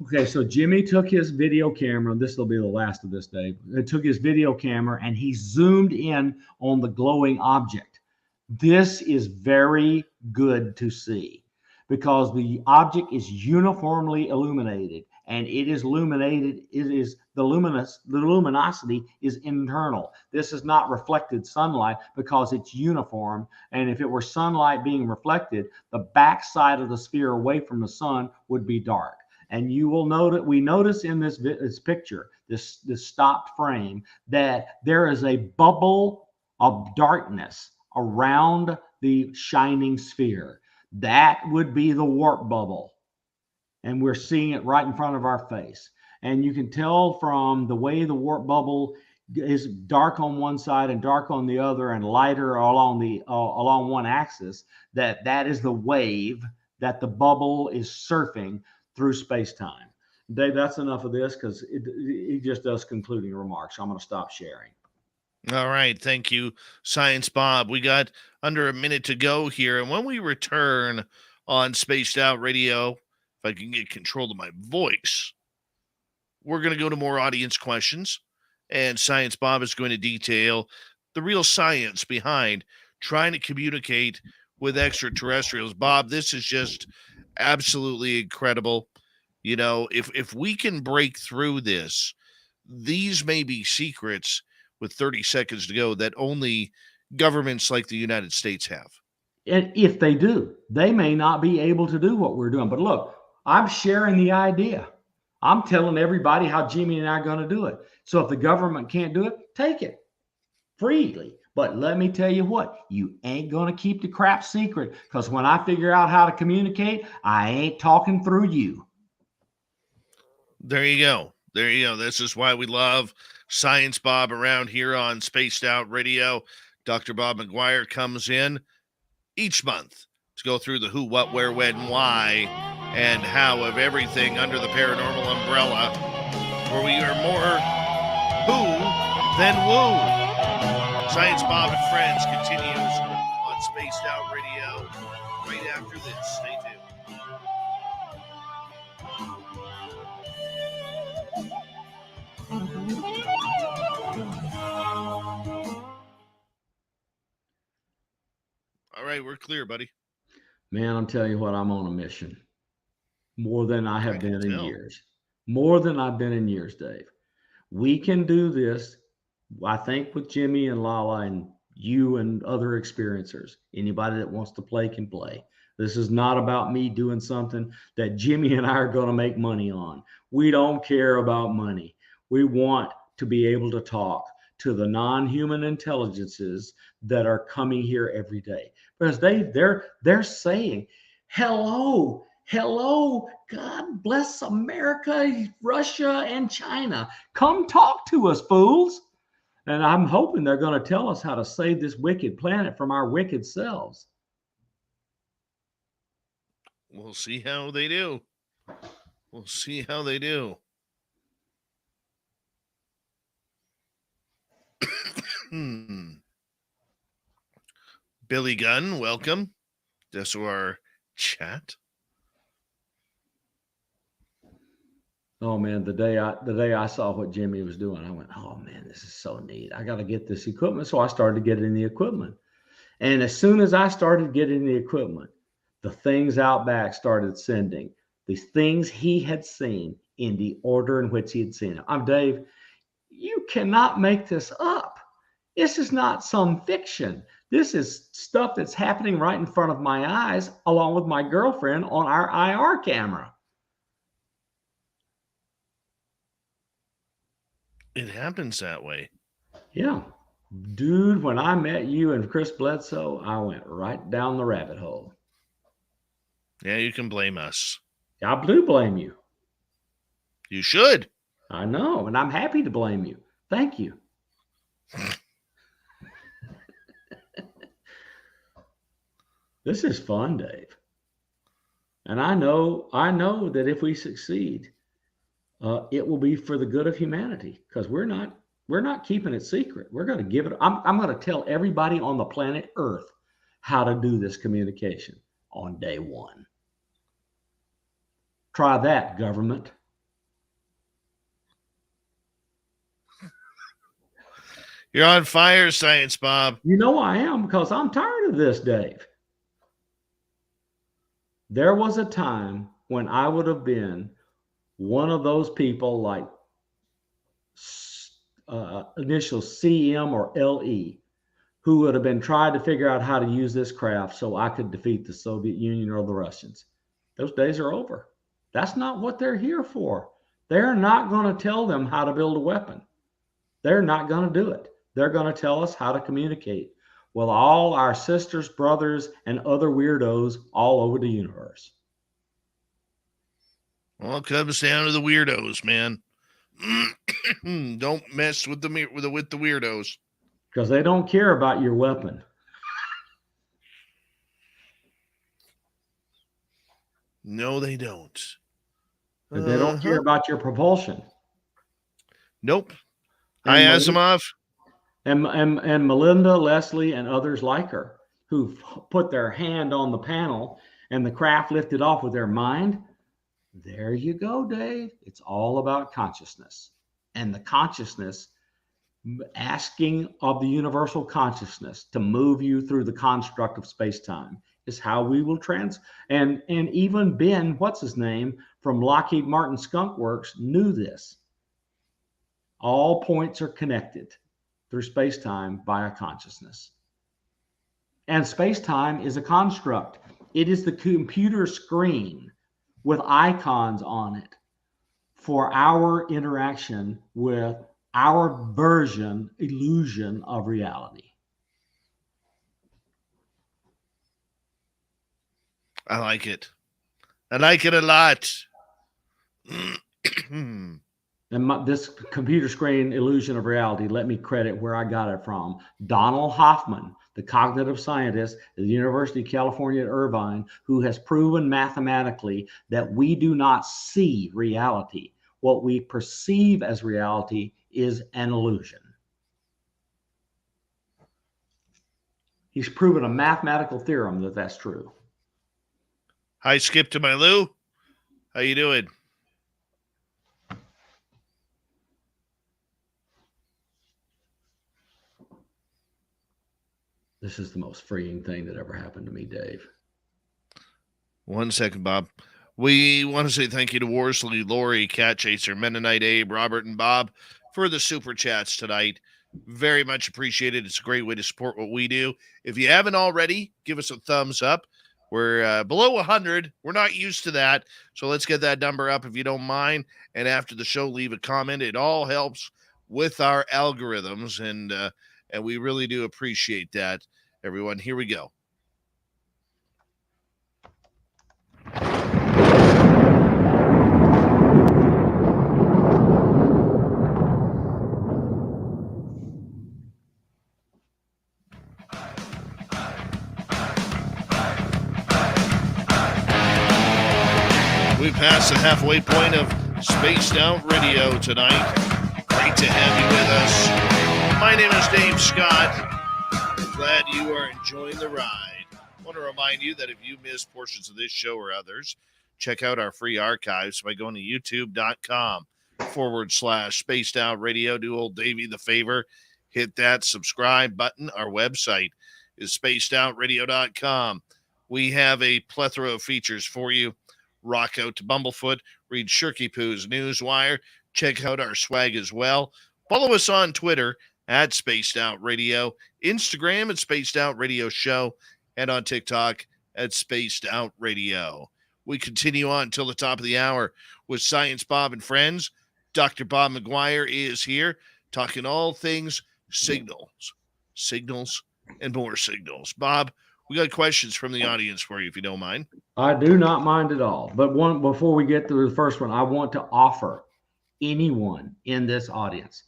Okay, so Jimmy took his video camera. This will be the last of this, Dave. He took his video camera and he zoomed in on the glowing object. This is very good to see, because the object is uniformly illuminated, and it is illuminated. It is the luminosity is internal. This is not reflected sunlight, because it's uniform. And if it were sunlight being reflected, the back side of the sphere away from the sun would be dark. And you will notice, we notice in this picture, this stopped frame, that there is a bubble of darkness around the shining sphere. That would be the warp bubble. And we're seeing it right in front of our face. And you can tell from the way the warp bubble is dark on one side and dark on the other and lighter along one axis, that is the wave that the bubble is surfing through space-time. Dave, that's enough of this, because he just does concluding remarks. So I'm going to stop sharing. All right. Thank you, Science Bob. We got under a minute to go here. And when we return on Spaced Out Radio, if I can get control of my voice, we're going to go to more audience questions. And Science Bob is going to detail the real science behind trying to communicate with extraterrestrials. Bob, this is just absolutely incredible. You know, if we can break through this, these may be secrets with 30 seconds to go that only governments like the United States have. And if they do, they may not be able to do what we're doing. But look, I'm sharing the idea. I'm telling everybody how Jimmy and I are going to do it. So if the government can't do it, take it freely. But let me tell you what, you ain't going to keep the crap secret, because when I figure out how to communicate, I ain't talking through you. There you go. There you go. This is why we love Science Bob around here on Spaced Out Radio. Dr. Bob McGwier comes in each month to go through the who, what, where, when, why, and how of everything under the paranormal umbrella, where we are more who than woo. Science Bob and Friends continues on Spaced Out Radio right after this. Stay tuned. All right, we're clear, buddy. Man, I'm telling you what, I'm on a mission. More than I have been in tell. years. More than I've been in years, Dave. We can do this, I think, with Jimmy and Lala and you and other experiencers. Anybody that wants to play can play. This is not about me doing something that Jimmy and I are going to make money on. We don't care about money. We want to be able to talk to the non-human intelligences that are coming here every day. Because they're saying, hello, God bless America, Russia, and China. Come talk to us, fools. And I'm hoping they're going to tell us how to save this wicked planet from our wicked selves. We'll see how they do. We'll see how they do. Billy Gunn, welcome to our chat. Oh man, the day I saw what Jimmy was doing, I went, oh man, this is so neat. I got to get this equipment. So I started getting the equipment. And as soon as I started getting the equipment, the things out back started sending these things he had seen in the order in which he had seen them. I'm Dave, you cannot make this up. This is not some fiction. This is stuff that's happening right in front of my eyes, along with my girlfriend on our IR camera. It happens that way. Yeah. Dude, when I met you and Chris Bledsoe, I went right down the rabbit hole. Yeah, you can blame us. I do blame you. You should. I know, and I'm happy to blame you. Thank you. This is fun, Dave. And I know that if we succeed, it will be for the good of humanity, because we're not keeping it secret. We're going to give it. I'm going to tell everybody on the planet Earth how to do this communication on day one. Try that, government. You're on fire, Science Bob. You know I am, because I'm tired of this, Dave. There was a time when I would have been one of those people like initial CM or LE who would have been trying to figure out how to use this craft so I could defeat the Soviet Union or the Russians. Those days are over. That's not what they're here for. They're not going to tell them how to build a weapon. They're not going to do it. They're going to tell us how to communicate with all our sisters, brothers, and other weirdos all over the universe. Well, it comes down to the weirdos, man. Don't mess with the weirdos. Because they don't care about your weapon. No, they don't. They don't care about your propulsion. Nope. Hi, Asimov. And Melinda, Leslie, and others like her who've put their hand on the panel and the craft lifted off with their mind. There you go, Dave. It's all about consciousness. And the consciousness, asking of the universal consciousness to move you through the construct of space-time is how we will and even Ben, what's his name, from Lockheed Martin Skunk Works knew this. All points are connected through space-time via consciousness. And space-time is a construct. It is the computer screen with icons on it for our interaction with our illusion of reality. I like it. I like it a lot. And this computer screen illusion of reality, let me credit where I got it from. Donald Hoffman, the cognitive scientist at the University of California at Irvine, who has proven mathematically that we do not see reality. What we perceive as reality is an illusion. He's proven a mathematical theorem that that's true. Hi, Skip to my Lou. How you doing? This is the most freeing thing that ever happened to me, Dave. 1 second, Bob. We want to say thank you to Worsley, Lori, Cat Chaser, Mennonite Abe, Robert, and Bob for the super chats tonight. Very much appreciated. It's a great way to support what we do. If you haven't already, give us a thumbs up. We're below 100. We're not used to that. So let's get that number up if you don't mind. And after the show, leave a comment. It all helps with our algorithms. And we really do appreciate that, everyone. Here we go. We passed the halfway point of Spaced Out Radio tonight. Great to have you with us. My name is Dave Scott. Glad you are enjoying the ride. I want to remind you that if you missed portions of this show or others, check out our free archives by going to youtube.com/Spaced Out Radio. Do old Davey the favor. Hit that subscribe button. Our website is spacedoutradio.com. We have a plethora of features for you. Rock out to Bumblefoot, read Shirky Poo's Newswire, check out our swag as well. Follow us on Twitter at Spaced Out Radio, Instagram at Spaced Out Radio Show, and on TikTok at Spaced Out Radio. We continue on until the top of the hour with Science Bob and Friends. Dr. Bob McGwier is here talking all things signals, and more signals. Bob, we got questions from the audience for you, if you don't mind. I do not mind at all. But before we get to the first one, I want to offer anyone in this audience,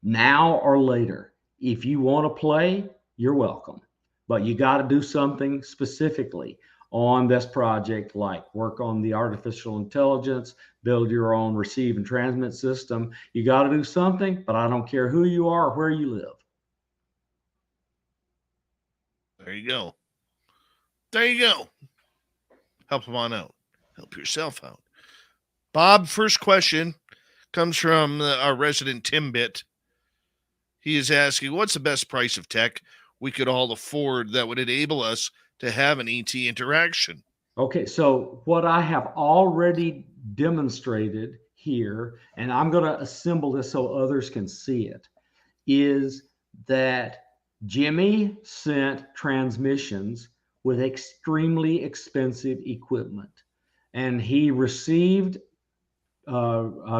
now or later, if you want to play, you're welcome. But you got to do something specifically on this project, like work on the artificial intelligence, build your own receive and transmit system. You got to do something, but I don't care who you are or where you live. There you go. There you go. Help them on out. Help yourself out. Bob, first question comes from our resident Timbit. He is asking, what's the best price of tech we could all afford that would enable us to have an ET interaction? Okay, so what I have already demonstrated here, and I'm going to assemble this so others can see it, is that Jimmy sent transmissions with extremely expensive equipment, and he received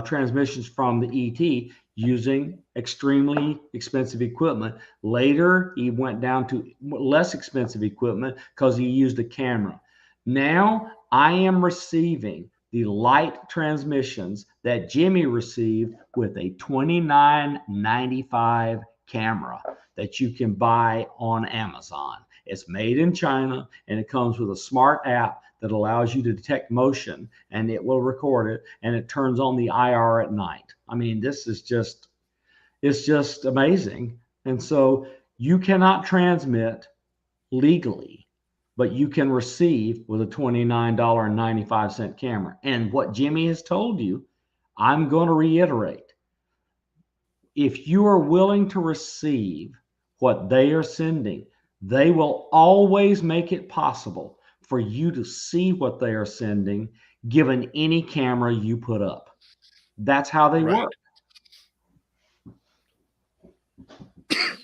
transmissions from the ET using extremely expensive equipment. Later, he went down to less expensive equipment because he used a camera. Now, I am receiving the light transmissions that Jimmy received with a $29.95 camera that you can buy on Amazon. It's made in China, and it comes with a smart app that allows you to detect motion, and it will record it, and it turns on the IR at night. I mean, this is just, it's just amazing. And so you cannot transmit legally, but you can receive with a $29.95 camera. And what Jimmy has told you, I'm going to reiterate. If you are willing to receive what they are sending, they will always make it possible for you to see what they are sending, given any camera you put up. That's how they work.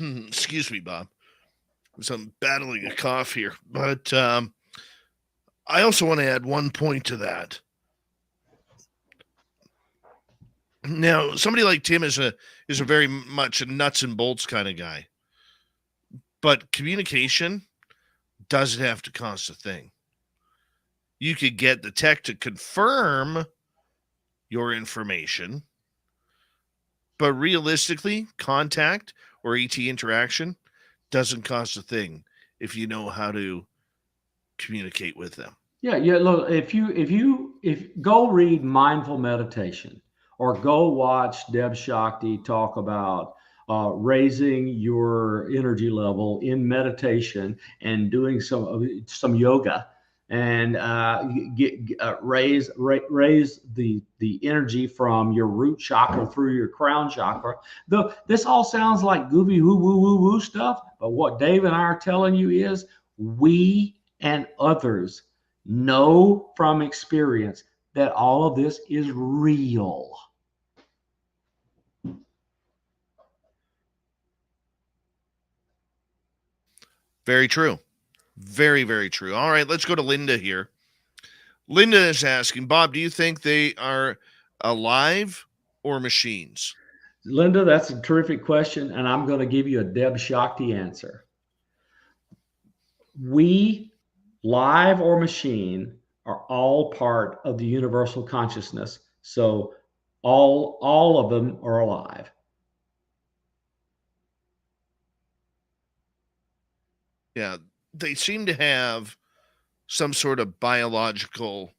Excuse me, Bob. I'm battling a cough here, but I also want to add one point to that. Now, somebody like Tim is a very much a nuts and bolts kind of guy, but communication doesn't have to cost a thing. You could get the tech to confirm your information, but realistically, contact or ET interaction doesn't cost a thing if you know how to communicate with them. Yeah, yeah. Look, if go read Mindful Meditation or go watch Deb Shakti talk about raising your energy level in meditation and doing some yoga and raise the energy from your root chakra through your crown chakra. This all sounds like goofy woo woo woo woo stuff, but what Dave and I are telling you is we and others know from experience that all of this is real. Very true. Very, very true. All right, let's go to Linda here. Linda is asking, Bob, do you think they are alive or machines? Linda, that's a terrific question, and I'm going to give you a Deb Shakti answer. We, live or machine, are all part of the universal consciousness. So all of them are alive. Yeah, they seem to have some sort of biological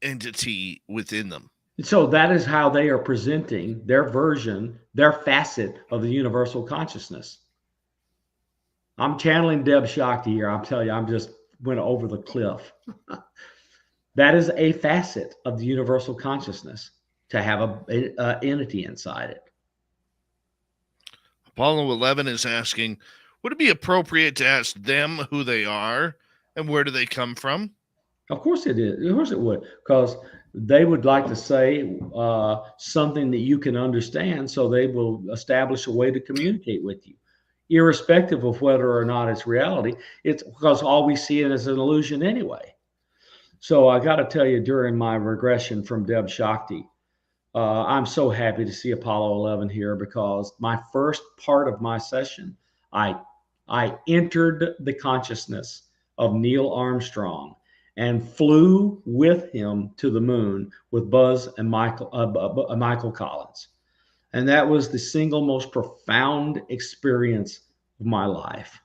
entity within them. So that is how they are presenting their version, their facet of the universal consciousness. I'm channeling Deb Shakti here. I'm telling you, I'm just went over the cliff. That is a facet of the universal consciousness, to have a entity inside it. Apollo 11 is asking, would it be appropriate to ask them who they are and where do they come from? Of course it is. Of course it would, because they would like to say something that you can understand, so they will establish a way to communicate with you, irrespective of whether or not it's reality. It's because all we see it as an illusion anyway. So I got to tell you, during my regression from Deb Shakti, I'm so happy to see Apollo 11 here, because my first part of my session, I entered the consciousness of Neil Armstrong and flew with him to the moon with Buzz and Michael Collins. And that was the single most profound experience of my life.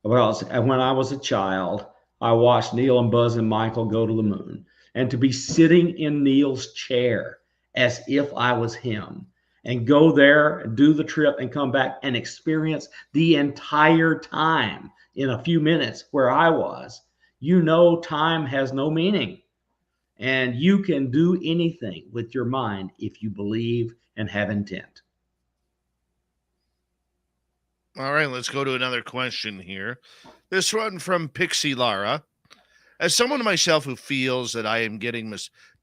When I was a child, I watched Neil and Buzz and Michael go to the moon, and to be sitting in Neil's chair as if I was him, and go there and do the trip and come back and experience the entire time in a few minutes where I was. You know, time has no meaning, and you can do anything with your mind if you believe and have intent. All right, let's go to another question here. This one from Pixie Lara. As someone myself who feels that I am getting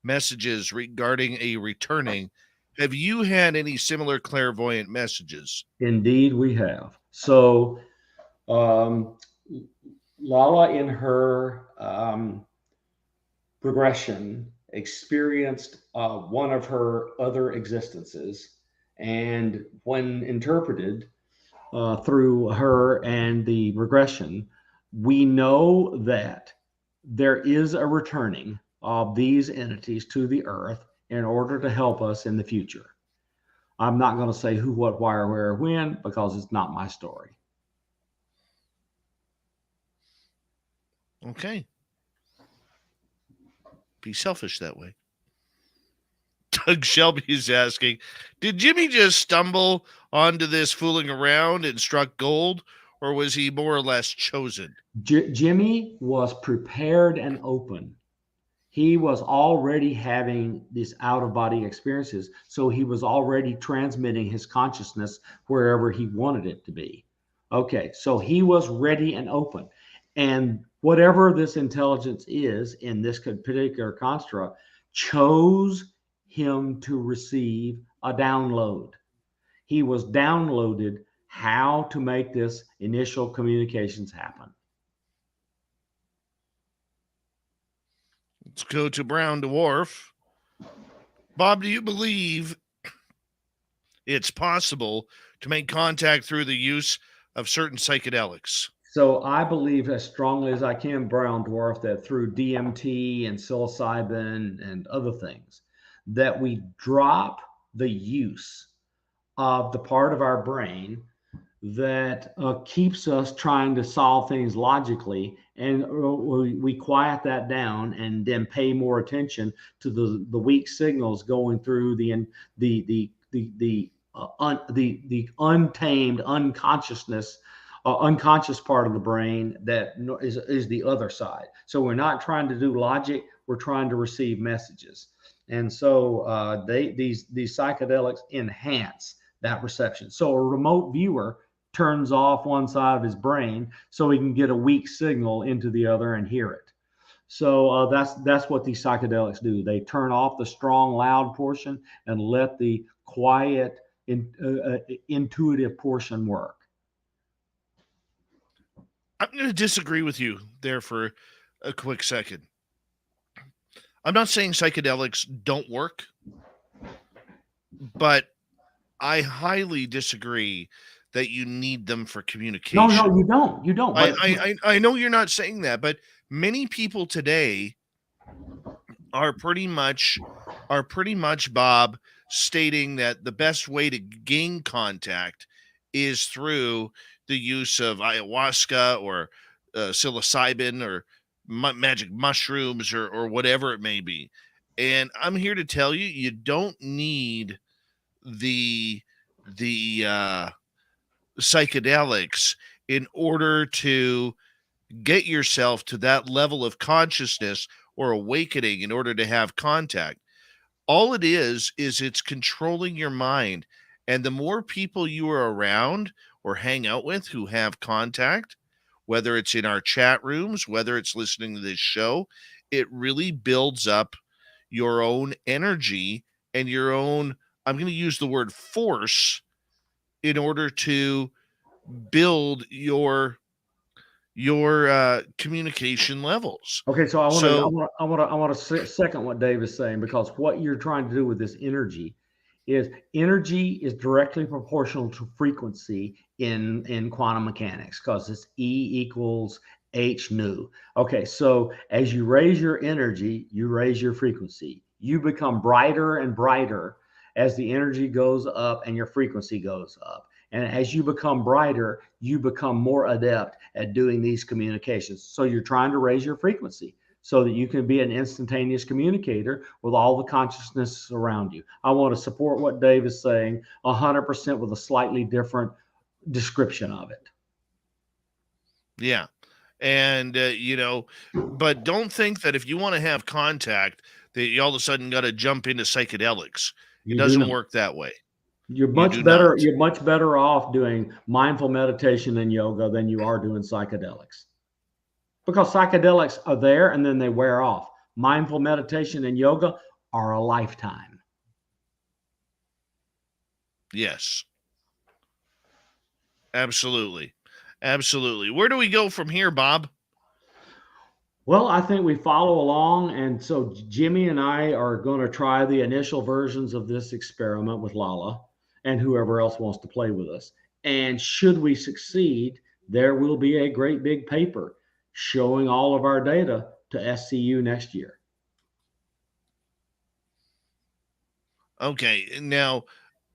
messages regarding a returning, have you had any similar clairvoyant messages? Indeed, we have. So, Lala, in her regression, experienced one of her other existences, and when interpreted through her and the regression, we know that there is a returning of these entities to the earth in order to help us in the future. I'm not going to say who, what, why, or where, or when, because it's not my story. Okay. Be selfish that way. Doug Shelby is asking, did Jimmy just stumble onto this fooling around and struck gold, or was he more or less chosen? Jimmy was prepared and open. He was already having these out-of-body experiences, so he was already transmitting his consciousness wherever he wanted it to be. Okay, so he was ready and open. And whatever this intelligence is in this particular construct chose him to receive a download. He was downloaded how to make this initial communications happen. Let's go to Brown Dwarf. Bob, do you believe it's possible to make contact through the use of certain psychedelics? So I believe as strongly as I can, Brown Dwarf, that through DMT and psilocybin and other things, that we drop the use of the part of our brain that keeps us trying to solve things logically, and we quiet that down and then pay more attention to the weak signals going through the untamed unconscious part of the brain that is the other side. So we're not trying to do logic, we're trying to receive messages. And so these psychedelics enhance that reception. So a remote viewer turns off one side of his brain so he can get a weak signal into the other and hear it. So that's what these psychedelics do. They turn off the strong, loud portion and let the quiet, intuitive portion work. I'm going to disagree with you there for a quick second. I'm not saying psychedelics don't work, but I highly disagree that you need them for communication. No, you don't. You don't. I know you're not saying that, but many people today are pretty much, Bob, stating that the best way to gain contact is through the use of ayahuasca or psilocybin or magic mushrooms or whatever it may be. And I'm here to tell you, you don't need the psychedelics in order to get yourself to that level of consciousness or awakening in order to have contact. All it is it's controlling your mind. And the more people you are around or hang out with who have contact, whether it's in our chat rooms, whether it's listening to this show, it really builds up your own energy and your own, I'm going to use the word force, in order to build your communication levels. Okay, so I want to second what Dave is saying, because what you're trying to do with this energy is directly proportional to frequency in quantum mechanics, because it's E equals H nu. Okay, so as you raise your energy, you raise your frequency. You become brighter and brighter as the energy goes up and your frequency goes up. And as you become brighter, you become more adept at doing these communications. So you're trying to raise your frequency so that you can be an instantaneous communicator with all the consciousness around you. I want to support what Dave is saying 100% with a slightly different description of it. Yeah. And, but don't think that if you want to have contact, that you all of a sudden got to jump into psychedelics. It doesn't work that way. You're much better off doing mindful meditation and yoga than you are doing psychedelics. Because psychedelics are there and then they wear off. Mindful meditation and yoga are a lifetime. Yes. Absolutely. Absolutely. Where do we go from here, Bob? Well, I think we follow along. And so Jimmy and I are going to try the initial versions of this experiment with Lala and whoever else wants to play with us. And should we succeed, there will be a great big paper showing all of our data to SCU next year. Okay. Now,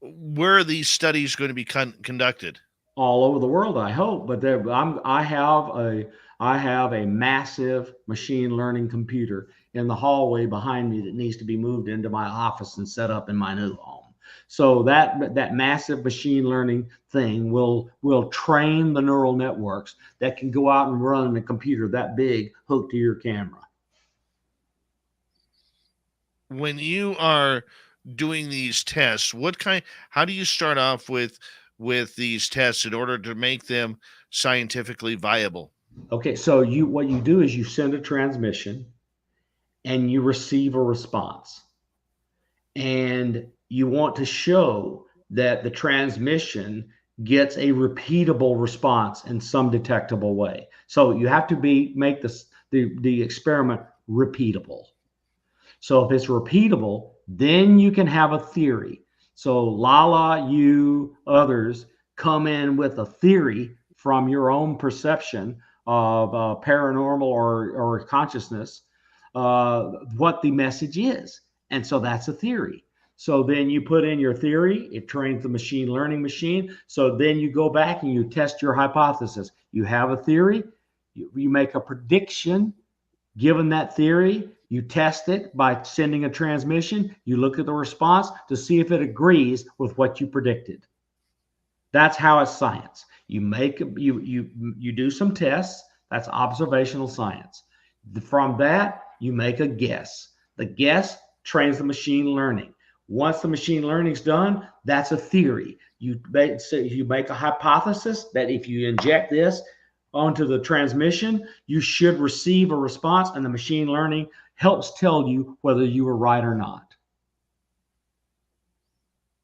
where are these studies going to be conducted? All over the world, I hope. But I have a massive machine learning computer in the hallway behind me that needs to be moved into my office and set up in my new home. So that massive machine learning thing will train the neural networks that can go out and run a computer that big hooked to your camera. When you are doing these tests, how do you start off with these tests in order to make them scientifically viable? Okay, so what you do is you send a transmission and you receive a response. And you want to show that the transmission gets a repeatable response in some detectable way. So you have to make the experiment repeatable. So if it's repeatable, then you can have a theory. So Lala, you, others come in with a theory from your own perception of paranormal or consciousness, what the message is. And so that's a theory. So then you put in your theory, it trains the machine learning machine. So then you go back and you test your hypothesis. You have a theory, you make a prediction given that theory, you test it by sending a transmission, you look at the response to see if it agrees with what you predicted. That's how it's science. You do some tests, that's observational science. From that, you make a guess. The guess trains the machine learning. Once the machine learning's done, that's a theory. You make a hypothesis that if you inject this onto the transmission, you should receive a response, and the machine learning helps tell you whether you were right or not.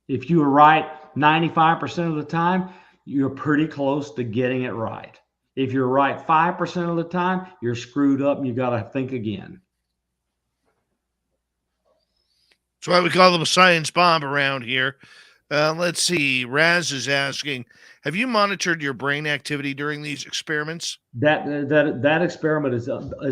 If you were right 95% of the time, you're pretty close to getting it right. If you're right 5% of the time, you're screwed up and you got to think again. That's why we call them a science bomb around here. Let's see. Raz is asking, have you monitored your brain activity during these experiments? That experiment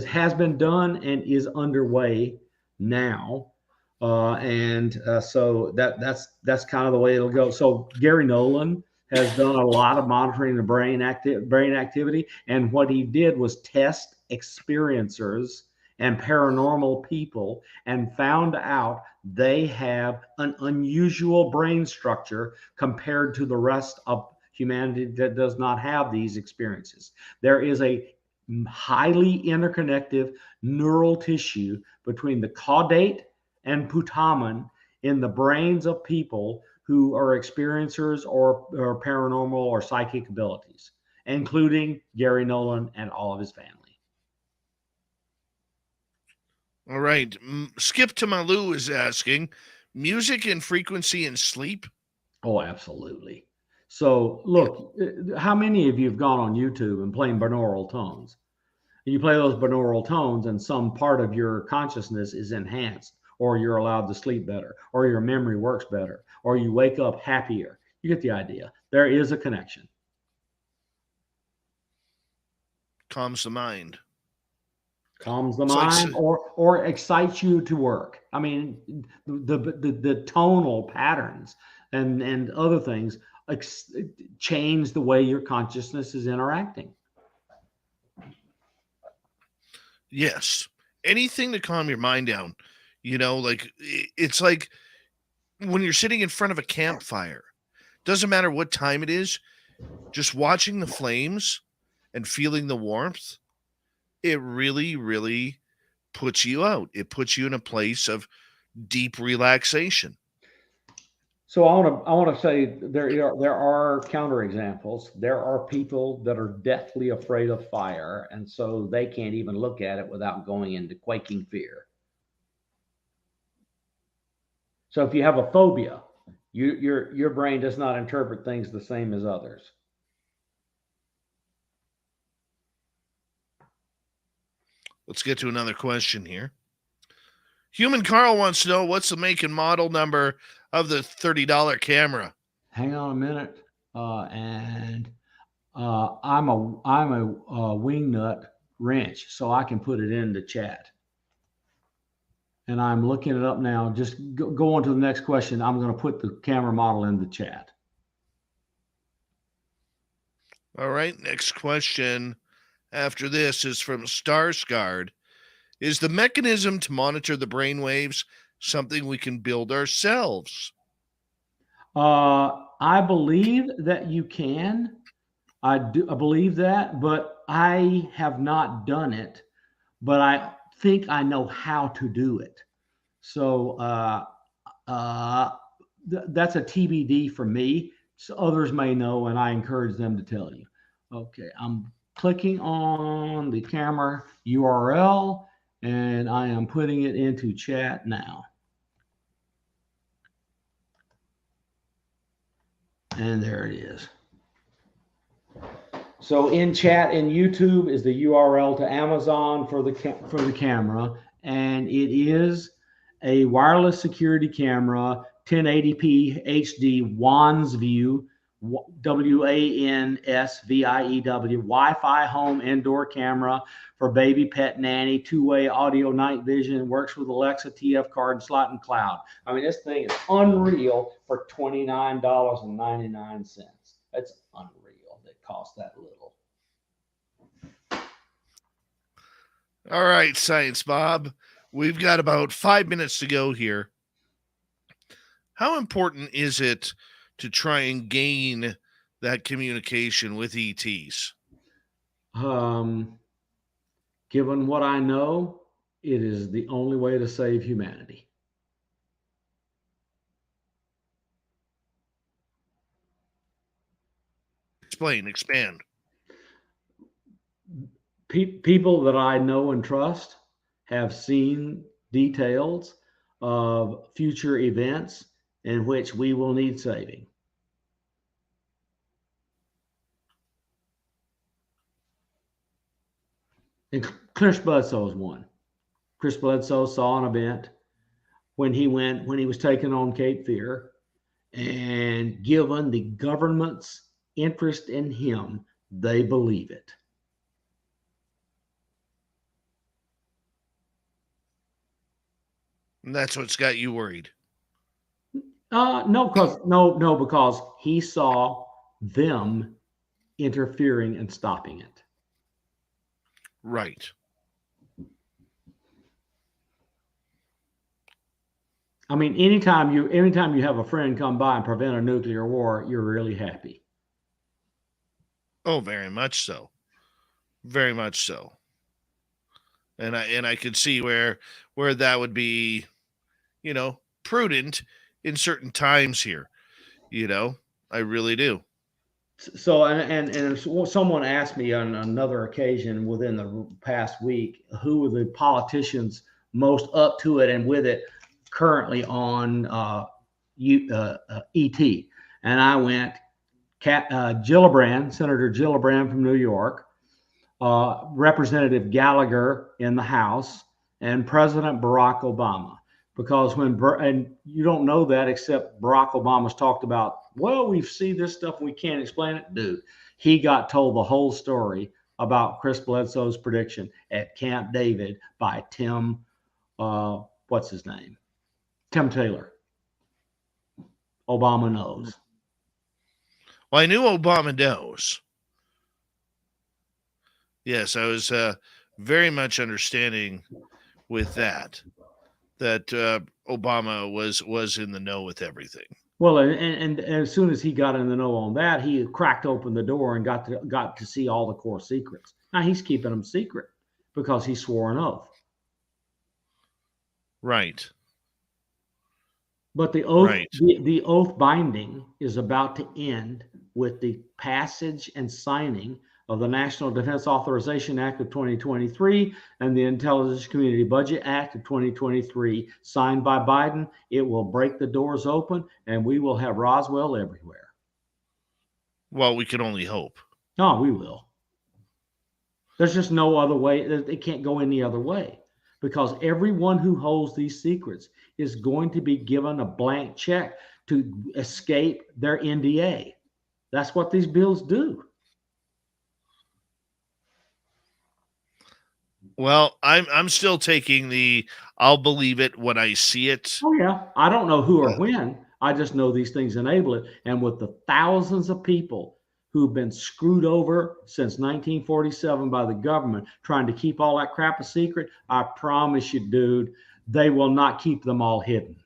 has been done and is underway now. So that's kind of the way it'll go. So Gary Nolan has done a lot of monitoring the brain activity. And what he did was test experiencers and paranormal people and found out they have an unusual brain structure compared to the rest of humanity that does not have these experiences. There is a highly interconnected neural tissue between the caudate and putamen in the brains of people who are experiencers or paranormal or psychic abilities, including Gary Nolan and all of his family. All right. Skip to Malou is asking, music and frequency and sleep? Oh, absolutely. So look, how many of you have gone on YouTube and playing binaural tones? You play those binaural tones and some part of your consciousness is enhanced, or you're allowed to sleep better, or your memory works better, or you wake up happier. You get the idea. There is a connection. Calms the mind. Calms the mind, or excites you to work. I mean, the tonal patterns and other things change the way your consciousness is interacting. Yes. Anything to calm your mind down. You know, like it's like when you're sitting in front of a campfire, doesn't matter what time it is, just watching the flames and feeling the warmth, it really, really puts you out. It puts you in a place of deep relaxation. So I want to say there are counterexamples. There are people that are deathly afraid of fire, and so they can't even look at it without going into quaking fear. So if you have a phobia, your brain does not interpret things the same as others. Let's get to another question here. Human Carl wants to know, what's the make and model number of the $30 camera? Hang on a minute. I'm a wing nut wrench, so I can put it in the chat. And I'm looking it up now. Just go on to the next question. I'm going to put the camera model in the chat. All right. Next question after this is from Starscard. Is the mechanism to monitor the brain waves something we can build ourselves? I believe that you can. I believe that, but I have not done it. But I think I know how to do it. So that's a TBD for me. So others may know, and I encourage them to tell you. Okay, I'm clicking on the camera URL, and I am putting it into chat now. And there it is. So in chat in YouTube is the URL to Amazon for the camera, and it is a wireless security camera, 1080p HD Wands view WANSVIEW, Wi-Fi home indoor camera for baby pet nanny, two-way audio night vision, works with Alexa, TF card, slot, and cloud. I mean, this thing is unreal for $29.99. That's unreal. That costs that little. All right, Science Bob. We've got about 5 minutes to go here. How important is it to try and gain that communication with ETs? Given what I know, it is the only way to save humanity. Expand. People that I know and trust have seen details of future events in which we will need saving. And Chris Bledsoe is one. Chris Bledsoe saw an event when he was taken on Cape Fear, and given the government's interest in him, they believe it. And that's what's got you worried. No, because he saw them interfering and stopping it. Right. I mean, anytime you have a friend come by and prevent a nuclear war, you're really happy. Oh, very much so. Very much so. And I could see where that would be, prudent in certain times here. I really do. So, and someone asked me on another occasion within the past week, who were the politicians most up to it and with it currently on ET. And I went, Gillibrand, Senator Gillibrand from New York, Representative Gallagher in the House, and President Barack Obama. Because and you don't know that except Barack Obama's talked about, well, we see this stuff, we can't explain it. Dude, he got told the whole story about Chris Bledsoe's prediction at Camp David by Tim, what's his name? Tim Taylor. Obama knows. Well, I knew Obama knows. Yes, I was very much understanding with that Obama was in the know with everything. Well, and as soon as he got in the know on that, he cracked open the door and got to see all the core secrets. Now he's keeping them secret because he swore an oath. Right. But the oath, right. the oath binding is about to end with the passage and signing of the National Defense Authorization Act of 2023 and the Intelligence Community Budget Act of 2023, signed by Biden. It will break the doors open, and we will have Roswell everywhere. Well, we can only hope. No, we will. There's just no other way. It can't go any other way, because everyone who holds these secrets is going to be given a blank check to escape their NDA. That's what these bills do. Well, I'm still taking the I'll believe it when I see it. Oh, yeah. I don't know who or when. I just know these things enable it. And with the thousands of people who've been screwed over since 1947 by the government trying to keep all that crap a secret, I promise you, dude, they will not keep them all hidden.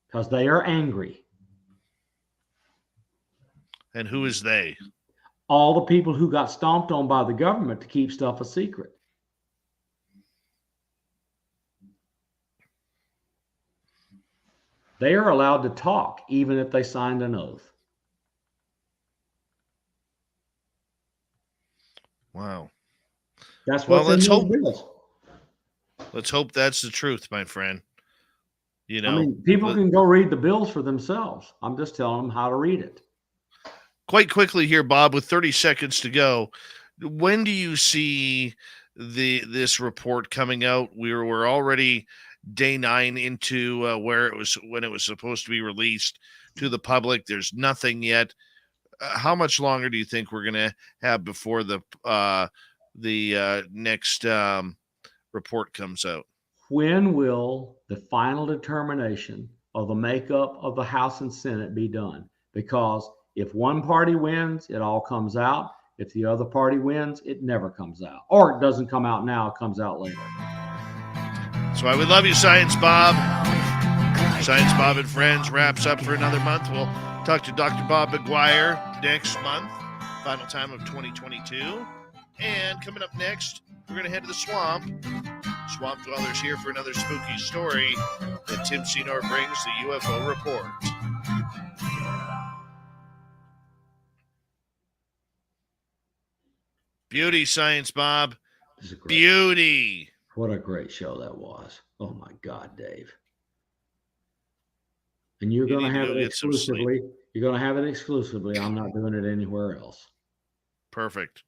Because they are angry. And who is they? All the people who got stomped on by the government to keep stuff a secret. They are allowed to talk even if they signed an oath. Wow. That's what's in those bills. Let's hope that's the truth, my friend. You know, I mean, people can go read the bills for themselves. I'm just telling them how to read it. Quite quickly here, Bob, with 30 seconds to go, when do you see this report coming out? We're already day 9 into when it was supposed to be released. to the public. There's nothing yet. How much longer do you think we're going to have before the next report comes out? When will the final determination of the makeup of the House and Senate be done? Because if one party wins, it all comes out. If the other party wins, it never comes out. Or it doesn't come out now, it comes out later. That's why we love you, Science Bob. Science Bob and Friends wraps up for another month. We'll talk to Dr. Bob McGwier next month, final time of 2022. And coming up next, we're going to head to the swamp. Swamp Dwellers here for another spooky story that Tim Senor brings, the UFO Report. Beauty, Science Bob. Beauty. What a great show that was. Oh, my God, Dave. And you're going to have it exclusively. You're going to have it exclusively. I'm not doing it anywhere else. Perfect.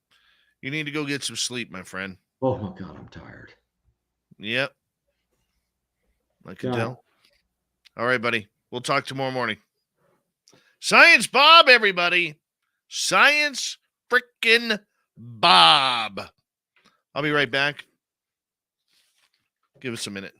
You need to go get some sleep, my friend. Oh, my God, I'm tired. Yep. I can tell. All right, buddy. We'll talk tomorrow morning. Science Bob, everybody. Science frickin' Bob. I'll be right back. Give us a minute.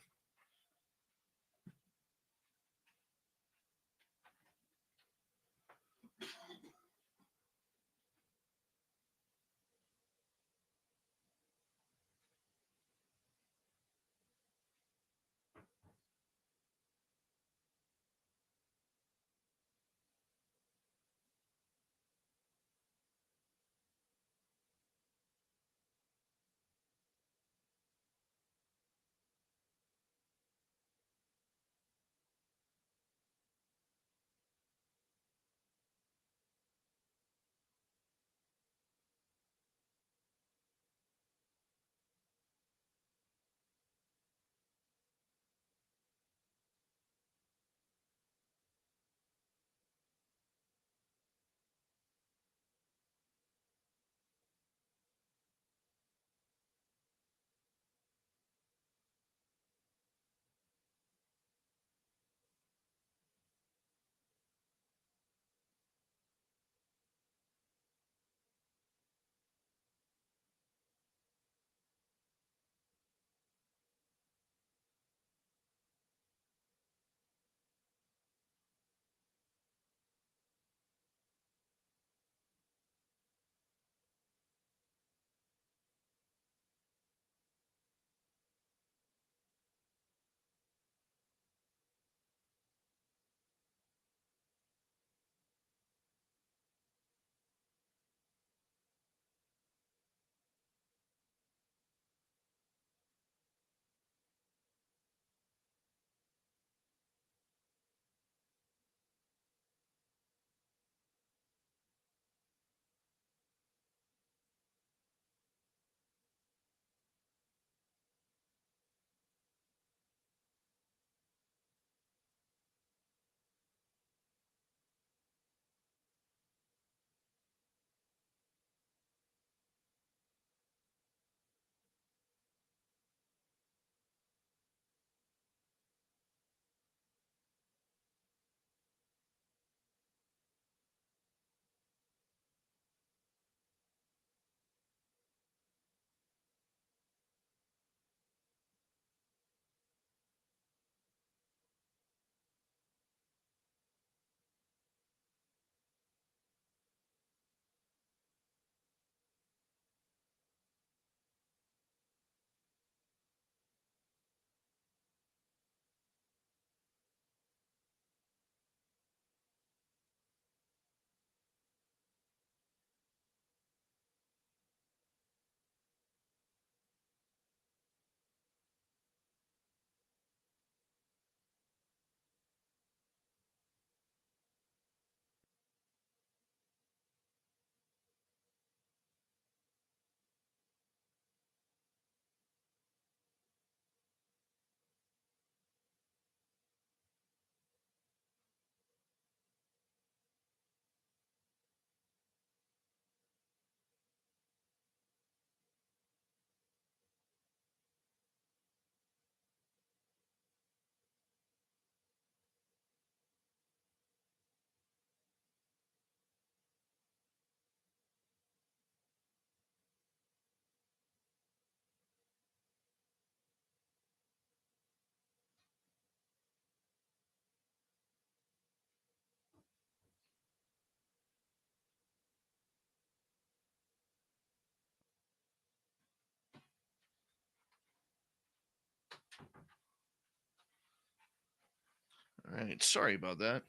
right. Sorry about that.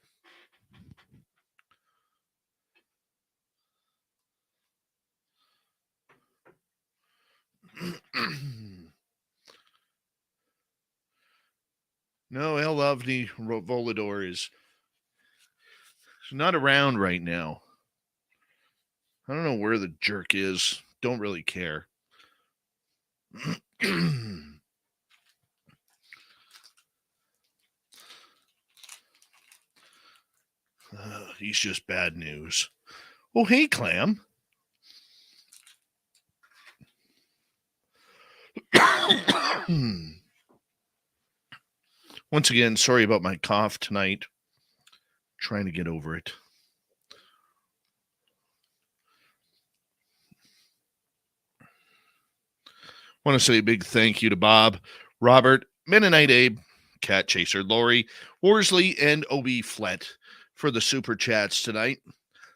No, El Ovni Volador is not around right now. I don't know where the jerk is. Don't really care. He's just bad news. Oh, hey, Clam. Once again, sorry about my cough tonight. Trying to get over it. Want to say a big thank you to Bob, Robert, Mennonite Abe, Cat Chaser, Lori, Worsley, and Obi Flett for the super chats tonight.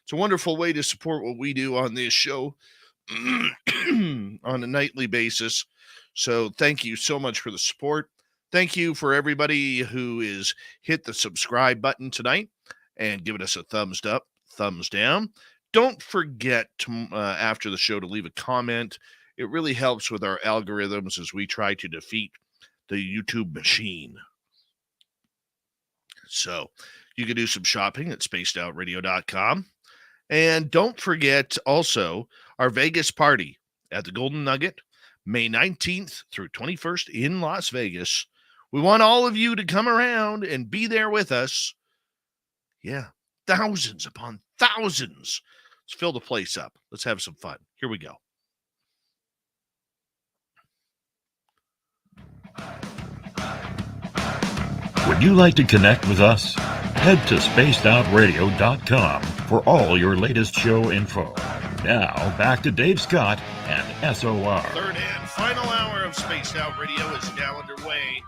It's a wonderful way to support what we do on this show on a nightly basis. So thank you so much for the support. Thank you for everybody who is hit the subscribe button tonight and giving us a thumbs up, thumbs down. Don't forget to, after the show to leave a comment. It really helps with our algorithms as we try to defeat the YouTube machine. So you can do some shopping at spacedoutradio.com. And don't forget also our Vegas party at the Golden Nugget, May 19th through 21st in Las Vegas. We want all of you to come around and be there with us. Yeah, thousands upon thousands. Let's fill the place up. Let's have some fun. Here we go. Would you like to connect with us? Head to spacedoutradio.com for all your latest show info. Now, back to Dave Scott and SOR. Third and final hour of Spaced Out Radio is now underway.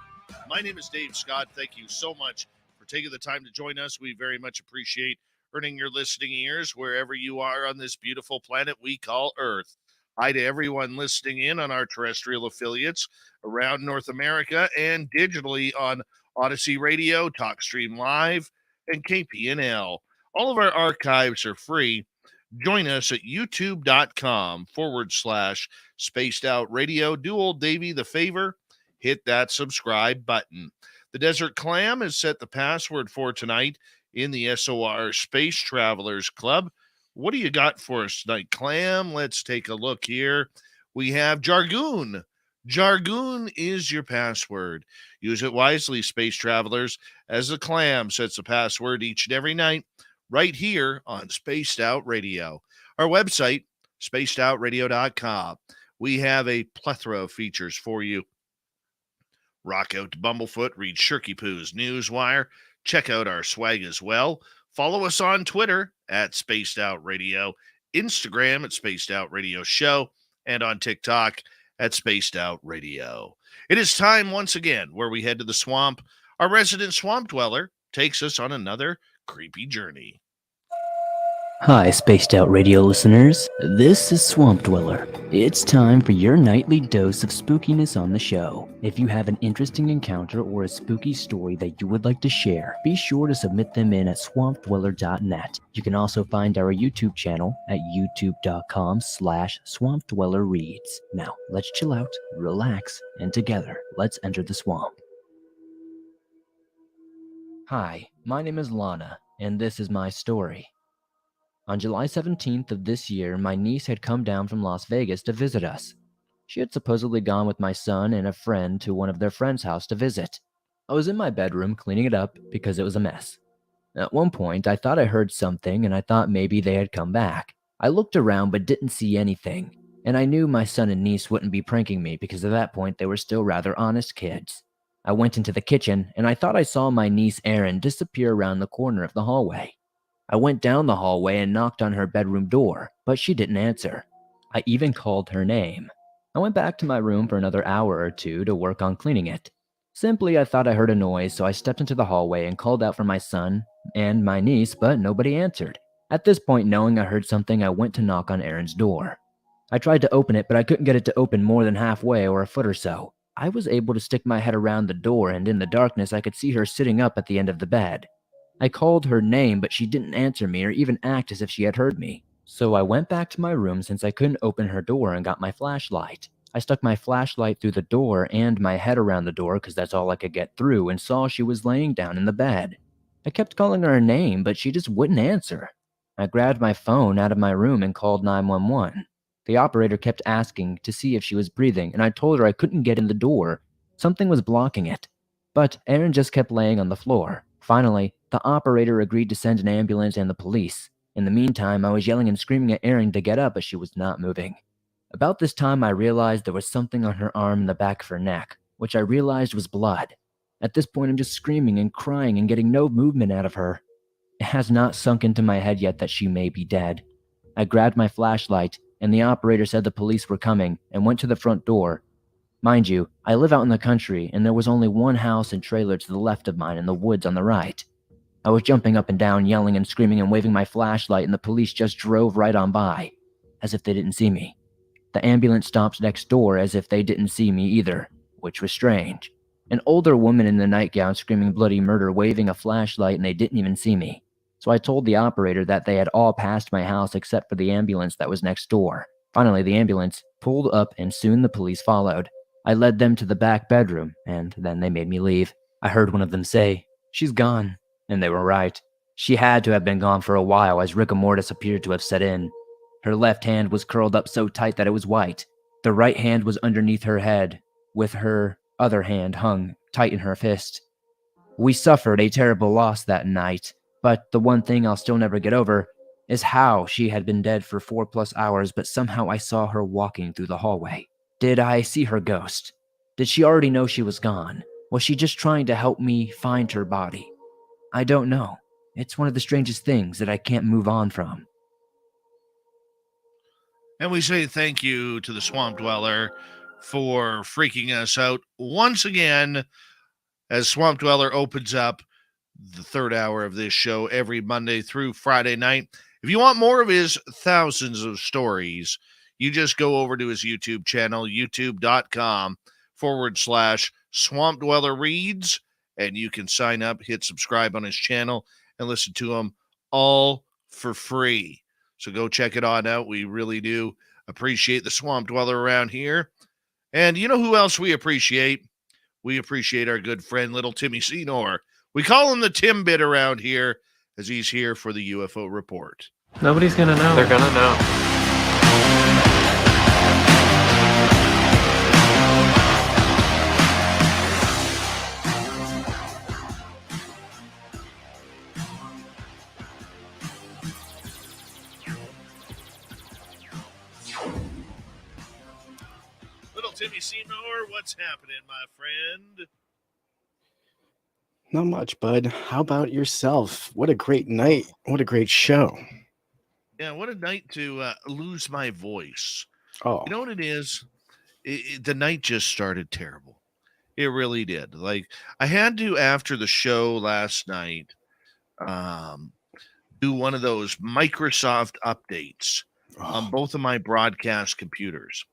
My name is Dave Scott. Thank you so much for taking the time to join us. We very much appreciate earning your listening ears wherever you are on this beautiful planet we call Earth. Hi to everyone listening in on our terrestrial affiliates around North America and digitally on Odyssey Radio, TalkStream Live, and KPNL. All of our archives are free. Join us at youtube.com/spaced out radio. Do old Davey the favor, hit that subscribe button. The Desert Clam has set the password for tonight in the SOR Space Travelers Club. What do you got for us tonight, Clam? Let's take a look here. We have Jargoon. Jargoon is your password. Use it wisely, space travelers, as the Clam sets the password each and every night right here on Spaced Out Radio. Our website, spacedoutradio.com. We have a plethora of features for you. Rock out to Bumblefoot, read Shirky Poo's Newswire. Check out our swag as well. Follow us on Twitter at Spaced Out Radio, Instagram at Spaced Out Radio Show, and on TikTok at Spaced Out Radio. It is time once again where we head to the swamp. Our resident swamp dweller takes us on another creepy journey. Hi, Spaced Out Radio listeners. This is Swamp Dweller. It's time for your nightly dose of spookiness on the show. If you have an interesting encounter or a spooky story that you would like to share, be sure to submit them in at swampdweller.net. You can also find our YouTube channel at youtube.com/swampdwellerreads. Now, let's chill out, relax, and together, let's enter the swamp. Hi, my name is Lana, and this is my story. On July 17th of this year, my niece had come down from Las Vegas to visit us. She had supposedly gone with my son and a friend to one of their friends' house to visit. I was in my bedroom cleaning it up because it was a mess. At one point, I thought I heard something and I thought maybe they had come back. I looked around but didn't see anything, and I knew my son and niece wouldn't be pranking me because at that point they were still rather honest kids. I went into the kitchen and I thought I saw my niece Erin disappear around the corner of the hallway. I went down the hallway and knocked on her bedroom door, but she didn't answer. I even called her name. I went back to my room for another hour or two to work on cleaning it. Simply, I thought I heard a noise, so I stepped into the hallway and called out for my son and my niece, but nobody answered. At this point, knowing I heard something, I went to knock on Erin's door. I tried to open it, but I couldn't get it to open more than halfway or a foot or so. I was able to stick my head around the door, and in the darkness, I could see her sitting up at the end of the bed. I called her name, but she didn't answer me or even act as if she had heard me. So I went back to my room since I couldn't open her door and got my flashlight. I stuck my flashlight through the door and my head around the door because that's all I could get through, and saw she was laying down in the bed. I kept calling her name, but she just wouldn't answer. I grabbed my phone out of my room and called 911. The operator kept asking to see if she was breathing, and I told her I couldn't get in the door. Something was blocking it. But Erin just kept laying on the floor. Finally, the operator agreed to send an ambulance and the police. In the meantime, I was yelling and screaming at Erin to get up, but she was not moving. About this time, I realized there was something on her arm and the back of her neck, which I realized was blood. At this point, I'm just screaming and crying and getting no movement out of her. It has not sunk into my head yet that she may be dead. I grabbed my flashlight, and the operator said the police were coming, and went to the front door. Mind you, I live out in the country, and there was only one house and trailer to the left of mine in the woods on the right. I was jumping up and down, yelling and screaming and waving my flashlight, and the police just drove right on by, as if they didn't see me. The ambulance stopped next door as if they didn't see me either, which was strange. An older woman in a nightgown screaming bloody murder, waving a flashlight, and they didn't even see me. So I told the operator that they had all passed my house except for the ambulance that was next door. Finally, the ambulance pulled up and soon the police followed. I led them to the back bedroom, and then they made me leave. I heard one of them say, "She's gone." And they were right. She had to have been gone for a while, as rigor mortis appeared to have set in. Her left hand was curled up so tight that it was white. The right hand was underneath her head, with her other hand hung tight in her fist. We suffered a terrible loss that night, but the one thing I'll still never get over is how she had been dead for 4+ hours, but somehow I saw her walking through the hallway. Did I see her ghost? Did she already know she was gone? Was she just trying to help me find her body? I don't know. It's one of the strangest things that I can't move on from. And we say thank you to the Swamp Dweller for freaking us out once again as Swamp Dweller opens up the third hour of this show every Monday through Friday night. If you want more of his thousands of stories, you just go over to his YouTube channel, youtube.com/Swamp Dweller Reads, and you can sign up, hit subscribe on his channel, and listen to him all for free. So go check it on out. We really do appreciate the Swamp Dweller around here. And you know who else we appreciate? We appreciate our good friend, little Timmy Senor. We call him the Timbit around here, as he's here for the UFO report. Nobody's gonna know. They're gonna know. Little Timmy Senor, what's happening, my friend? Not much, bud. How about yourself? What a great night. What a great show. Yeah, what a night to lose my voice. Oh, You know what it is? The night just started terrible. It really did. Like, I had to, after the show last night, do one of those Microsoft updates on both of my broadcast computers.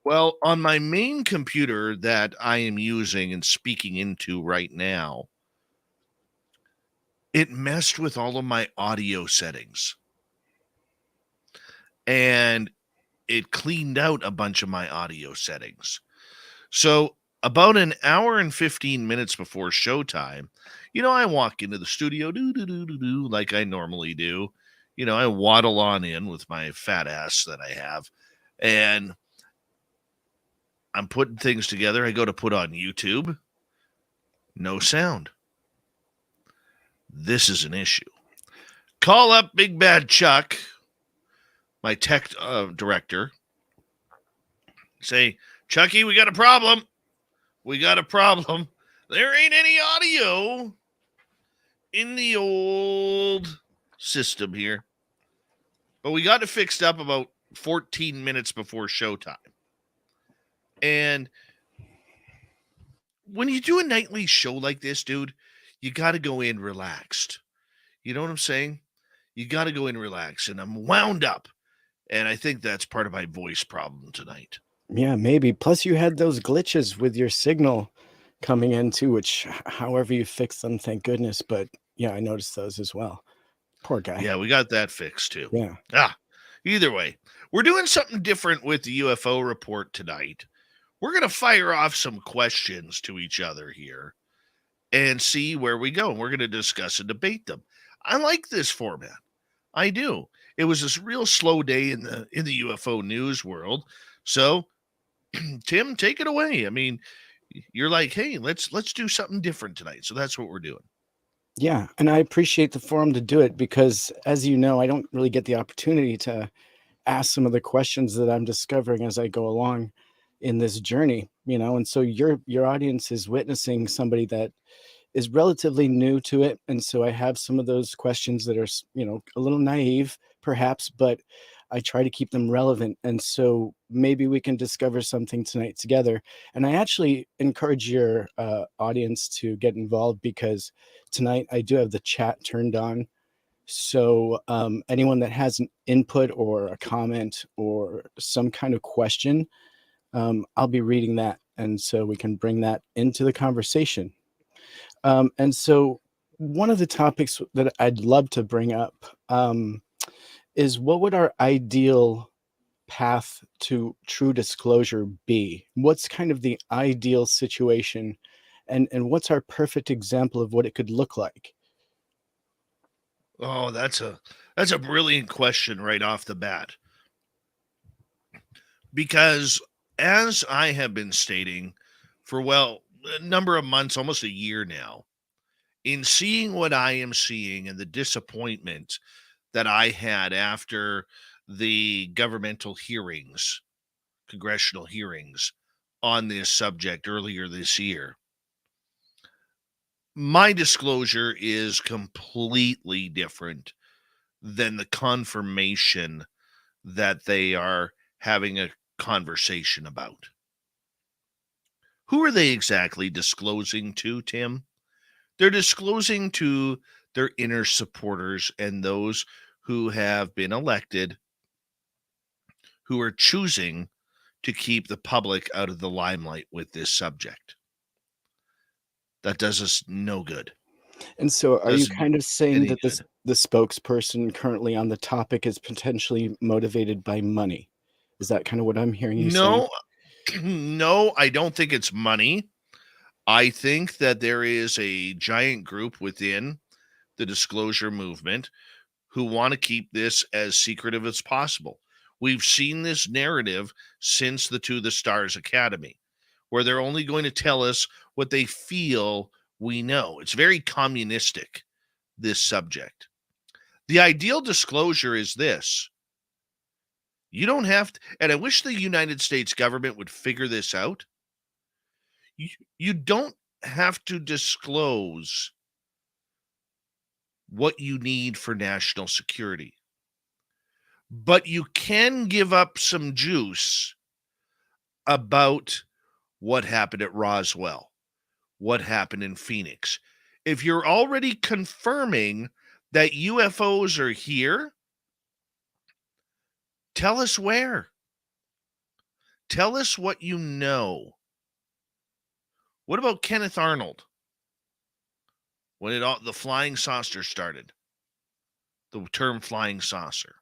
Well, on my main computer that I am using and speaking into right now, it messed with all of my audio settings. And it cleaned out a bunch of my audio settings. So about an hour and 15 minutes before showtime, I walk into the studio, like I normally do. I waddle on in with my fat ass that I have, and I'm putting things together. I go to put on YouTube. No sound. This is an issue. Call up Big Bad Chuck, my tech director. Say, Chucky, we got a problem. We got a problem. There ain't any audio in the old system here. But we got it fixed up about 14 minutes before showtime. And when you do a nightly show like this, dude, you got to go in relaxed. You know what I'm saying? You got to go in relaxed. And I'm wound up. And I think that's part of my voice problem tonight. Yeah, maybe. Plus, you had those glitches with your signal coming in too, which, however you fix them, thank goodness. But yeah, I noticed those as well. Poor guy. Yeah, we got that fixed too. Yeah. Either way, we're doing something different with the UFO report tonight. We're going to fire off some questions to each other here and see where we go. And we're going to discuss and debate them. I like this format. I do. It was this real slow day in the UFO news world. So, Tim, take it away. I mean, you're like, hey, let's do something different tonight. So that's what we're doing. Yeah, and I appreciate the forum to do it because, as you know, I don't really get the opportunity to ask some of the questions that I'm discovering as I go along in this journey, and so your audience is witnessing somebody that is relatively new to it, and so I have some of those questions that are, a little naive perhaps, but I try to keep them relevant, and so maybe we can discover something tonight together. And I actually encourage your audience to get involved because tonight I do have the chat turned on. So anyone that has an input or a comment or some kind of question, I'll be reading that. And so we can bring that into the conversation. And so one of the topics that I'd love to bring up is what would our ideal path to true disclosure be? What's kind of the ideal situation? And what's our perfect example of what it could look like? Oh, that's a brilliant question right off the bat. Because as I have been stating for a number of months, almost a year now, in seeing what I am seeing and the disappointment that I had after the governmental hearings, congressional hearings on this subject earlier this year, my disclosure is completely different than the confirmation that they are having a conversation about. Who are they exactly disclosing to, Tim? They're disclosing to their inner supporters and those who have been elected, who are choosing to keep the public out of the limelight with this subject. That does us no good. And so are you Doesn't do kind of saying any that good. the spokesperson currently on the topic is potentially motivated by money? Is that kind of what I'm hearing you saying? No, no, I don't think it's money. I think that there is a giant group within the disclosure movement who want to keep this as secretive as possible. We've seen this narrative since the To the Stars Academy, where they're only going to tell us what they feel we know. It's very communistic, this subject. The ideal disclosure is this. You don't have to, and I wish the United States government would figure this out. You don't have to disclose what you need for national security, but you can give up some juice about what happened at Roswell, what happened in Phoenix. If you're already confirming that UFOs are here, tell us where. Tell us what you know. What about Kenneth Arnold? When the flying saucer started, the term flying saucer.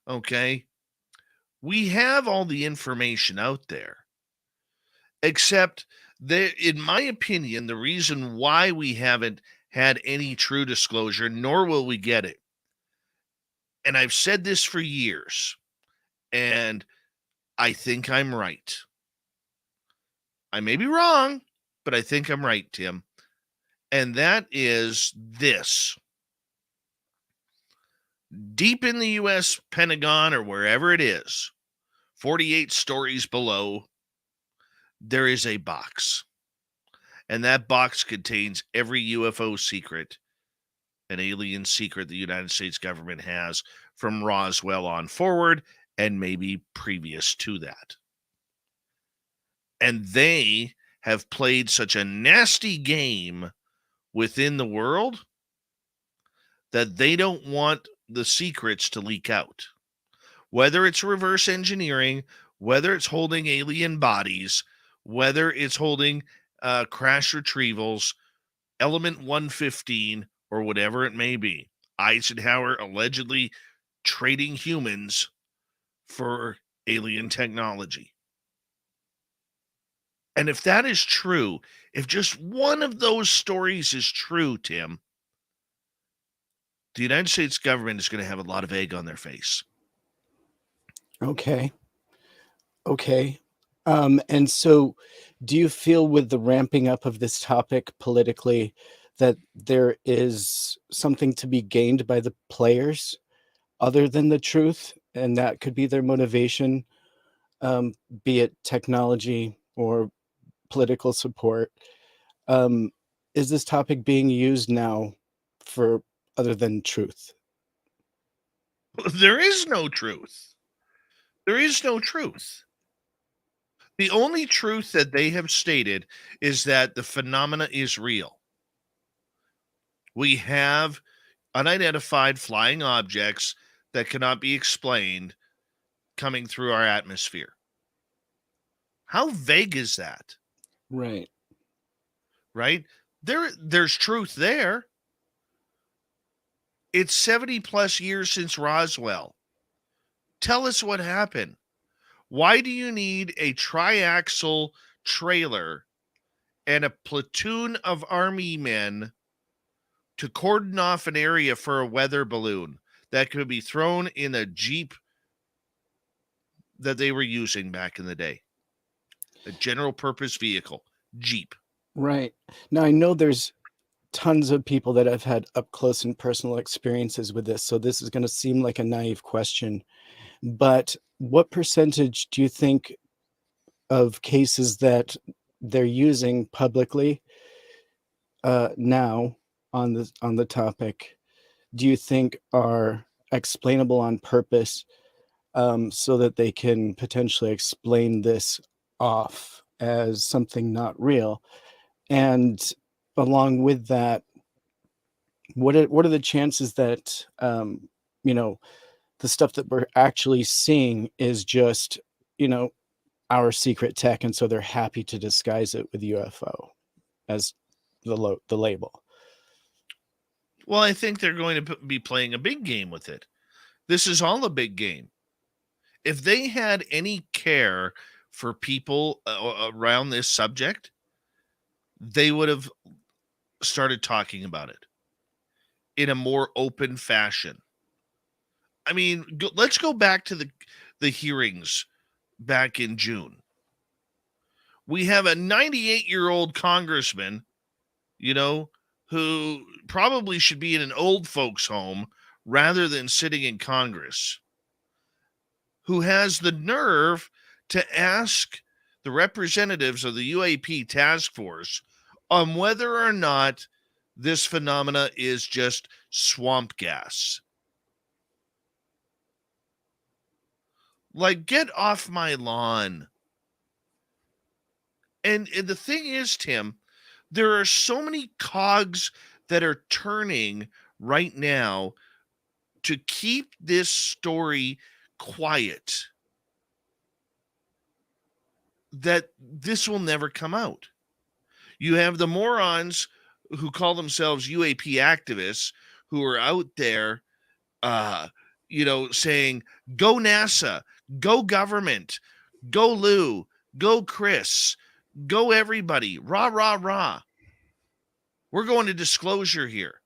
Okay. We have all the information out there, except that, in my opinion, the reason why we haven't had any true disclosure, nor will we get it. And I've said this for years, and I think I'm right. I may be wrong, but I think I'm right, Tim. And that is this. Deep in the U.S. Pentagon or wherever it is, 48 stories below, there is a box. And that box contains every UFO secret, an alien secret the United States government has from Roswell on forward and maybe previous to that. And they have played such a nasty game within the world that they don't want the secrets to leak out. Whether it's reverse engineering, whether it's holding alien bodies, whether it's holding crash retrievals, Element 115, or whatever it may be. Eisenhower allegedly trading humans for alien technology. And if that is true, if just one of those stories is true, Tim, the United States government is going to have a lot of egg on their face. Okay. And so do you feel with the ramping up of this topic politically that there is something to be gained by the players other than the truth, and that could be their motivation, be it technology or political support? Is this topic being used now for other than truth? There is no truth. There is no truth. The only truth that they have stated is that the phenomena is real. We have unidentified flying objects that cannot be explained coming through our atmosphere. How vague is that? Right. Right? There's truth there. It's 70 plus years since Roswell. Tell us what happened. Why do you need a triaxle trailer and a platoon of army men to cordon off an area for a weather balloon that could be thrown in a Jeep that they were using back in the day? A general purpose vehicle, Jeep. Right. Now, I know there's tons of people that have had up close and personal experiences with this, so this is going to seem like a naive question, but what percentage do you think of cases that they're using publicly now on the topic do you think are explainable on purpose, so that they can potentially explain this off as something not real? And along with that, what are the chances that the stuff that we're actually seeing is just our secret tech, and so they're happy to disguise it with UFO as the label? Well, I think they're going to be playing a big game with it. This is all a big game. If they had any care for people around this subject, they would have started talking about it in a more open fashion. I mean, let's go back to the hearings back in June. We have a 98-year-old congressman, who probably should be in an old folks home rather than sitting in Congress, who has the nerve to ask the representatives of the UAP task force on whether or not this phenomena is just swamp gas. Like, get off my lawn. And the thing is, Tim, there are so many cogs that are turning right now to keep this story quiet that this will never come out. You have the morons who call themselves UAP activists who are out there, saying, go NASA, go government, go Lou, go Chris, go everybody, rah, rah, rah. We're going to disclosure here,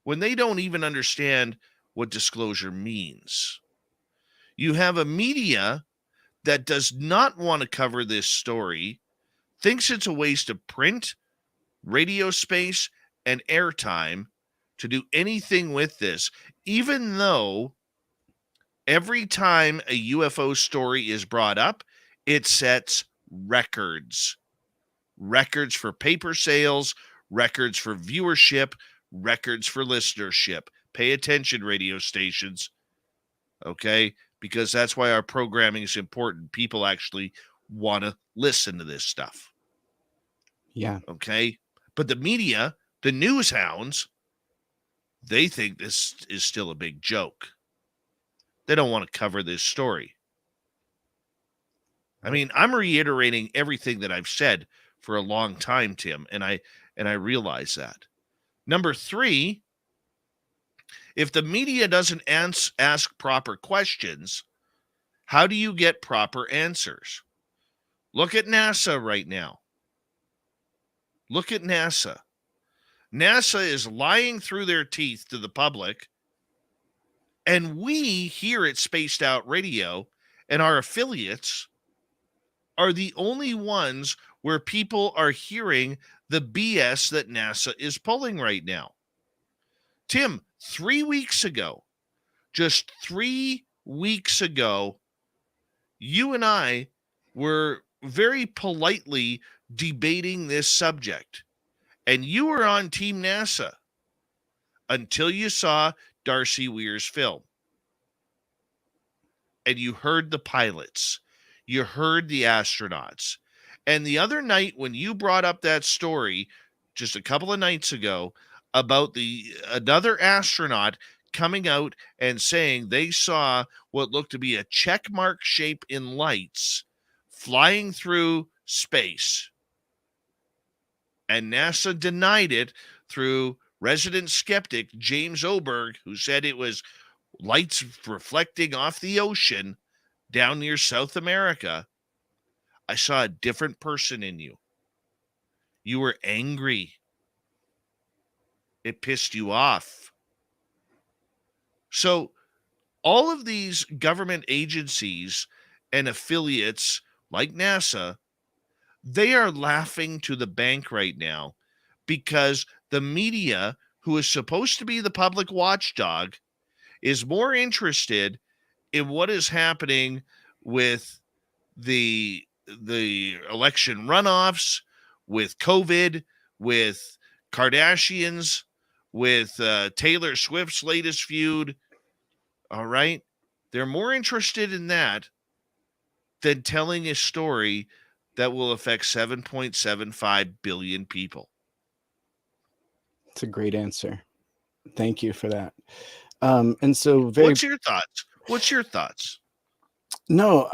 when they don't even understand what disclosure means. You have a media that does not want to cover this story, thinks it's a waste of print, radio space, and airtime to do anything with this, even though every time a UFO story is brought up, it sets records. Records for paper sales, records for viewership, records for listenership. Pay attention, radio stations, okay? Because that's why our programming is important. People actually want to listen to this stuff. Yeah. Okay? But the media, the news hounds, they think this is still a big joke. They don't want to cover this story. I mean, I'm reiterating everything that I've said for a long time, Tim, and I realize that. Number 3, if the media doesn't ask proper questions, how do you get proper answers? Look at NASA right now. Look at NASA. NASA is lying through their teeth to the public, and we here at Spaced Out Radio and our affiliates are the only ones where people are hearing the BS that NASA is pulling right now. Tim, 3 weeks ago, just 3 weeks ago, you and I were very politely debating this subject, and you were on Team NASA until you saw Darcy Weir's film. And you heard the pilots. You heard the astronauts. And the other night when you brought up that story just a couple of nights ago about another astronaut coming out and saying they saw what looked to be a check mark shape in lights flying through space. And NASA denied it through resident skeptic James Oberg, who said it was lights reflecting off the ocean down near South America. I saw a different person in you. You were angry. It pissed you off. So all of these government agencies and affiliates like NASA, they are laughing to the bank right now because the media, who is supposed to be the public watchdog, is more interested in what is happening with the election runoffs, with COVID, with Kardashians, with Taylor Swift's latest feud. All right. They're more interested in that than telling a story that will affect 7.75 billion people. It's a great answer. Thank you for that. And so what's your thoughts? No,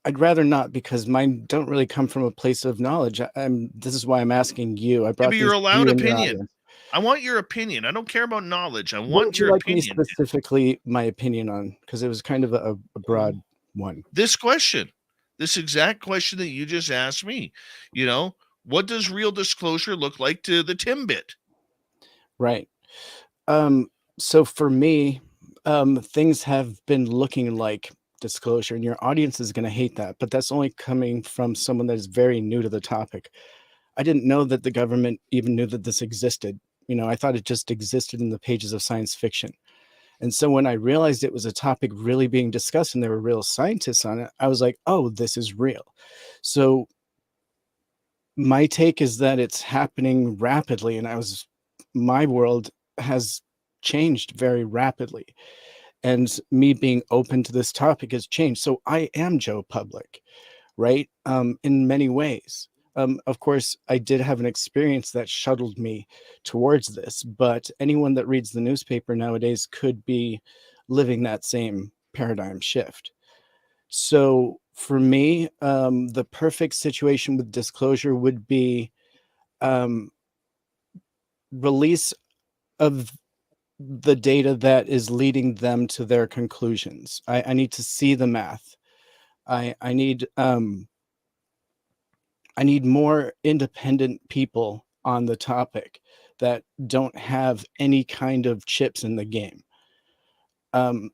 I'd rather not, because mine don't really come from a place of knowledge. This is why I'm asking you. I brought your allowed you and your opinion. audience. I want your opinion. I don't care about knowledge. I What want would you your like me opinion. specifically, my opinion on? Because it was kind of a broad one. This exact question that you just asked me. What does real disclosure look like to the Timbit? Right. So for me, things have been looking like disclosure, and your audience is going to hate that, but that's only coming from someone that is very new to the topic. I didn't know that the government even knew that this existed. I thought it just existed in the pages of science fiction. And so when I realized it was a topic really being discussed and there were real scientists on it, I was like, oh, this is real. So my take is that it's happening rapidly, and my world has changed very rapidly. And me being open to this topic has changed. So I am Joe Public, right? In many ways. Of course, I did have an experience that shuttled me towards this, but anyone that reads the newspaper nowadays could be living that same paradigm shift. So for me, the perfect situation with disclosure would be release of the data that is leading them to their conclusions. I need to see the math. I need more independent people on the topic that don't have any kind of chips in the game. And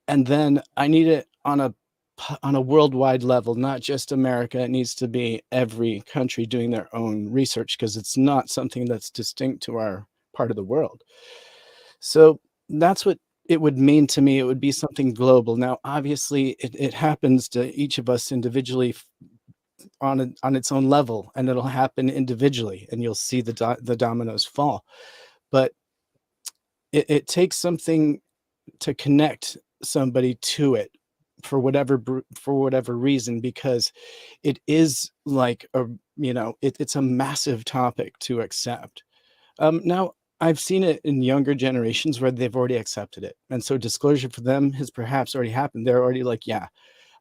then I need it on a worldwide level, not just America. It needs to be every country doing their own research, because it's not something that's distinct to our part of the world. So that's what it would mean to me. It would be something global. Now, obviously, it happens to each of us individually on its own level, and it'll happen individually, and you'll see the dominoes fall. But it takes something to connect somebody to it for whatever reason, because it is like it's a massive topic to accept. Now, I've seen it in younger generations where they've already accepted it. And so disclosure for them has perhaps already happened. They're already like, yeah,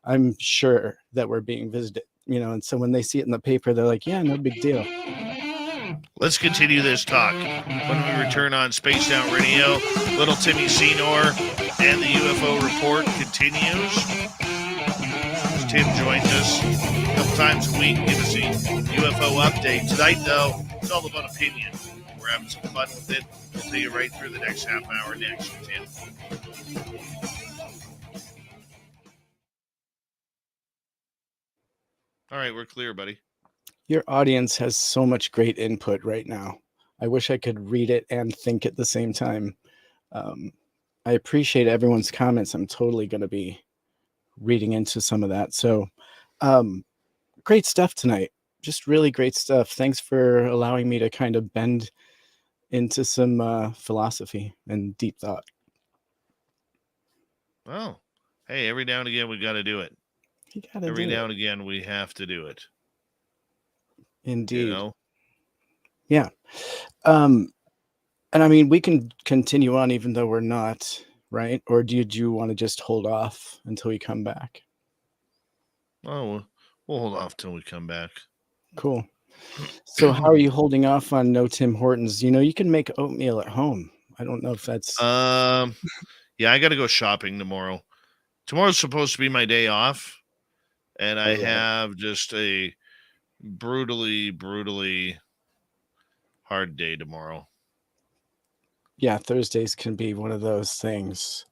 I'm sure that we're being visited, and so when they see it in the paper, they're like, yeah, no big deal. Let's continue this talk when we return on Spaced Out Radio. Little Timmy Senor and the UFO report continues. Tim joins us a couple times a week, give us a UFO update. Tonight, though, it's all about opinion. We're having some fun with it. We'll tell you right through the next half hour next, Tim. All right, we're clear, buddy. Your audience has so much great input right now. I wish I could read it and think at the same time. I appreciate everyone's comments. I'm totally going to be reading into some of that. So great stuff tonight. Just really great stuff. Thanks for allowing me to kind of bend into some philosophy and deep thought. Well, hey, every now and again we got to do it. Every now and again we have to do it. Indeed. Yeah. And I mean, we can continue on even though we're not, right? Or do you want to just hold off until we come back? Oh, we'll hold off till we come back. Cool. So how are you holding off on no Tim Hortons? You can make oatmeal at home. I don't know if that's... Yeah, I got to go shopping tomorrow. Tomorrow's supposed to be my day off. And I have just a brutally hard day tomorrow. Yeah, Thursdays can be one of those things.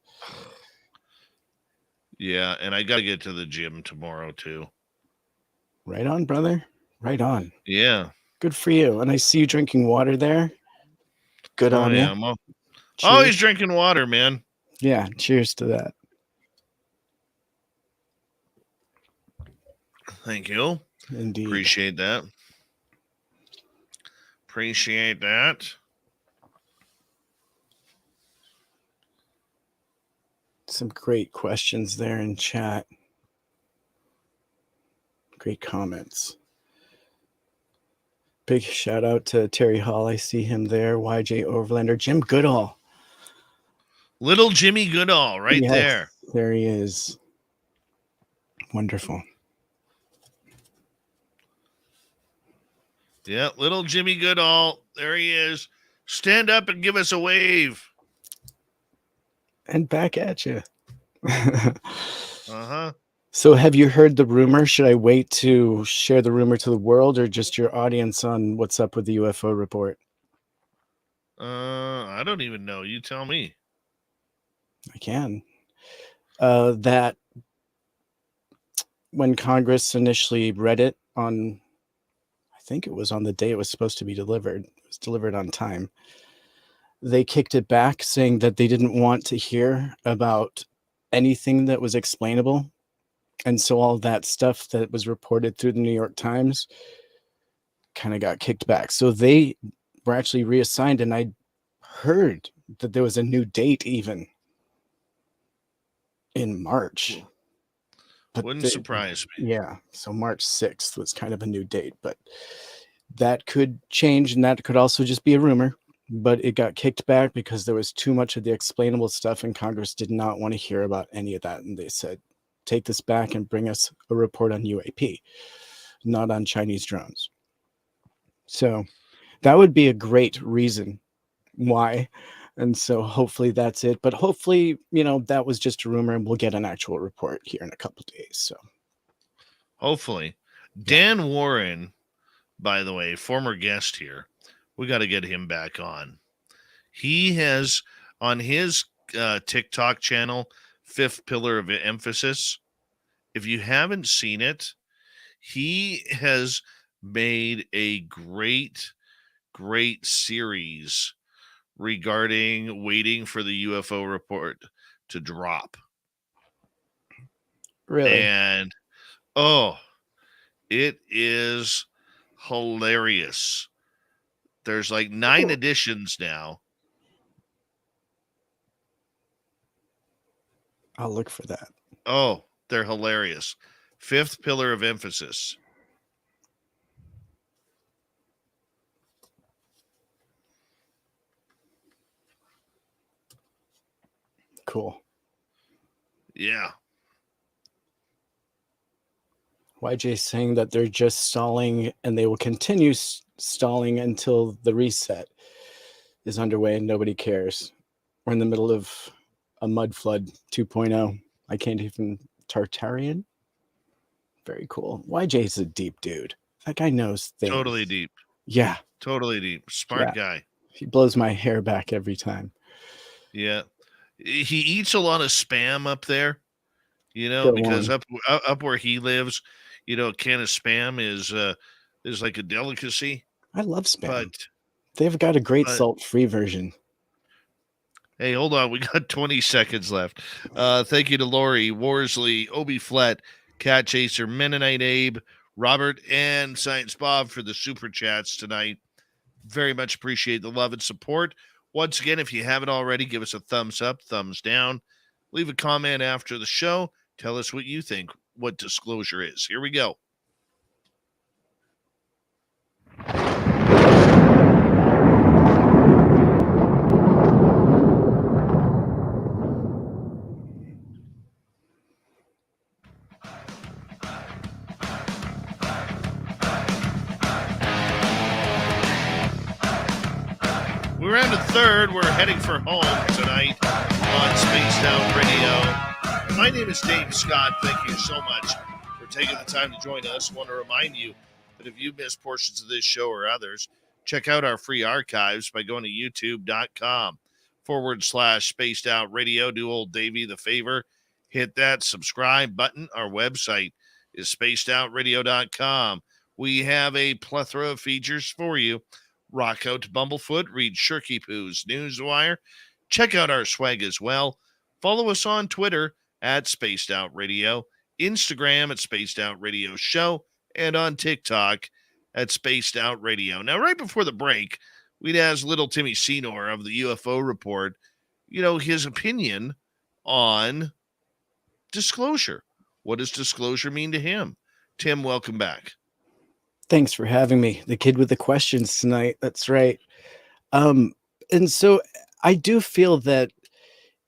Yeah, and I got to get to the gym tomorrow too. Right on, brother. Right on. Yeah. Good for you. And I see you drinking water there. Good on you. I'm always drinking water, man. Yeah, cheers to that. Thank you. Indeed. Appreciate that. Some great questions there in chat. Great comments. Big shout out to Terry Hall. I see him there. YJ Overlander. Jim Goodall. Little Jimmy Goodall right there. There he is. Wonderful. Yeah, little Jimmy Goodall. There he is. Stand up and give us a wave. And back at you. Uh-huh. So have you heard the rumor? Should I wait to share the rumor to the world or just your audience on what's up with the UFO report? I don't even know. You tell me. I can. That when Congress initially read it on, I think it was on the day it was supposed to be delivered. It was delivered on time. They kicked it back saying that they didn't want to hear about anything that was explainable. And so all that stuff that was reported through the New York Times kind of got kicked back. So they were actually reassigned, and I heard that there was a new date even in March. But wouldn't surprise me. Yeah, so March 6th was kind of a new date, but that could change, and that could also just be a rumor. But it got kicked back because there was too much of the explainable stuff, and Congress did not want to hear about any of that. And they said, take this back and bring us a report on UAP, not on Chinese drones. So that would be a great reason why. And so hopefully that's it. But hopefully, that was just a rumor and we'll get an actual report here in a couple of days. So hopefully. Dan Warren, by the way, former guest here. We got to get him back on. He has on his TikTok channel, Fifth Pillar of Emphasis. If you haven't seen it, he has made a great series regarding waiting for the UFO report to drop. Really? And, it is hilarious. There's like 9 editions now. I'll look for that. Oh, they're hilarious. Fifth Pillar of Emphasis. Cool. Yeah. YJ saying that they're just stalling and they will continue stalling until the reset is underway and nobody cares. We're in the middle of a mud flood 2.0. I can't even Tartarian. Very cool. YJ's a deep dude. That guy knows things. Totally deep. Yeah. Totally deep. Smart guy. He blows my hair back every time. Yeah. He eats a lot of spam up there, because up where he lives, a can of spam is like a delicacy. I love spam. But they've got a great salt-free version. Hey, hold on. We got 20 seconds left. Thank you to Lori, Worsley, Obi Flat, Cat Chaser, Mennonite Abe, Robert, and Science Bob for the super chats tonight. Very much appreciate the love and support. Once again, if you haven't already, give us a thumbs up, thumbs down. Leave a comment after the show. Tell us what you think, what disclosure is. Here we go. We're on to third. We're heading for home tonight on Spaced Out Radio. My name is Dave Scott. Thank you so much for taking the time to join us. I want to remind you that if you missed portions of this show or others, check out our free archives by going to youtube.com/Spaced Out Radio. Do old Davey the favor. Hit that subscribe button. Our website is spacedoutradio.com. We have a plethora of features for you. Rock out to Bumblefoot, read Shirky Poo's Newswire. Check out our swag as well. Follow us on Twitter at Spaced Out Radio, Instagram at Spaced Out Radio Show, and on TikTok at Spaced Out Radio. Now, right before the break, we'd ask little Timmy Senor of the UFO Report, his opinion on disclosure. What does disclosure mean to him? Tim, welcome back. Thanks for having me. The kid with the questions tonight. That's right. And so I do feel that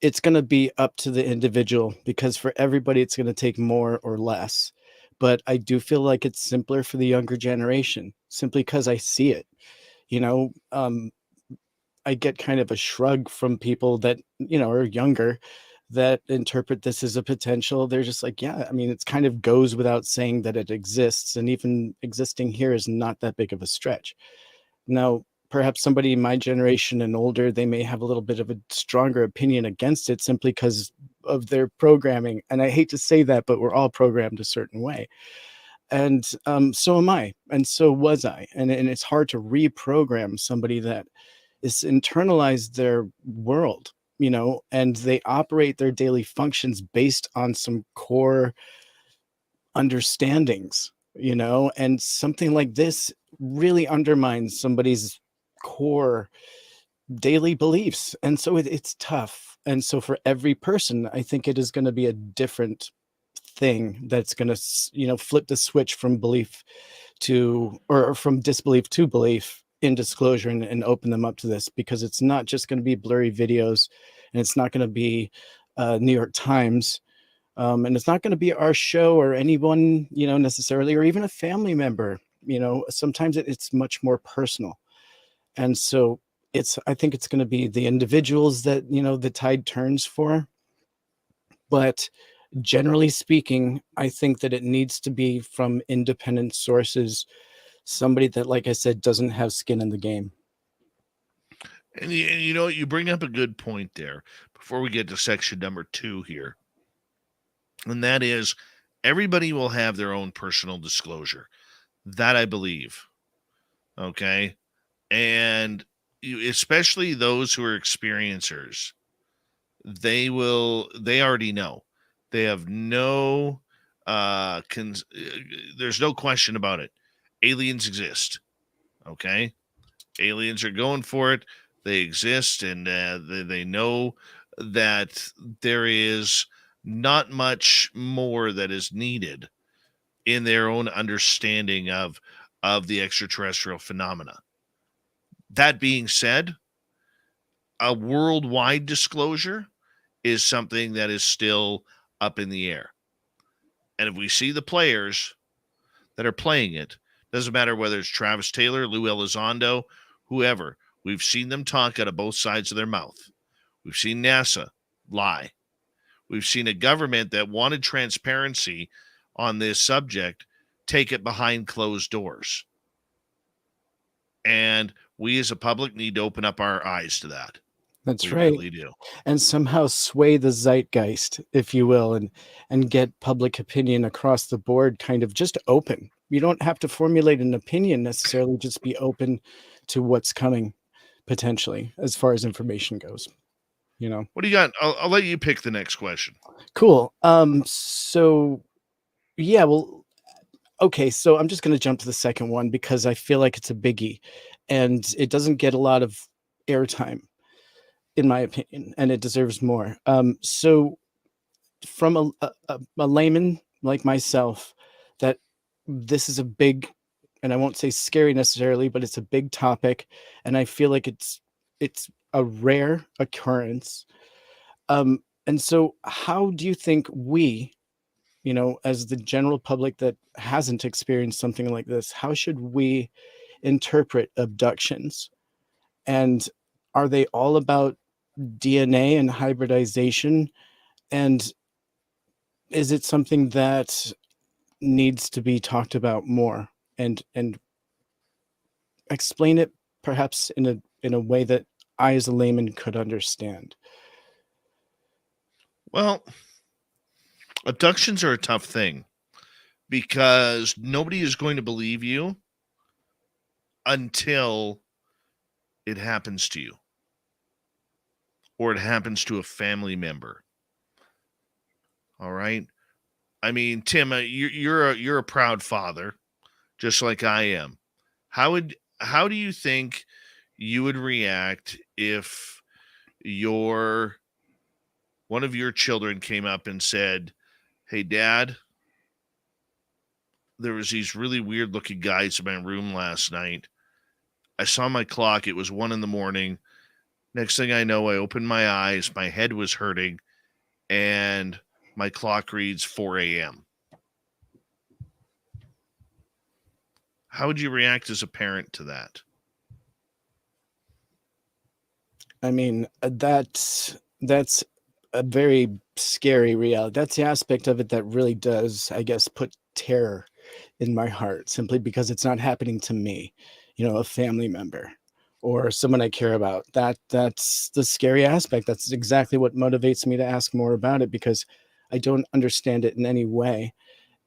it's going to be up to the individual, because for everybody, it's going to take more or less. But I do feel like it's simpler for the younger generation, simply because I see it. I get kind of a shrug from people that, are younger, that interpret this as a potential. They're just like, yeah, I mean, it kind of goes without saying that it exists, and even existing here is not that big of a stretch. Now, perhaps somebody in my generation and older, they may have a little bit of a stronger opinion against it simply because of their programming. And I hate to say that, but we're all programmed a certain way. And so am I, and so was I. And it's hard to reprogram somebody that is internalized their world, and they operate their daily functions based on some core understandings, and something like this really undermines somebody's core daily beliefs. And so it's tough. And so for every person, I think it is going to be a different thing that's going to, flip the switch from belief to, or from disbelief to belief in disclosure, and open them up to this, because it's not just going to be blurry videos, and it's not going to be New York Times, and it's not going to be our show or anyone, necessarily, or even a family member. Sometimes it's much more personal. And so I think it's going to be the individuals that, the tide turns for. But generally speaking, I think that it needs to be from independent sources, somebody that, like I said, doesn't have skin in the game. And you bring up a good point there before we get to section number 2 here. And that is, everybody will have their own personal disclosure. That I believe. Okay. And especially those who are experiencers, they already know. They have no, there's no question about it. Aliens exist. Okay. Aliens are going for it. They exist, and they know that there is not much more that is needed in their own understanding of the extraterrestrial phenomena. That being said, a worldwide disclosure is something that is still up in the air. And if we see the players that are playing it. Doesn't matter whether it's Travis Taylor, Lou Elizondo, whoever. We've seen them talk out of both sides of their mouth. We've seen NASA lie. We've seen a government that wanted transparency on this subject take it behind closed doors. And we as a public need to open up our eyes to that. That's We right. really do. And somehow sway the zeitgeist, if you will, and get public opinion across the board kind of just open. You don't have to formulate an opinion necessarily, just be open to what's coming potentially as far as information goes. You know. What do you got? I'll let you pick the next question. Cool. So yeah, well, okay, so I'm just going to jump to the second one because I feel like it's a biggie and it doesn't get a lot of airtime, in my opinion, and it deserves more. So from a layman like myself, that this is a big, and I won't say scary necessarily, but it's a big topic, and I feel like it's a rare occurrence. And so how do you think we, you know, as the general public that hasn't experienced something like this, how should we interpret abductions? And are they all about DNA and hybridization? And is it something that needs to be talked about more and explain it perhaps in a way that I as a layman could understand? Well, abductions are a tough thing because nobody is going to believe you until it happens to you or it happens to a family member. All right. I mean, Tim, you're a proud father, just like I am. How do you think you would react if one of your children came up and said, "Hey, Dad, there was these really weird looking guys in my room last night. I saw my clock. It was 1 a.m. Next thing I know, I opened my eyes. My head was hurting and my clock reads 4 a.m. How would you react as a parent to that? I mean, that's a very scary reality. That's the aspect of it that really does, I guess, put terror in my heart, simply because it's not happening to me, you know, a family member or someone I care about. That's the scary aspect. That's exactly what motivates me to ask more about it, because I don't understand it in any way.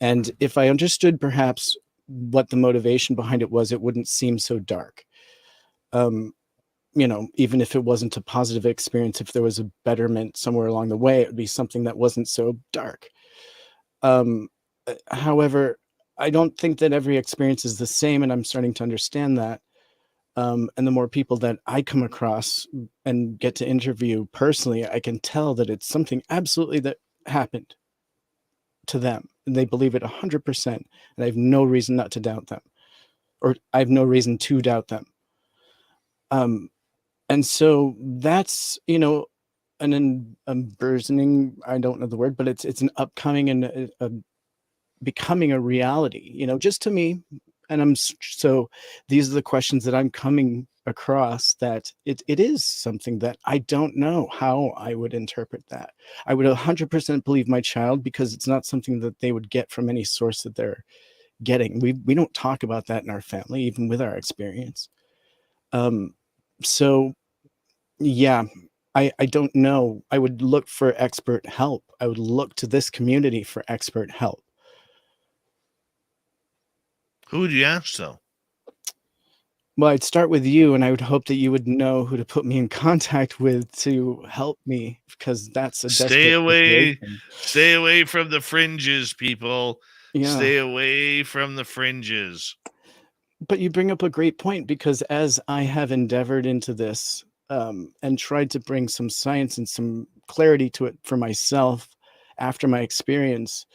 And if I understood perhaps what the motivation behind it was, it wouldn't seem so dark. You know, even if it wasn't a positive experience, if there was a betterment somewhere along the way, it would be something that wasn't so dark. However, I don't think that every experience is the same, and I'm starting to understand that. And the more people that I come across and get to interview personally, I can tell that it's something absolutely that happened to them, and they believe it 100%. And I have no reason not to doubt them, or I have no reason to doubt them. And so that's, you know, an burgeoning, I don't know the word, but it's an upcoming and becoming a reality, you know, just to me. And so these are the questions that I'm coming across, that it is something that I don't know how I would interpret that. I would 100% believe my child, because it's not something that they would get from any source that they're getting. We don't talk about that in our family, even with our experience. So yeah, I don't know. I would look for expert help. I would look to this community for expert help. Who would you ask, though? Well, I'd start with you, and I would hope that you would know who to put me in contact with to help me, because that's a Stay away. situation. Stay away from the fringes, people. Yeah. Stay away from the fringes. But you bring up a great point, because as I have endeavored into this and tried to bring some science and some clarity to it for myself after my experience,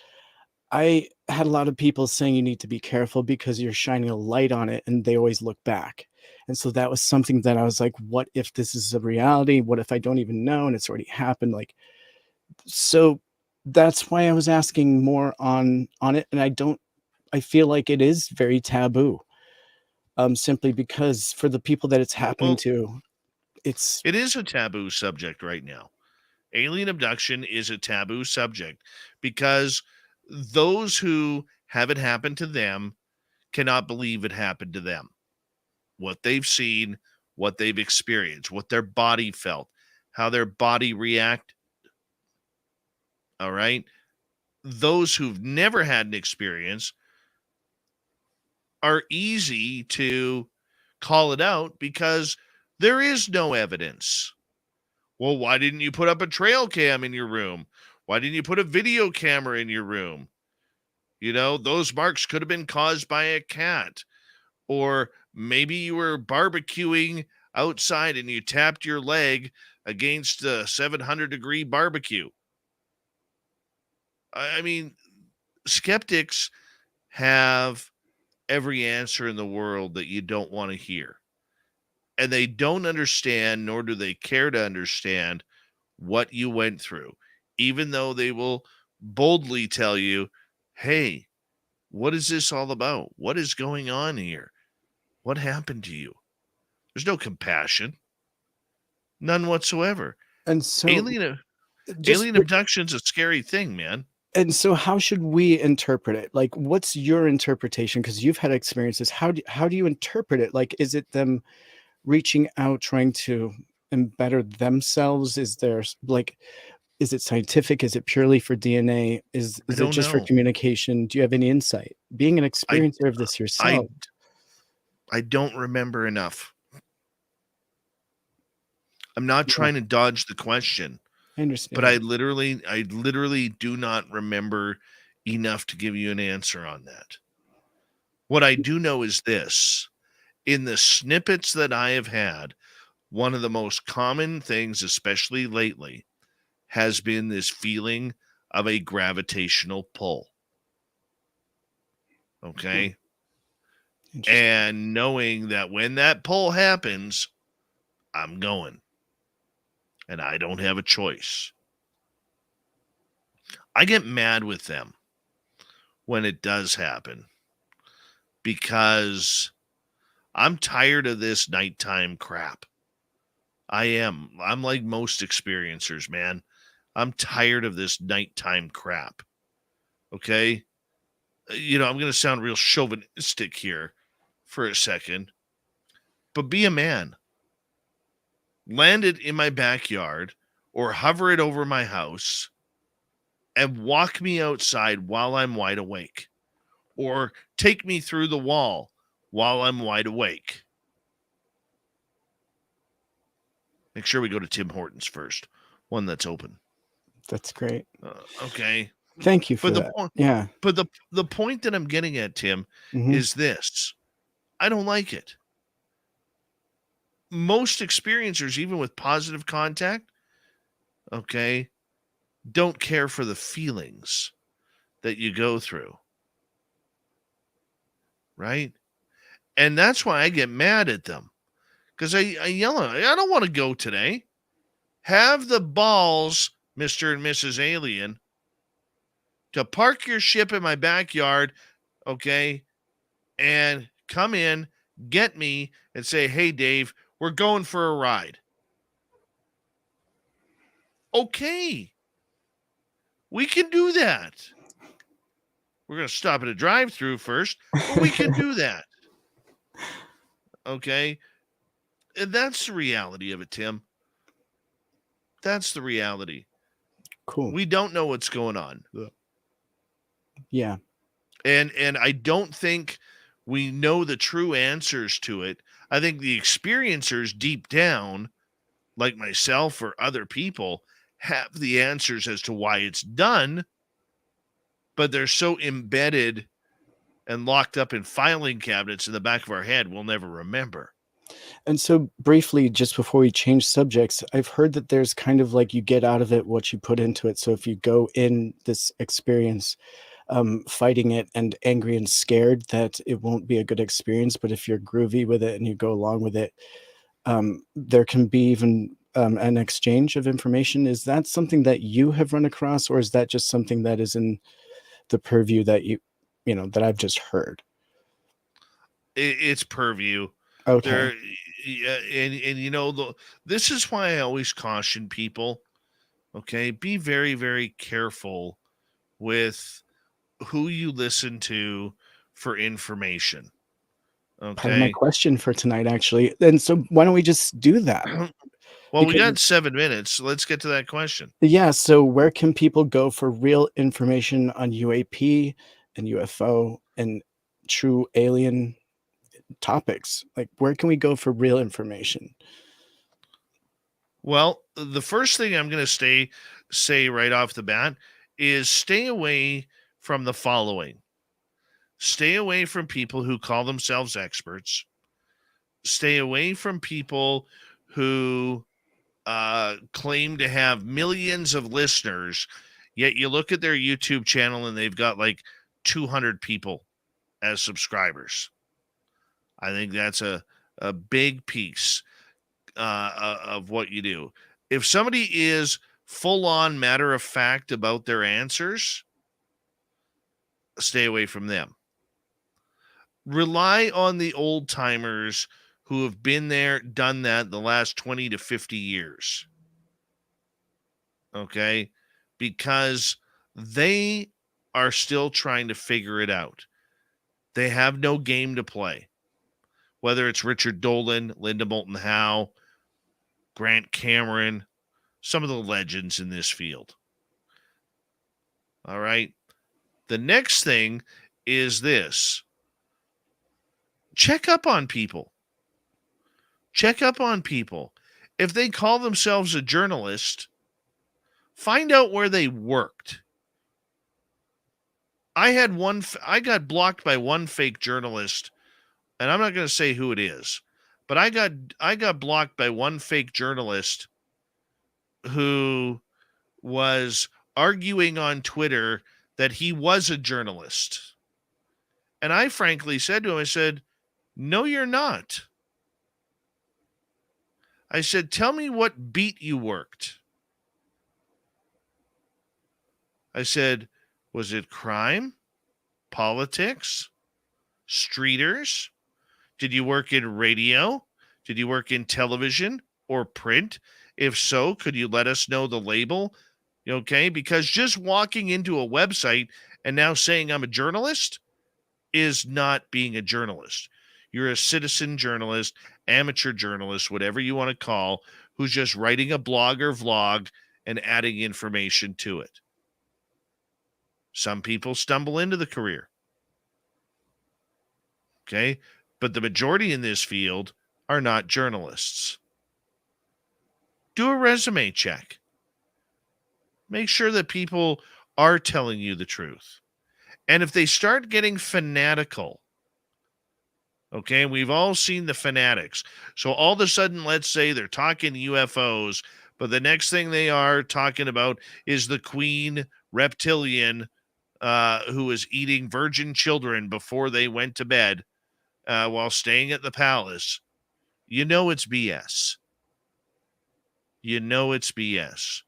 I had a lot of people saying you need to be careful because you're shining a light on it, and they always look back. And so that was something that I was like, what if this is a reality? What if I don't even know and it's already happened? Like, so that's why I was asking more on it. And I don't I feel like it is very taboo, simply because for the people that it's happening Well, to, it's it is a taboo subject right now. Alien abduction is a taboo subject because those who have it happen to them cannot believe it happened to them. What they've seen, what they've experienced, what their body felt, how their body reacted. All right. Those who've never had an experience are easy to call it out because there is no evidence. Well, why didn't you put up a trail cam in your room? Why didn't you put a video camera in your room? You know, those marks could have been caused by a cat. Or maybe you were barbecuing outside and you tapped your leg against a 700-degree barbecue. I mean, skeptics have every answer in the world that you don't want to hear. And they don't understand, nor do they care to understand what you went through, even though they will boldly tell you, hey, what is this all about? What is going on here? What happened to you? There's no compassion, none whatsoever. and so Alien just abduction's a scary thing, man. and so how should we interpret it? Like, what's your interpretation? Because you've had experiences. How do you interpret it? Like, is it them reaching out, trying to better themselves? Is there like, is it scientific? Is it purely for DNA? Is I it don't just for know. communication? Do you have any insight? Being an I experiencer of this yourself, I don't remember enough. I'm not yeah, trying to dodge the question, I understand. but I literally do not remember enough to give you an answer on that. What I do know is this. In the snippets that I have had, one of the most common things, especially lately, has been this feeling of a gravitational pull. Okay. Interesting. And knowing that when that pull happens, I'm going. And I don't have a choice. I get mad with them when it does happen because I'm tired of this nighttime crap. I am. I'm like most experiencers, man. I'm tired of this nighttime crap. Okay? You know, I'm going to sound real chauvinistic here for a second, but be a man. Land it in my backyard or hover it over my house and walk me outside while I'm wide awake, or take me through the wall while I'm wide awake. Make sure we go to Tim Hortons first, one that's open. That's great. Okay. Thank you for But that. Yeah. But the point that I'm getting at, Tim, Mhm. is this. I don't like it. Most experiencers, even with positive contact, okay, don't care for the feelings that you go through. Right? And that's why I get mad at them. Because I yell at them, I don't want to go today. Have the balls, Mr. and Mrs. Alien, to park your ship in my backyard, okay, and come in, get me, and say, hey, Dave, we're going for a ride. Okay. We can do that. We're going to stop at a drive-through first, but we can do that. Okay? And that's the reality of it, Tim. That's the reality. Cool. We don't know what's going on. Yeah. And I don't think we know the true answers to it. I think the experiencers deep down, like myself or other people, have the answers as to why it's done, but they're so embedded and locked up in filing cabinets in the back of our head, we'll never remember. And so briefly, just before we change subjects, I've heard that there's kind of like you get out of it what you put into it. So if you go in this experience fighting it and angry and scared, that it won't be a good experience. But if you're groovy with it and you go along with it, there can be even an exchange of information. Is that something that you have run across, or is that just something that is in the purview that that I've just heard? It's purview. Okay. There, and this is why I always caution people. Okay, be very, very careful with who you listen to for information. Part of my Okay. question for tonight, actually. And so why don't we just do that? Well, we Because got 7 minutes. So let's get to that question. yeah, so where can people go for real information on UAP and UFO and true alien topics? Like, where can we go for real information? Well, the first thing I'm going to say right off the bat is stay away from the following. Stay away from people who call themselves experts. Stay away from people who claim to have millions of listeners, yet you look at their YouTube channel and they've got like 200 people as subscribers. I think that's a big piece of what you do. If somebody is full on matter of fact about their answers, stay away from them. Rely on the old timers who have been there, done that the last 20 to 50 years. Okay? Because they are still trying to figure it out. They have no game to play. Whether it's Richard Dolan, Linda Moulton Howe, Grant Cameron, some of the legends in this field. All right? The next thing is this. Check up on people. Check up on people. If they call themselves a journalist, find out where they worked. I got blocked by one fake journalist, and I'm not going to say who it is, but I got blocked by one fake journalist who was arguing on Twitter that he was a journalist. And I frankly said to him, I said, "No, you're not." I said, "Tell me what beat you worked." I said, "Was it crime, politics, streeters? Did you work in radio? Did you work in television or print? If so, could you let us know the label?" Okay, because just walking into a website and now saying I'm a journalist is not being a journalist. You're a citizen journalist, amateur journalist, whatever you want to call, who's just writing a blog or vlog and adding information to it. Some people stumble into the career. Okay, but the majority in this field are not journalists. Do a resume check. Make sure that people are telling you the truth. And if they start getting fanatical, okay, we've all seen the fanatics. So all of a sudden, let's say they're talking UFOs, but the next thing they are talking about is the queen reptilian who was eating virgin children before they went to bed while staying at the palace. You know it's BS. You know it's BS.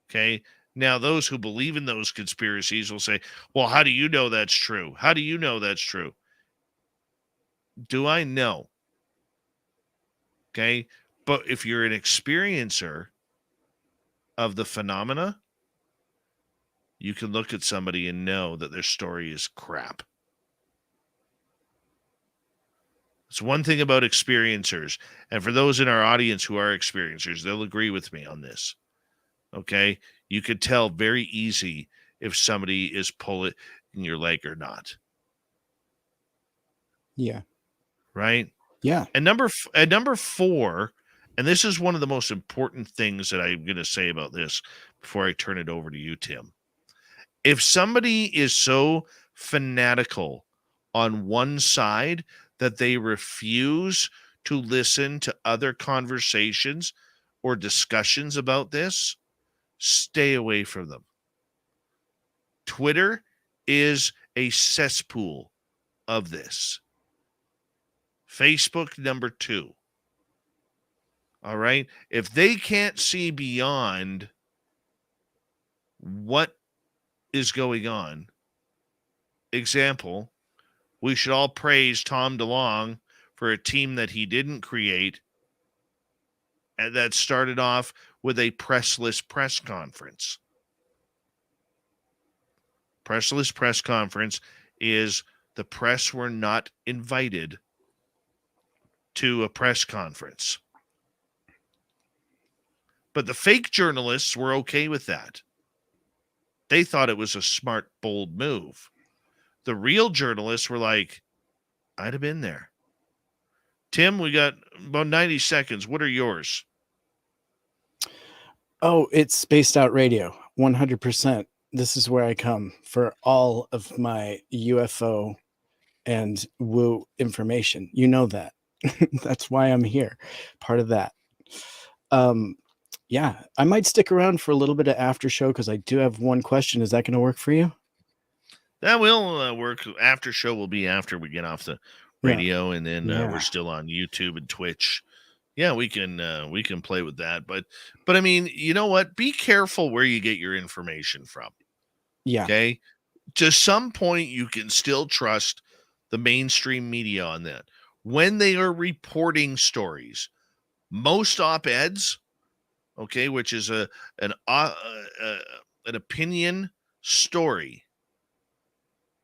Okay? Now, those who believe in those conspiracies will say, "Well, how do you know that's true? How do you know that's true?" Do I know? Okay? But if you're an experiencer of the phenomena, you can look at somebody and know that their story is crap. It's one thing about experiencers. And for those in our audience who are experiencers, they'll agree with me on this. Okay? You could tell very easy if somebody is pulling your leg or not. Yeah. Right? Yeah. And number 4, and this is one of the most important things that I'm going to say about this before I turn it over to you, Tim. If somebody is so fanatical on one side that they refuse to listen to other conversations or discussions about this, stay away from them. Twitter is a cesspool of this. Facebook, number 2. All right? If they can't see beyond what is going on, example, we should all praise Tom DeLonge for a team that he didn't create and that started off with a pressless press conference. Pressless press conference is the press were not invited to a press conference. But the fake journalists were okay with that. They thought it was a smart, bold move. The real journalists were like, I'd have been there. Tim, we got about 90 seconds. What are yours? Oh, it's Spaced Out Radio, 100%. This is where I come for all of my UFO and woo information. You know that. That's why I'm here. Part of that. Yeah, I might stick around for a little bit of after show because I do have one question. Is that going to work for you? That will work. After show will be after we get off the radio, and then we're still on YouTube and Twitch. Yeah, we can play with that. But I mean, you know what? Be careful where you get your information from. Yeah. Okay. To some point, you can still trust the mainstream media on that when they are reporting stories. Most op-eds, okay, which is an opinion story,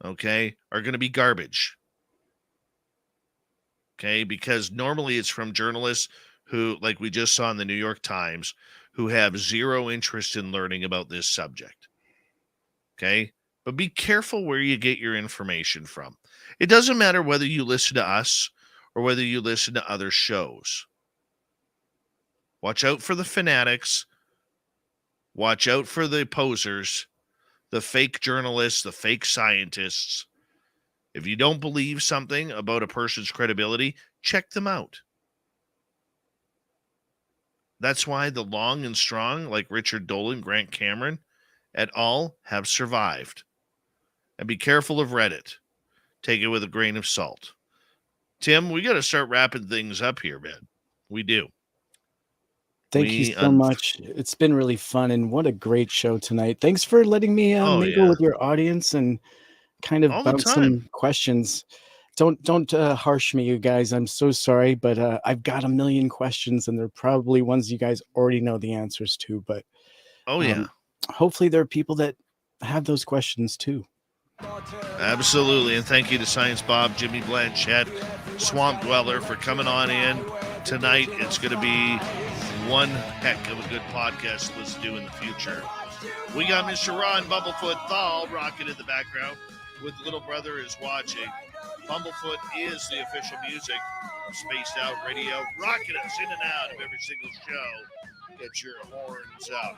okay, are going to be garbage. Okay, because normally it's from journalists who, like we just saw in the New York Times, who have zero interest in learning about this subject. Okay, but be careful where you get your information from. It doesn't matter whether you listen to us or whether you listen to other shows. Watch out for the fanatics. Watch out for the posers, the fake journalists, the fake scientists. If you don't believe something about a person's credibility, check them out. That's why the long and strong, like Richard Dolan, Grant Cameron, et al., have survived. And be careful of Reddit. Take it with a grain of salt. Tim, we got to start wrapping things up here, man. We do. Thank you so much. It's been really fun, and what a great show tonight. Thanks for letting me mingle with your audience and kind of bounce some questions. Don't harsh me, you guys. I'm so sorry, but I've got a million questions, and they're probably ones you guys already know the answers to. But hopefully there are people that have those questions too. Absolutely, and thank you to Science Bob, Jimmy Blanchett, Swamp Dweller for coming on in tonight. It's going to be one heck of a good podcast to listen to in the future. We got Mr. Ron Bumblefoot Thal rocking in the background with Little Brother is watching. Bumblefoot is the official music of Spaced Out Radio, rocking us in and out of every single show. Get your horns up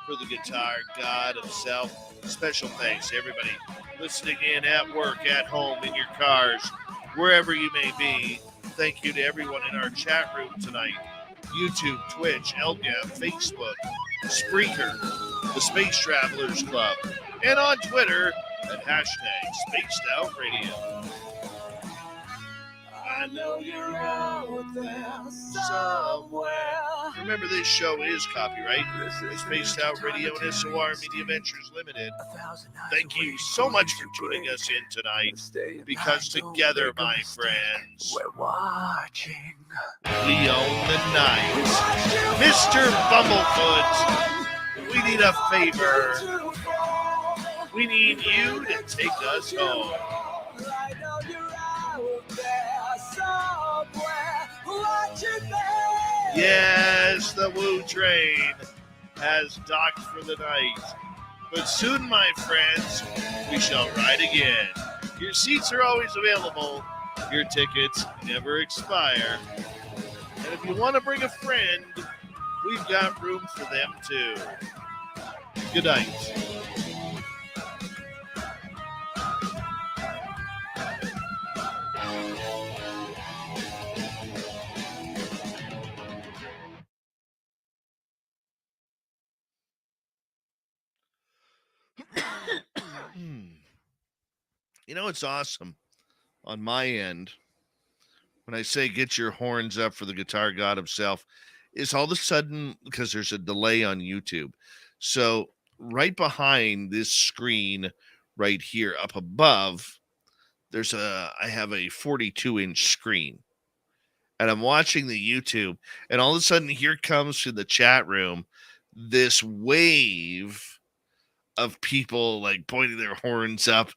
for the guitar god himself. Special thanks to everybody listening in at work, at home, in your cars, wherever you may be. Thank you to everyone in our chat room tonight. YouTube, Twitch, LGAF, Facebook, Spreaker, the Space Travelers Club, and on Twitter at hashtag Spaced Out Radio. I know you're out there somewhere. Remember, this show is copyright Spaced Out Radio and SOR Media Ventures Limited. Thank you so much for tuning us in tonight, because together, my friends, we're watching. We own the night. Mr. Bumblefoot, we need a favor. We need you to take us home. Yes, the Woo train has docked for the night. But soon, my friends, we shall ride again. Your seats are always available. Your tickets never expire. And if you want to bring a friend, we've got room for them too. Good night. You know, it's awesome on my end when I say get your horns up for the guitar god himself, is all of a sudden, because there's a delay on YouTube. So right behind this screen right here up above I have a 42-inch screen, and I'm watching the YouTube, and all of a sudden here comes to the chat room this wave of people like pointing their horns up,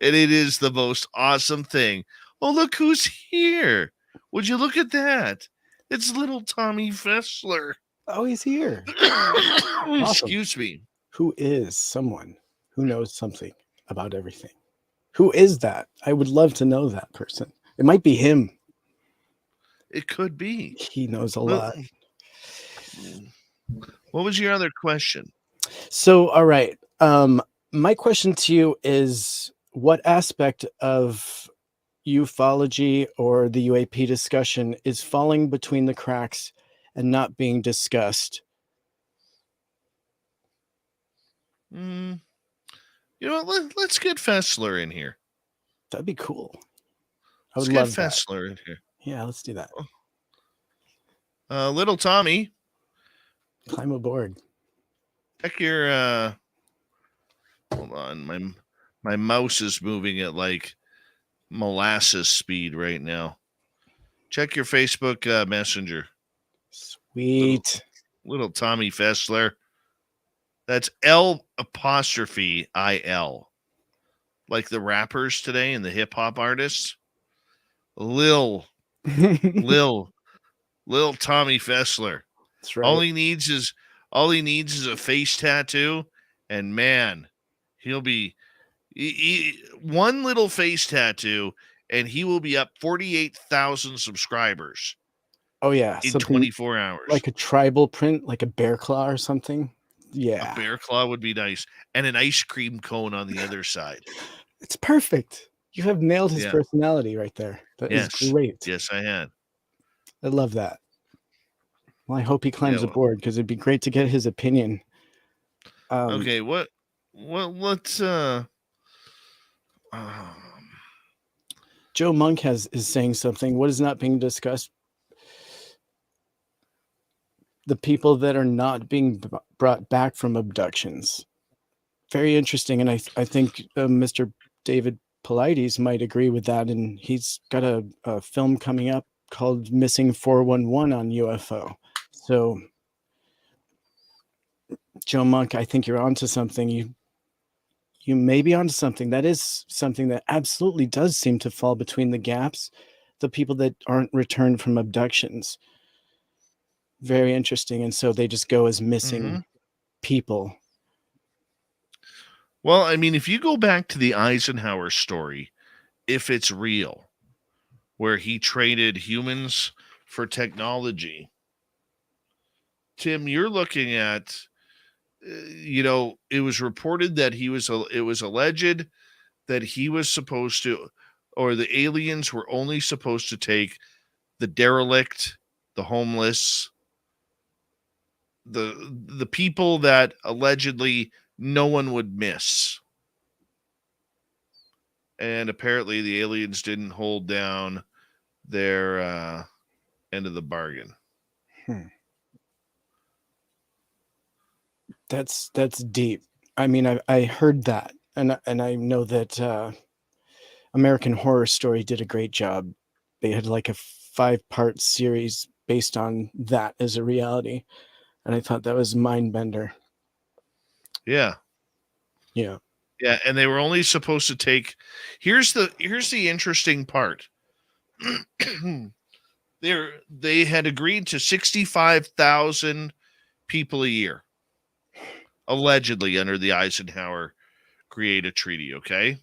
and it is the most awesome thing. Oh, look who's here. Would you look at that? It's little Tommy Fessler. Oh, he's here. Awesome. Excuse me. Who is someone who knows something about everything? Who is that? I would love to know that person. It might be him. It could be. He knows a lot. What was your other question? So, all right. My question to you is, what aspect of ufology or the UAP discussion is falling between the cracks and not being discussed? You know what? Let's get Fessler in here. That'd be cool. I Let's would get love that. Fessler in here. Yeah, let's do that. Little Tommy, Climb aboard. check your hold on. My mouse is moving at like molasses speed right now. Check your Facebook Messenger. Sweet. Little Tommy Fessler. That's L''IL. Like the rappers today and the hip hop artists. Lil Tommy Fessler. That's right. All he needs is a face tattoo, and man, he'll be one little face tattoo, and he will be up 48,000 subscribers. Oh yeah, in something 24 hours. like a tribal print, like a bear claw or something. Yeah, A bear claw would be nice, and an ice cream cone on the other side. it's perfect. You have nailed his Yeah. personality right there. That is great. Yes, I had. I love that. Well, I hope he climbs Yeah, aboard because it'd be great to get his opinion. Okay, let's Joe Monk is saying something. What is not being discussed? The people that are not being brought back from abductions. Very interesting, and I think Mr. David Paulides might agree with that, and he's got a film coming up called Missing 411 on UFO. So, Joe Monk, I think you're onto something. You may be onto something. That is something that absolutely does seem to fall between the gaps. The people that aren't returned from abductions. Very interesting, and so they just go as missing people. Well, I mean, if you go back to the Eisenhower story, if it's real, where he traded humans for technology, Tim, you're looking at, it was reported that it was alleged that he was supposed to, or the aliens were only supposed to take the derelict, the homeless, the people that allegedly no one would miss. And apparently the aliens didn't hold down their end of the bargain. That's deep. I mean, I heard that, and I know that American Horror Story did a great job. They had like a 5-part series based on that as a reality, and I thought that was mind bender. Yeah. Yeah, and they were only supposed to take. Here's the interesting part. They had agreed to 65,000 people a year, allegedly under the Eisenhower created treaty. Okay.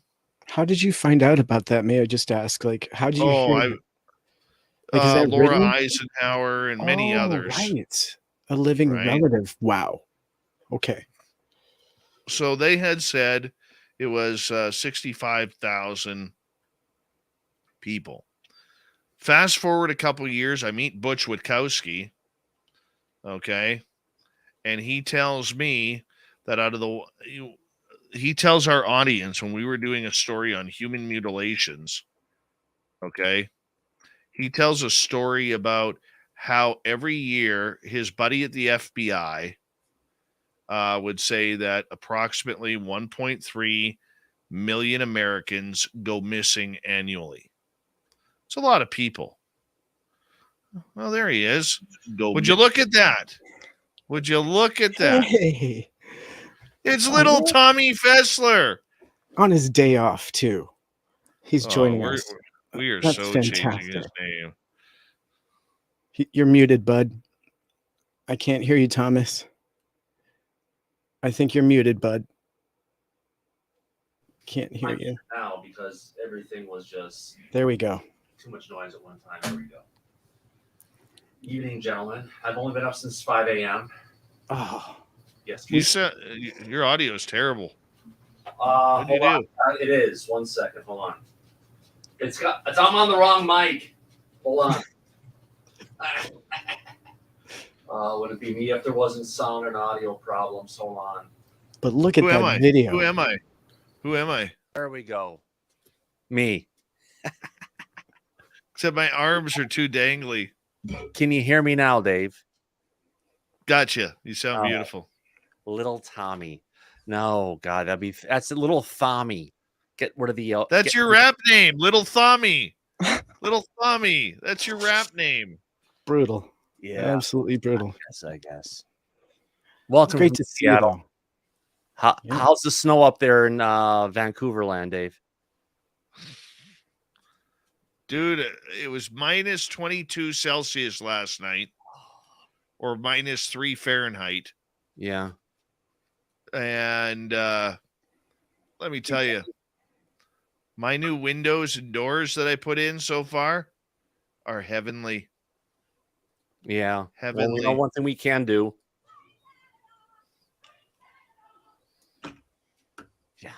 How did you find out about that? May I just ask? Like, how did you hear? Like, is that Laura written? Eisenhower and many others. Right, a living relative. Wow. Okay. So they had said it was 65,000 people. Fast forward a couple of years, I meet Butch Witkowski, okay, and he tells me that he tells our audience when we were doing a story on human mutilations, okay, he tells a story about how every year his buddy at the FBI would say that approximately 1.3 million Americans go missing annually. It's a lot of people. Well, there he is. Would you look at that? Would you look at that? Hey, It's little Tommy Fessler. on his day off too. He's joining us. We are That's so changing fantastic. his name. You're muted, bud. I can't hear you, Thomas. I think you're muted, bud. Can't hear you. Now because everything was just There we go. too much noise at one time. There we go. Evening, gentlemen. I've only been up since 5 a.m. Oh, Yes. You said your audio is terrible. Hold What'd you on. It is. 1 second. Hold on. I'm on the wrong mic. Hold on. Would it be me if there wasn't sound and audio problems? Hold on. but look at that video. Who am I? Who am I? There we go. Me. Except my arms are too dangly. Can you hear me now, Dave? Gotcha. You sound beautiful. Little Tommy. No, God, that's a little Thommy. Get rid of the. That's your rap name, Little Thommy. Little Thommy. That's your rap name. Brutal. Yeah, Absolutely brutal. I guess. Welcome Great from to see you, Seattle. though. Yeah. How's the snow up there in Vancouver land, Dave? Dude, it was minus 22 Celsius last night, or minus 3 Fahrenheit. Yeah. And let me tell you, my new windows and doors that I put in so far are heavenly. Yeah. Heavenly. Well, we know one thing we can do. Yeah.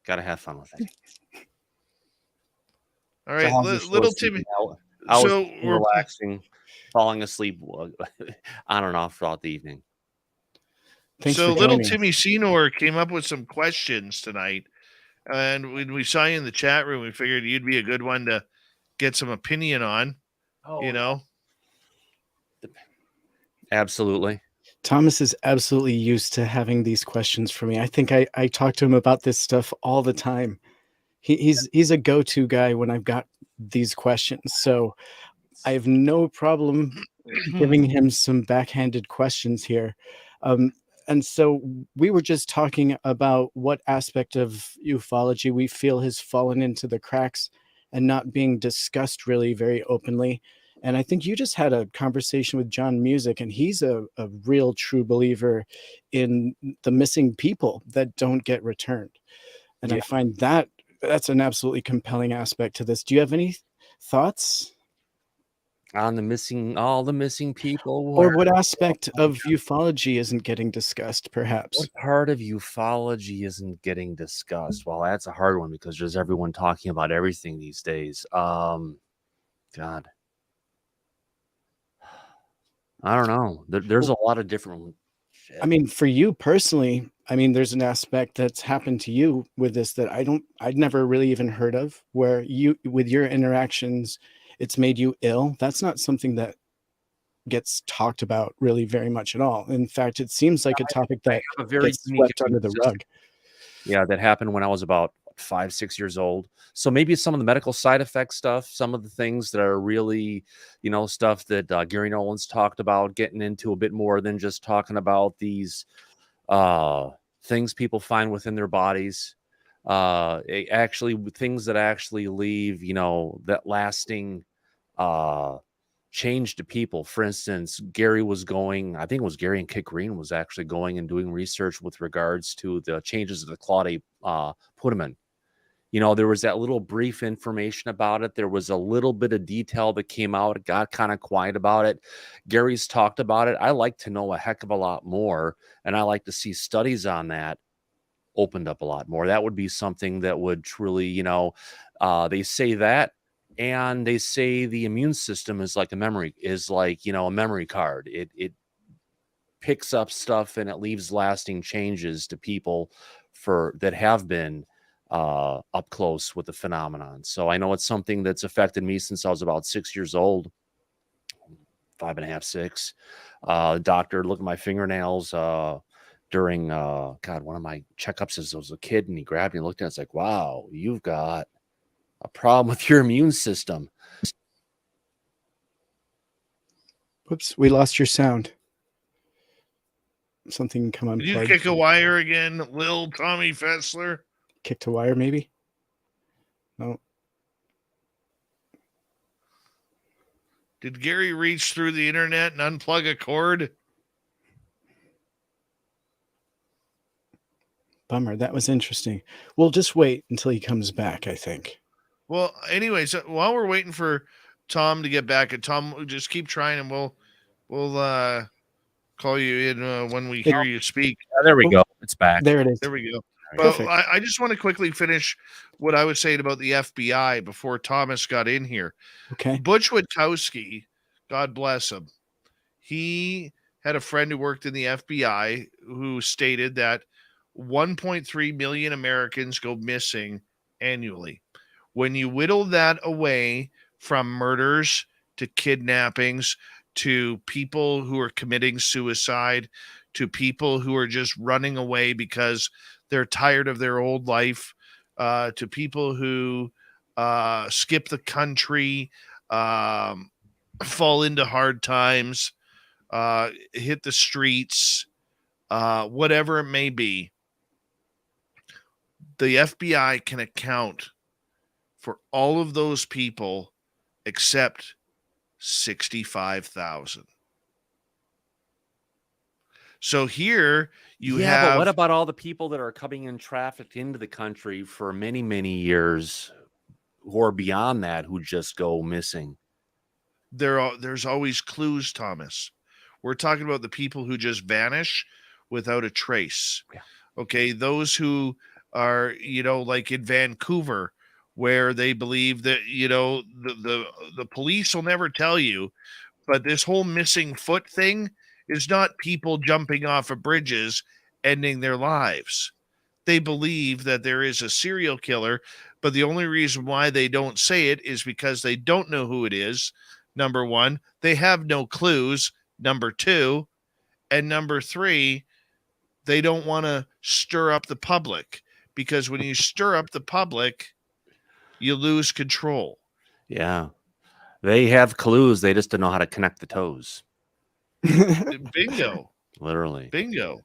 Got to have fun with it. All right, little Timmy. I was So we're relaxing, falling asleep on and off throughout the evening. Thanks so for little joining Timmy us. Senor came up with some questions tonight. And when we saw you in the chat room, we figured you'd be a good one to get some opinion on, you know? Absolutely. Thomas is absolutely used to having these questions for me. I think I talk to him about this stuff all the time. He's a go-to guy when I've got these questions. So I have no problem giving him some backhanded questions here. And so we were just talking about what aspect of ufology we feel has fallen into the cracks and not being discussed really very openly. And I think you just had a conversation with John Music, and he's a real true believer in the missing people that don't get returned. And I find that's an absolutely compelling aspect to this. Do you have any thoughts On all the missing people? or what aspect of ufology isn't getting discussed, perhaps? What part of ufology isn't getting discussed? Well, that's a hard one because there's everyone talking about everything these days. God, I don't know. There's a lot of different. I mean, for you personally, I mean, there's an aspect that's happened to you with this that I'd never really even heard of, where you, with your interactions, it's made you ill. That's not something that gets talked about really very much at all. In fact, it seems like a topic that a very gets unique swept under the rug. Yeah, that happened when I was about 5-6 years old. So maybe some of the medical side effect stuff, some of the things that are really, stuff that Gary Nolan's talked about, getting into a bit more than just talking about these things people find within their bodies. Actually, things that actually leave, that lasting change to people. For instance, Gary was going, I think it was Gary and Kit Green was actually going and doing research with regards to the changes of the Claude Pudeman. There was that little brief information about it. There was a little bit of detail that came out. It got kind of quiet about it. Gary's talked about it. I like to know a heck of a lot more, and I like to see studies on that opened up a lot more. That would be something that would truly, they say that, and they say the immune system is like a memory card. It picks up stuff and it leaves lasting changes to people that have been up close with the phenomenon. So I know it's something that's affected me since I was about 6 years old, 5.5, 6. Doctor looked at my fingernails, during one of my checkups as I was a kid, and he grabbed me and looked at it. It's like, wow, you've got a problem with your immune system. Whoops, we lost your sound. Something come Did unplugged. you kick a wire again, Lil Tommy Fessler? Kicked a wire, maybe? No. Did Gary reach through the internet and unplug a cord? Bummer. That was interesting. We'll just wait until he comes back, I think. Well, anyways, while we're waiting for Tom to get back, and Tom, just keep trying, and we'll call you in when we hear you speak. There we go. It's back. There it is. There we go. Perfect. But I just want to quickly finish what I was saying about the FBI before Thomas got in here. Okay. Butch Witkowski, God bless him, he had a friend who worked in the FBI who stated that 1.3 million Americans go missing annually. When you whittle that away from murders to kidnappings to people who are committing suicide to people who are just running away because they're tired of their old life, to people who skip the country, fall into hard times, hit the streets, whatever it may be, the FBI can account for all of those people except 65,000. So here you have. But what about all the people that are coming in trafficked into the country for many, many years who are beyond that, who just go missing? There's always clues, Thomas. We're talking about the people who just vanish without a trace. Yeah. Okay. Those who are, like in Vancouver, where they believe that, the police will never tell you, but this whole missing foot thing is not people jumping off of bridges, ending their lives. They believe that there is a serial killer, but the only reason why they don't say it is because they don't know who it is. Number one, they have no clues. Number two, and number three, they don't want to stir up the public, because when you stir up the public, you lose control. Yeah. They have clues. They just don't know how to connect the toes. Bingo. Literally. Bingo.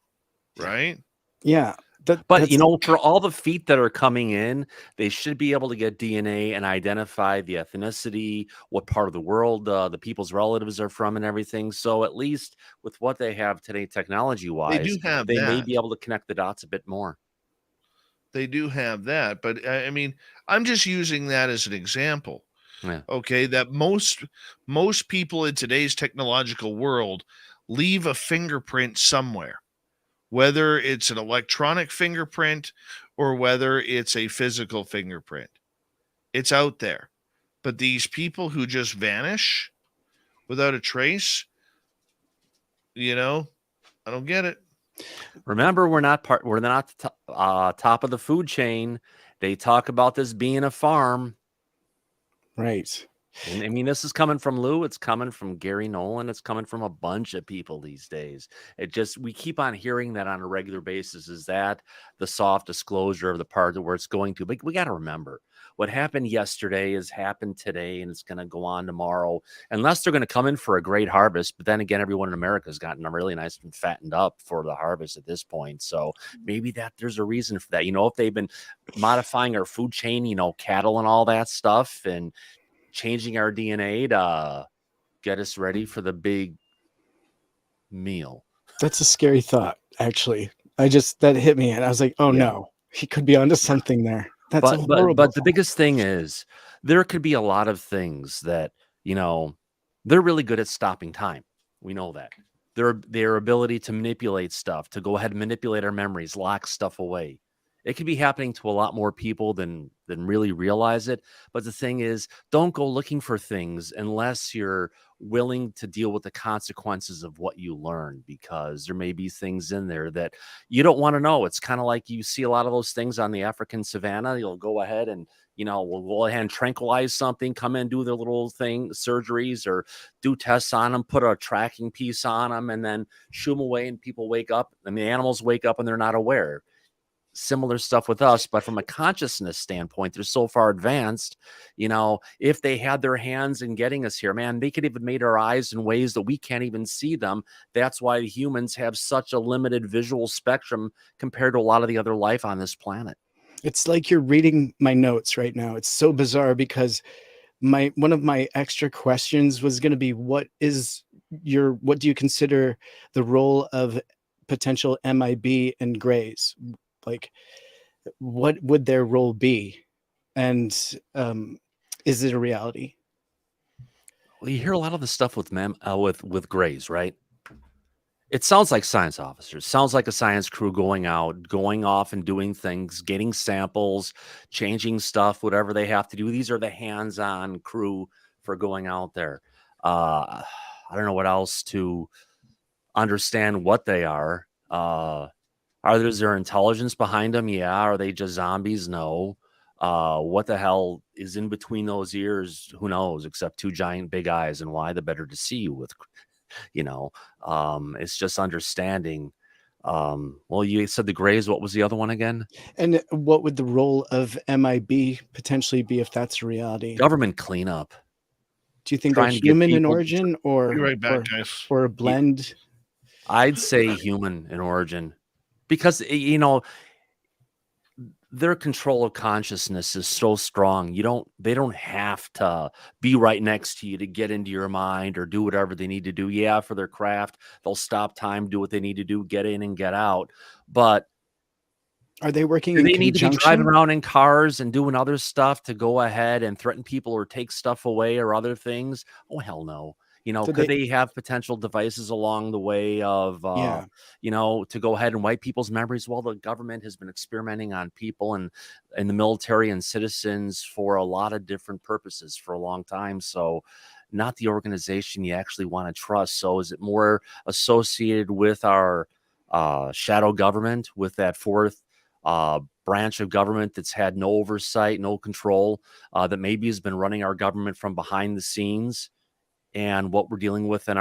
Right? Yeah. But, for all the feet that are coming in, they should be able to get DNA and identify the ethnicity, what part of the world the people's relatives are from and everything. So at least with what they have today, technology-wise, they may be able to connect the dots a bit more. They do have that. But, I mean, I'm just using that as an example. Yeah. Okay, that most people in today's technological world leave a fingerprint somewhere, whether it's an electronic fingerprint or whether it's a physical fingerprint. It's out there. But these people who just vanish without a trace, I don't get it. Remember, we're not top of the food chain. They talk about this being a farm. Right. And I mean, this is coming from Lou. It's coming from Gary Nolan. It's coming from a bunch of people these days. We keep on hearing that on a regular basis. Is that the soft disclosure of the part where it's going to? But we got to remember, what happened yesterday has happened today, and it's going to go on tomorrow, unless they're going to come in for a great harvest. But then again, everyone in America has gotten really nice and fattened up for the harvest at this point. So maybe there's a reason for that. If they've been modifying our food chain, cattle and all that stuff, and changing our DNA to get us ready for the big meal. That's a scary thought, actually. That hit me, and I was like, oh, no, he could be onto something there. That's horrible. But the biggest thing is there could be a lot of things that, they're really good at stopping time. We know that. Their ability to manipulate stuff, to go ahead and manipulate our memories, lock stuff away. It could be happening to a lot more people than really realize it. But the thing is, don't go looking for things unless you're willing to deal with the consequences of what you learn, because there may be things in there that you don't want to know. It's kind of like you see a lot of those things on the African savannah. You'll go ahead and We'll go ahead and tranquilize something, come in, do their little thing, surgeries, or do tests on them, put a tracking piece on them, and then shoo them away, and people wake up, and the animals wake up and they're not aware. Similar stuff with us, but from a consciousness standpoint, they're so far advanced. If they had their hands in getting us here, man, they could even made our eyes in ways that we can't even see them. That's why the humans have such a limited visual spectrum compared to a lot of the other life on this planet. It's like you're reading my notes right now. It's so bizarre because one of my extra questions was going to be, what do you consider the role of potential MIB and Greys? Like, what would their role be? And is it a reality? Well, you hear a lot of the stuff with with Greys, right? It sounds like science officers. Sounds like a science crew going off and doing things, getting samples, changing stuff, whatever they have to do. These are the hands-on crew for going out there. I don't know what else to understand what they are. Is there intelligence behind them? Yeah. Are they just zombies? No. What the hell is in between those ears? Who knows? Except two giant big eyes, and why? The better to see you with. It's just understanding. Well, you said the Greys. What was the other one again? And what would the role of MIB potentially be if that's a reality? Government cleanup. Do you think they're human in origin or a blend? I'd say human in origin, because their control of consciousness is so strong. They don't have to be right next to you to get into your mind or do whatever they need to do. Yeah, for their craft, they'll stop time, do what they need to do, get in and get out. But are they working? Do they need to be driving around in cars and doing other stuff to go ahead and threaten people or take stuff away or other things? Oh, hell no. Could they have potential devices along the way of, to go ahead and wipe people's memories? Well, the government has been experimenting on people and the military and citizens for a lot of different purposes for a long time. So not the organization you actually want to trust. So is it more associated with our shadow government, with that fourth branch of government that's had no oversight, no control, that maybe has been running our government from behind the scenes? And what we're dealing with in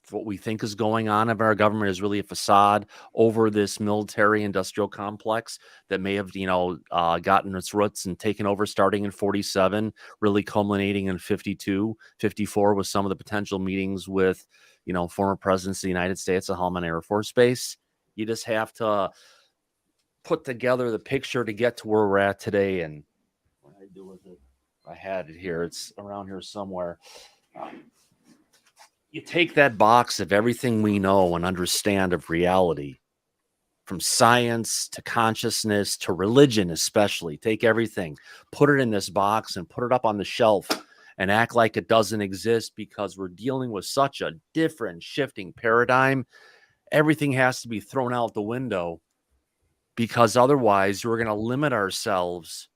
what we think is going on of our government is really a facade over this military industrial complex that may have, gotten its roots and taken over starting in 47, really culminating in 52, 54 with some of the potential meetings with, former presidents of the United States at Hallman Air Force Base. You just have to put together the picture to get to where we're at today. And what I do with it, I had it here. It's around here somewhere. You take that box of everything we know and understand of reality, from science to consciousness to religion, especially. Take everything, put it in this box and put it up on the shelf and act like it doesn't exist, because we're dealing with such a different, shifting paradigm. Everything has to be thrown out the window, because otherwise we're going to limit ourselves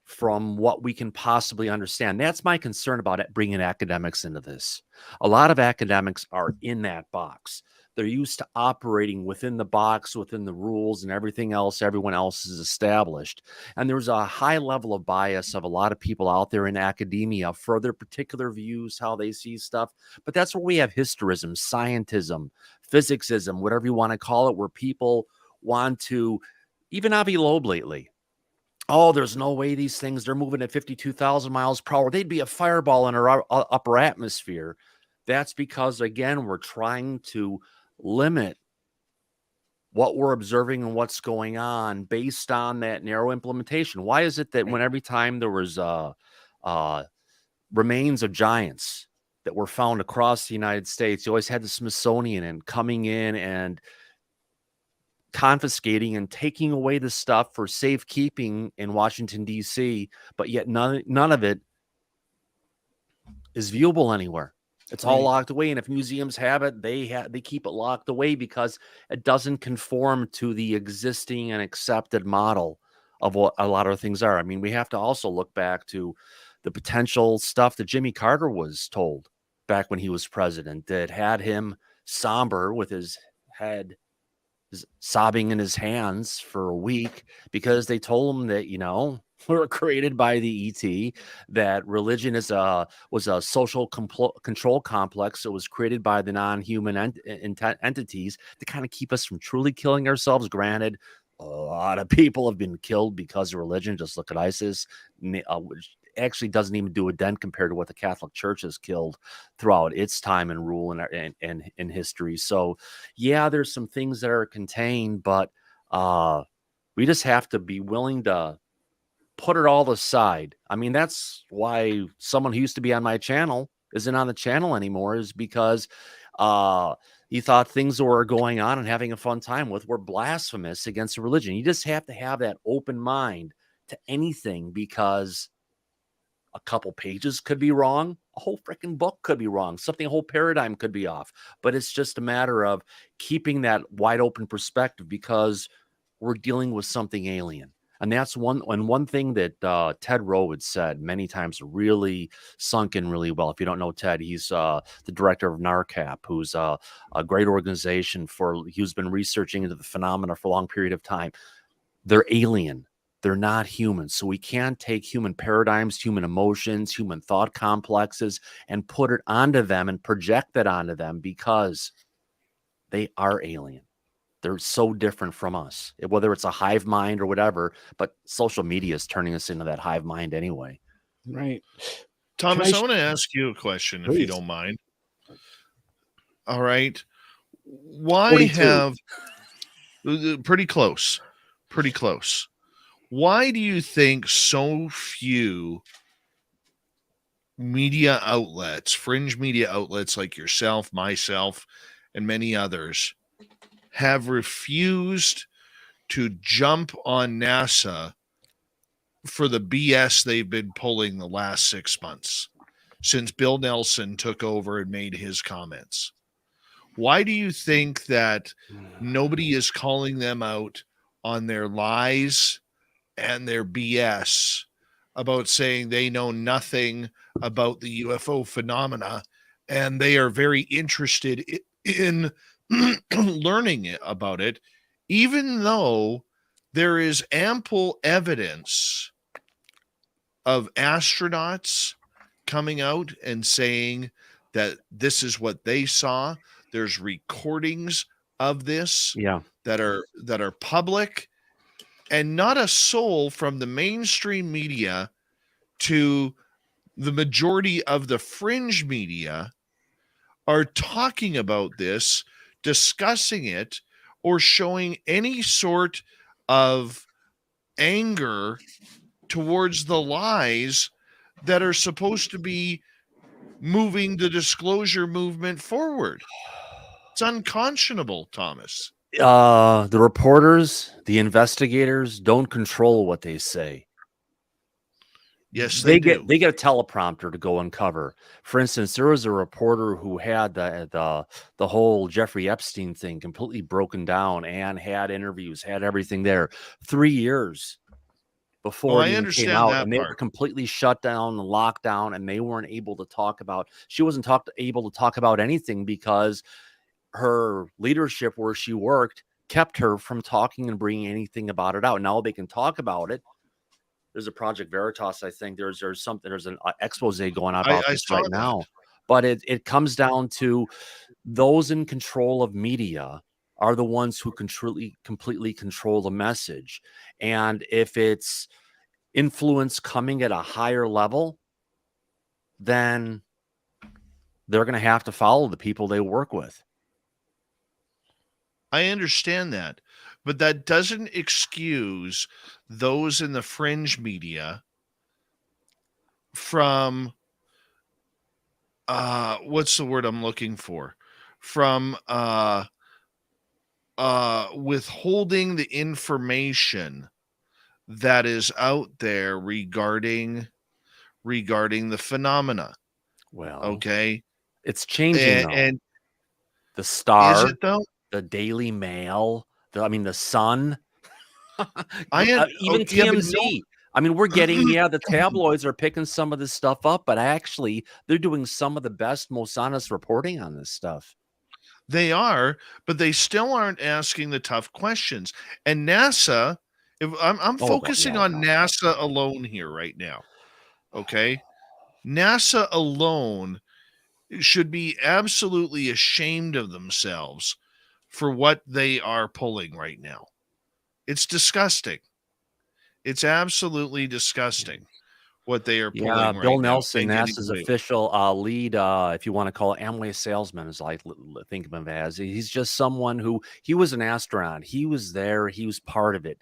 from what we can possibly understand. That's my concern about it, bringing academics into this. A lot of academics are in that box. They're used to operating within the box, within the rules and everything else everyone else has established. And there's a high level of bias of a lot of people out there in academia for their particular views, how they see stuff. But that's where we have historism, scientism, physicsism, whatever you want to call it, where people want to, even Avi Loeb lately, oh, there's no way these things, they're moving at 52,000 miles per hour. They'd be a fireball in our upper atmosphere. That's because, again, we're trying to limit what we're observing and what's going on based on that narrow implementation. Why is it that when every time there was remains of giants that were found across the United States, you always had the Smithsonian and coming in and confiscating and taking away the stuff for safekeeping in Washington, D.C., but yet none of it is viewable anywhere. It's all locked away. And if museums have it, they keep it locked away because it doesn't conform to the existing and accepted model of what a lot of things are. I mean, we have to also look back to the potential stuff that Jimmy Carter was told back when he was president that had him somber with his head sobbing in his hands for a week, because they told him that, were created by the ET, that religion was a social control complex that was created by the non-human entities to kind of keep us from truly killing ourselves. Granted, a lot of people have been killed because of religion. Just look at ISIS, which actually doesn't even do a dent compared to what the Catholic Church has killed throughout its time and rule in history. So, yeah, there's some things that are contained, but we just have to be willing to put it all aside. I mean, that's why someone who used to be on my channel isn't on the channel anymore, is because he thought things that were going on and having a fun time with were blasphemous against religion. You just have to have that open mind to anything, because a couple pages could be wrong. A whole freaking book could be wrong. Something, a whole paradigm could be off. But it's just a matter of keeping that wide open perspective, because we're dealing with something alien. And that's one thing that Ted Rowe had said many times really sunk in really well. If you don't know Ted, he's the director of NARCAP, who's a great organization who's been researching into the phenomena for a long period of time. They're alien. They're not human. So we can't take human paradigms, human emotions, human thought complexes, and put it onto them and project that onto them, because they are alien. They're so different from us, whether it's a hive mind or whatever, but social media is turning us into that hive mind anyway. Right. Thomas, I want to ask you a question, if you don't mind. All right. Why 42. have pretty close. Why do you think so few media outlets, fringe media outlets like yourself, myself, and many others, have refused to jump on NASA for the BS they've been pulling the last 6 months since Bill Nelson took over and made his comments? Why do you think that nobody is calling them out on their lies and their BS about saying they know nothing about the UFO phenomena, and they are very interested in learning about it, even though there is ample evidence of astronauts coming out and saying that this is what they saw? There's recordings of this that are public, and not a soul from the mainstream media to the majority of the fringe media are talking about this, discussing it, or showing any sort of anger towards the lies that are supposed to be moving the disclosure movement forward. It's unconscionable, Thomas. The reporters, the investigators don't control what they say. Yes, they do. They get a teleprompter to go uncover. For instance, there was a reporter who had the whole Jeffrey Epstein thing completely broken down and had interviews, had everything there 3 years before it even came out, and they were completely shut down and locked down, and they weren't able to talk about. She wasn't able to talk about anything because her leadership where she worked kept her from talking and bringing anything about it out. Now they can talk about it. There's a Project Veritas, I think. There's an expose going on about this right now. But it comes down to those in control of media are the ones who completely control the message. And if it's influence coming at a higher level, then they're going to have to follow the people they work with. I understand that, but that doesn't excuse those in the fringe media from what's the word I'm looking for? From withholding the information that is out there regarding the phenomena. Well, okay, it's changing, and the Star, is it though? The Daily Mail, the Sun, even TMZ. I mean, we're getting, the tabloids are picking some of this stuff up, but actually they're doing some of the best, most honest reporting on this stuff. They are, but they still aren't asking the tough questions. And NASA If I'm Oh, focusing yeah, on no. NASA alone here right now, okay? NASA alone should be absolutely ashamed of themselves for what they are pulling right now. It's disgusting. It's absolutely disgusting what they are Yeah, pulling Bill right now Nelson, and getting NASA's away with. official lead, if you want to call it Amway salesman, is like think of him as. He's just someone who he was an astronaut. He was there. He was part of it.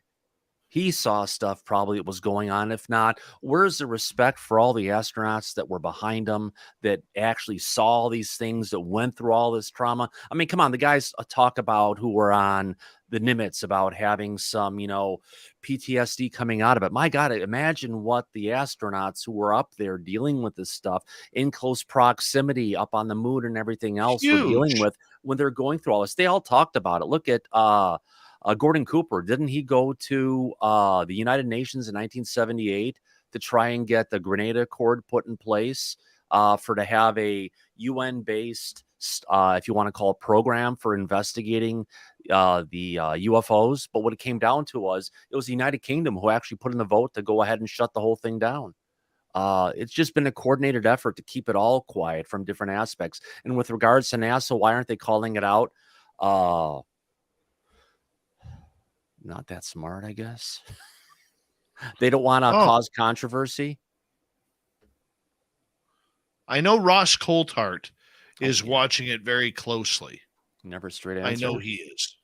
He saw stuff probably that was going on. If not, where's the respect for all the astronauts that were behind him that actually saw all these things, that went through all this trauma? I mean, come on, the guys talk about who were on the Nimitz about having some, PTSD coming out of it. My God, imagine what the astronauts who were up there dealing with this stuff in close proximity up on the moon and everything else were dealing Huge. with when they're going through all this. They all talked about it. Look at Gordon Cooper. Didn't he go to the United Nations in 1978 to try and get the Grenada Accord put in place to have a UN-based, if you want to call it, program for investigating the UFOs? But what it came down to was it was the United Kingdom who actually put in the vote to go ahead and shut the whole thing down. It's just been a coordinated effort to keep it all quiet from different aspects. And with regards to NASA, why aren't they calling it out? Not that smart, I guess. They don't want to cause controversy. I know Ross Coulthart is watching it very closely. Never straight answer. I know he is.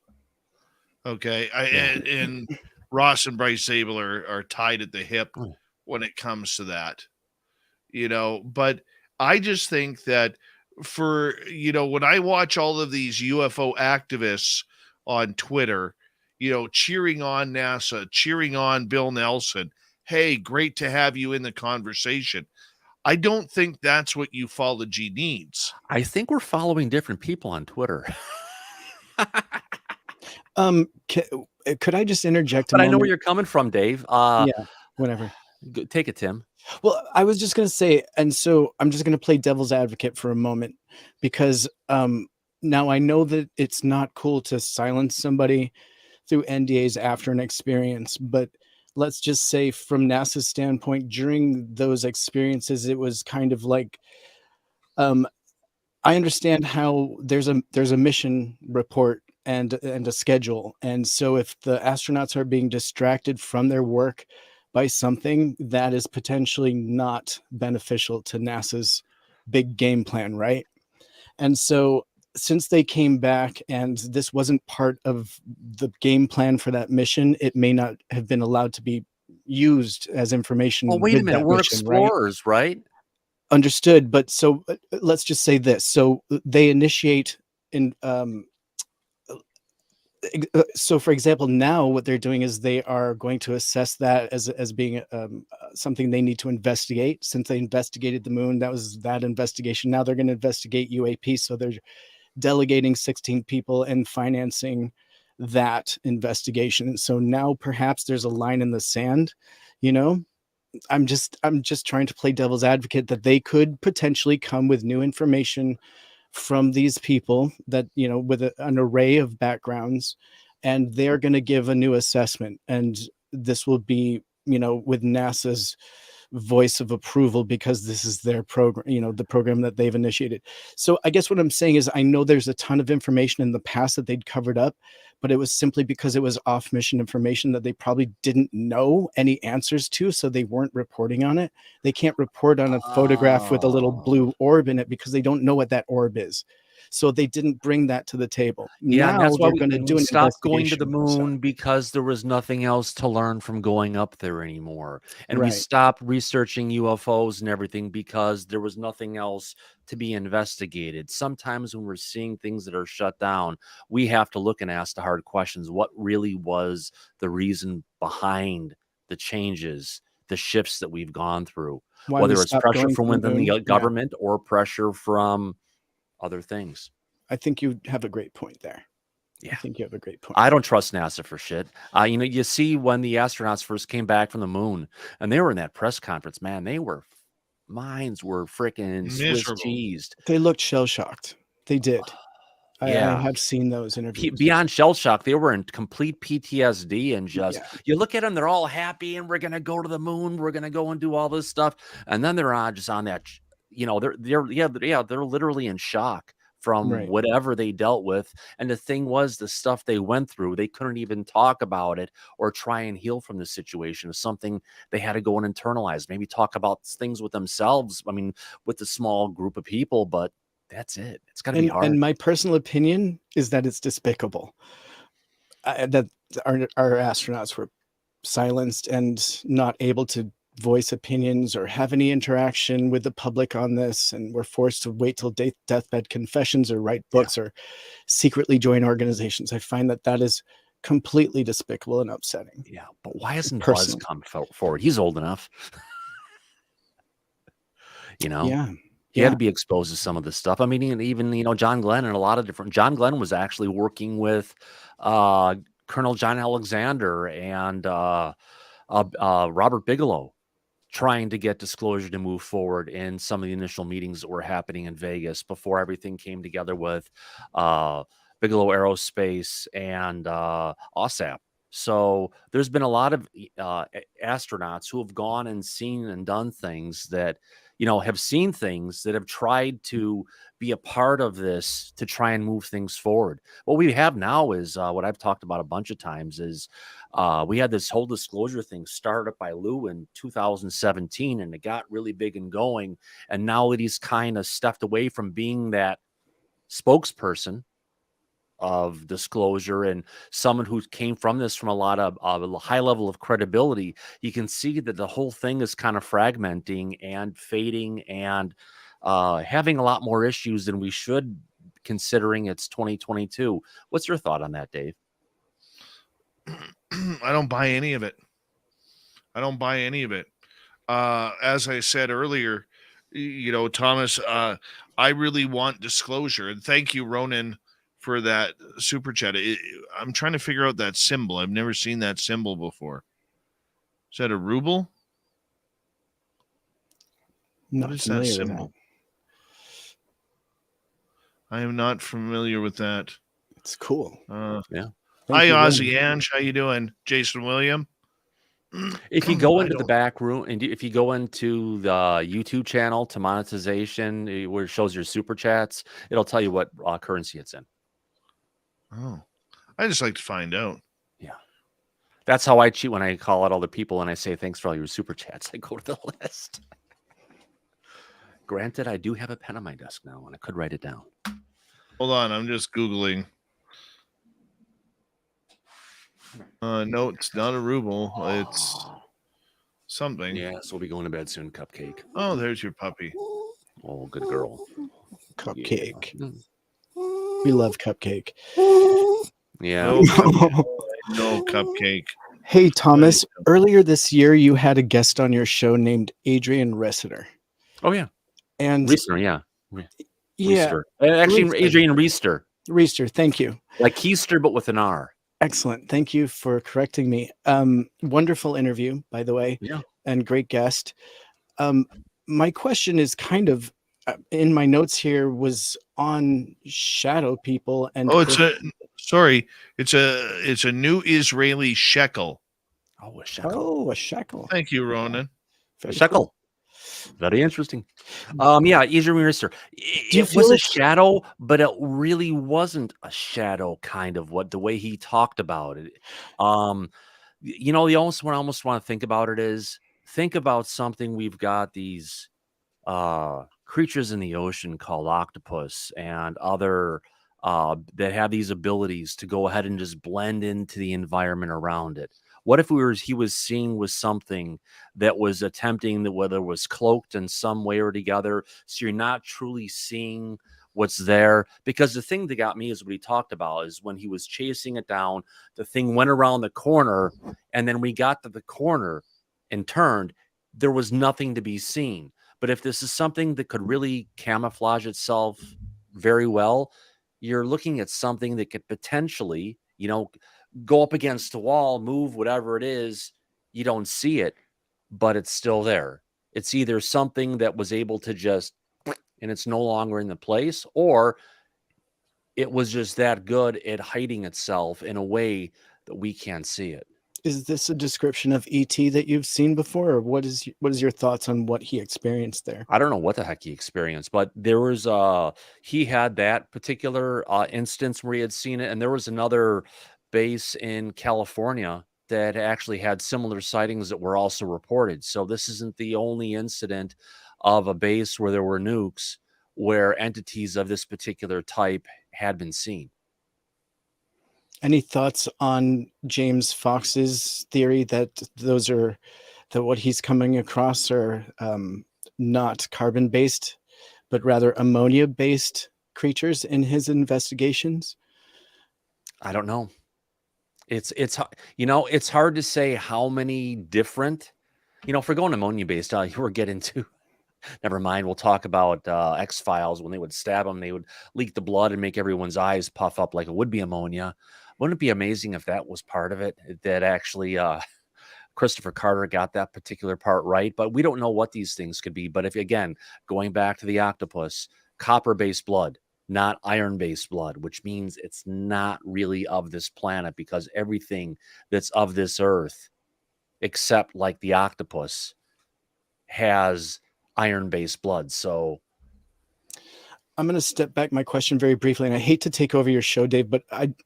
Okay. And Ross and Bryce Zabel are tied at the hip when it comes to that. But I just think that when I watch all of these UFO activists on Twitter, cheering on NASA, cheering on Bill Nelson, hey, great to have you in the conversation. I don't think that's what ufology needs. I think we're following different people on Twitter. Could I just interject But I know where you're coming from, Dave. Yeah, whatever. Take it, Tim. Well, I was just going to say, and so I'm just going to play devil's advocate for a moment, because now I know that it's not cool to silence somebody through NDAs after an experience, but let's just say from NASA's standpoint, during those experiences, it was kind of like, I understand how there's a mission report and a schedule. And so if the astronauts are being distracted from their work by something, that is potentially not beneficial to NASA's big game plan, right? And so since they came back and this wasn't part of the game plan for that mission, it may not have been allowed to be used as information. Well, wait a minute. We're mission, explorers, right? Understood. But so let's just say this. So they initiate in, so for example, now what they're doing is they are going to assess that as being something they need to investigate. Since they investigated the moon, that was that investigation. Now they're going to investigate UAP. So they're delegating 16 people and financing that investigation. So now perhaps there's a line in the sand, I'm just trying to play devil's advocate that they could potentially come with new information from these people that, with an array of backgrounds, and they're going to give a new assessment. And this will be, with NASA's voice of approval, because this is their program, the program that they've initiated. So I guess what I'm saying is, I know there's a ton of information in the past that they'd covered up, but it was simply because it was off mission information that they probably didn't know any answers to. So they weren't reporting on it. They can't report on a photograph with a little blue orb in it because they don't know what that orb is. So they didn't bring that to the table. Yeah, now that's why they're going to do an stop going to the investigation. moon, because there was nothing else to learn from going up there anymore. And we Right. stopped researching UFOs and everything because there was nothing else to be investigated. Sometimes when we're seeing things that are shut down, we have to look and ask the hard questions. What really was the reason behind the changes, the shifts that we've gone through? Why Whether we it's stopped pressure going from to the within the moon? Yeah. government or pressure from other things. I think you have a great point there. Yeah. I think you have a great point. I don't trust NASA for shit. You see when the astronauts first came back from the moon and they were in that press conference, man, minds were freaking Swiss Miserable. cheesed. They looked shell shocked. They did. I have seen those interviews. Beyond shell shock, they were in complete PTSD and just you look at them, they're all happy and we're gonna go to the moon, we're gonna go and do all this stuff, and then they're on that, they're literally in shock from whatever they dealt with. And the thing was, the stuff they went through, they couldn't even talk about it or try and heal from the situation. It's something they had to go and internalize, maybe talk about things with themselves. I mean, with the small group of people, but that's it. It's got to be hard. And my personal opinion is that it's despicable that our astronauts were silenced and not able to voice opinions or have any interaction with the public on this, and we're forced to wait till deathbed confessions or write books or secretly join organizations. I find that is completely despicable and upsetting. Yeah, but why hasn't Buzz come forward? He's old enough. He had to be exposed to some of this stuff. I mean, even John Glenn and a lot of different. John Glenn was actually working with Colonel John Alexander and Robert Bigelow, trying to get disclosure to move forward in some of the initial meetings that were happening in Vegas before everything came together with Bigelow Aerospace and OSAP. So there's been a lot of astronauts who have gone and seen and done things that, have seen things that have tried to be a part of this to try and move things forward. What we have now is what I've talked about a bunch of times is we had this whole disclosure thing started up by Lou in 2017, and it got really big and going. And now that he's kind of stepped away from being that spokesperson of disclosure and someone who came from this from a lot of a high level of credibility, you can see that the whole thing is kind of fragmenting and fading and having a lot more issues than we should, considering it's 2022. What's your thought on that, Dave? I don't buy any of it. As I said earlier, Thomas, I really want disclosure. And thank you, Ronan, for that super chat. I'm trying to figure out that symbol. I've never seen that symbol before. Is that a ruble? What is that symbol? I am not familiar with that. It's cool. Yeah. Hi, Ozzy Ange. How you doing? Jason William. If you go into the back room and if you go into the YouTube channel to monetization, where it shows your super chats, it'll tell you what currency it's in. Oh, I just like to find out. Yeah. That's how I cheat when I call out all the people and I say, thanks for all your super chats. I go to the list. Granted, I do have a pen on my desk now and I could write it down. Hold on. I'm just Googling. No, it's not a ruble. It's something. Yeah, so we'll be going to bed soon, Cupcake. Oh, there's your puppy. Oh, good girl. Cupcake. Yeah. We love Cupcake. Yeah. No Cupcake. Hey, Thomas, earlier this year, you had a guest on your show named Adrian Resseter. Oh, yeah. And Reister, yeah. Yeah. Actually, Reister. Adrian Reister. Reister, thank you. Like Keister, but with an R. Excellent. Thank you for correcting me. Wonderful interview, by the way. Yeah. And great guest. My question is kind of in my notes here was on shadow people and it's a new Israeli shekel. Oh, a shekel. Oh, a shekel. Thank you, Ronan. A shekel. Cool. Very interesting. Yeah, Adrian Reister. It was a shadow, but it really wasn't a shadow. Kind of the way he talked about it. You almost want to think about it is think about something. We've got these creatures in the ocean called octopus and other that have these abilities to go ahead and just blend into the environment around it. What if he was seeing was something that was attempting that, whether it was cloaked in some way or together, so you're not truly seeing what's there? Because the thing that got me is what he talked about is when he was chasing it down, the thing went around the corner, and then we got to the corner and turned, there was nothing to be seen. But if this is something that could really camouflage itself very well, you're looking at something that could potentially, go up against the wall, move, whatever it is, you don't see it, but it's still there. It's either something that was able to just, and it's no longer in the place, or it was just that good at hiding itself in a way that we can't see it. Is this a description of ET that you've seen before, or what is your thoughts on what he experienced there? I don't know what the heck he experienced, but there was he had that particular instance where he had seen it, and there was another base in California that actually had similar sightings that were also reported. So this isn't the only incident of a base where there were nukes where entities of this particular type had been seen. Any thoughts on James Fox's theory that what he's coming across are not carbon-based, but rather ammonia-based creatures in his investigations? I don't know. It's it's hard to say how many different, if we're going ammonia based, we're getting to, never mind. We'll talk about X-Files when they would stab them, they would leak the blood and make everyone's eyes puff up like it would be ammonia. Wouldn't it be amazing if that was part of it? That actually Christopher Carter got that particular part right, but we don't know what these things could be. But if, again, going back to the octopus, copper-based blood, not iron-based blood, which means it's not really of this planet, because everything that's of this earth, except like the octopus, has iron-based blood. So I'm going to step back my question very briefly, and I hate to take over your show, Dave, but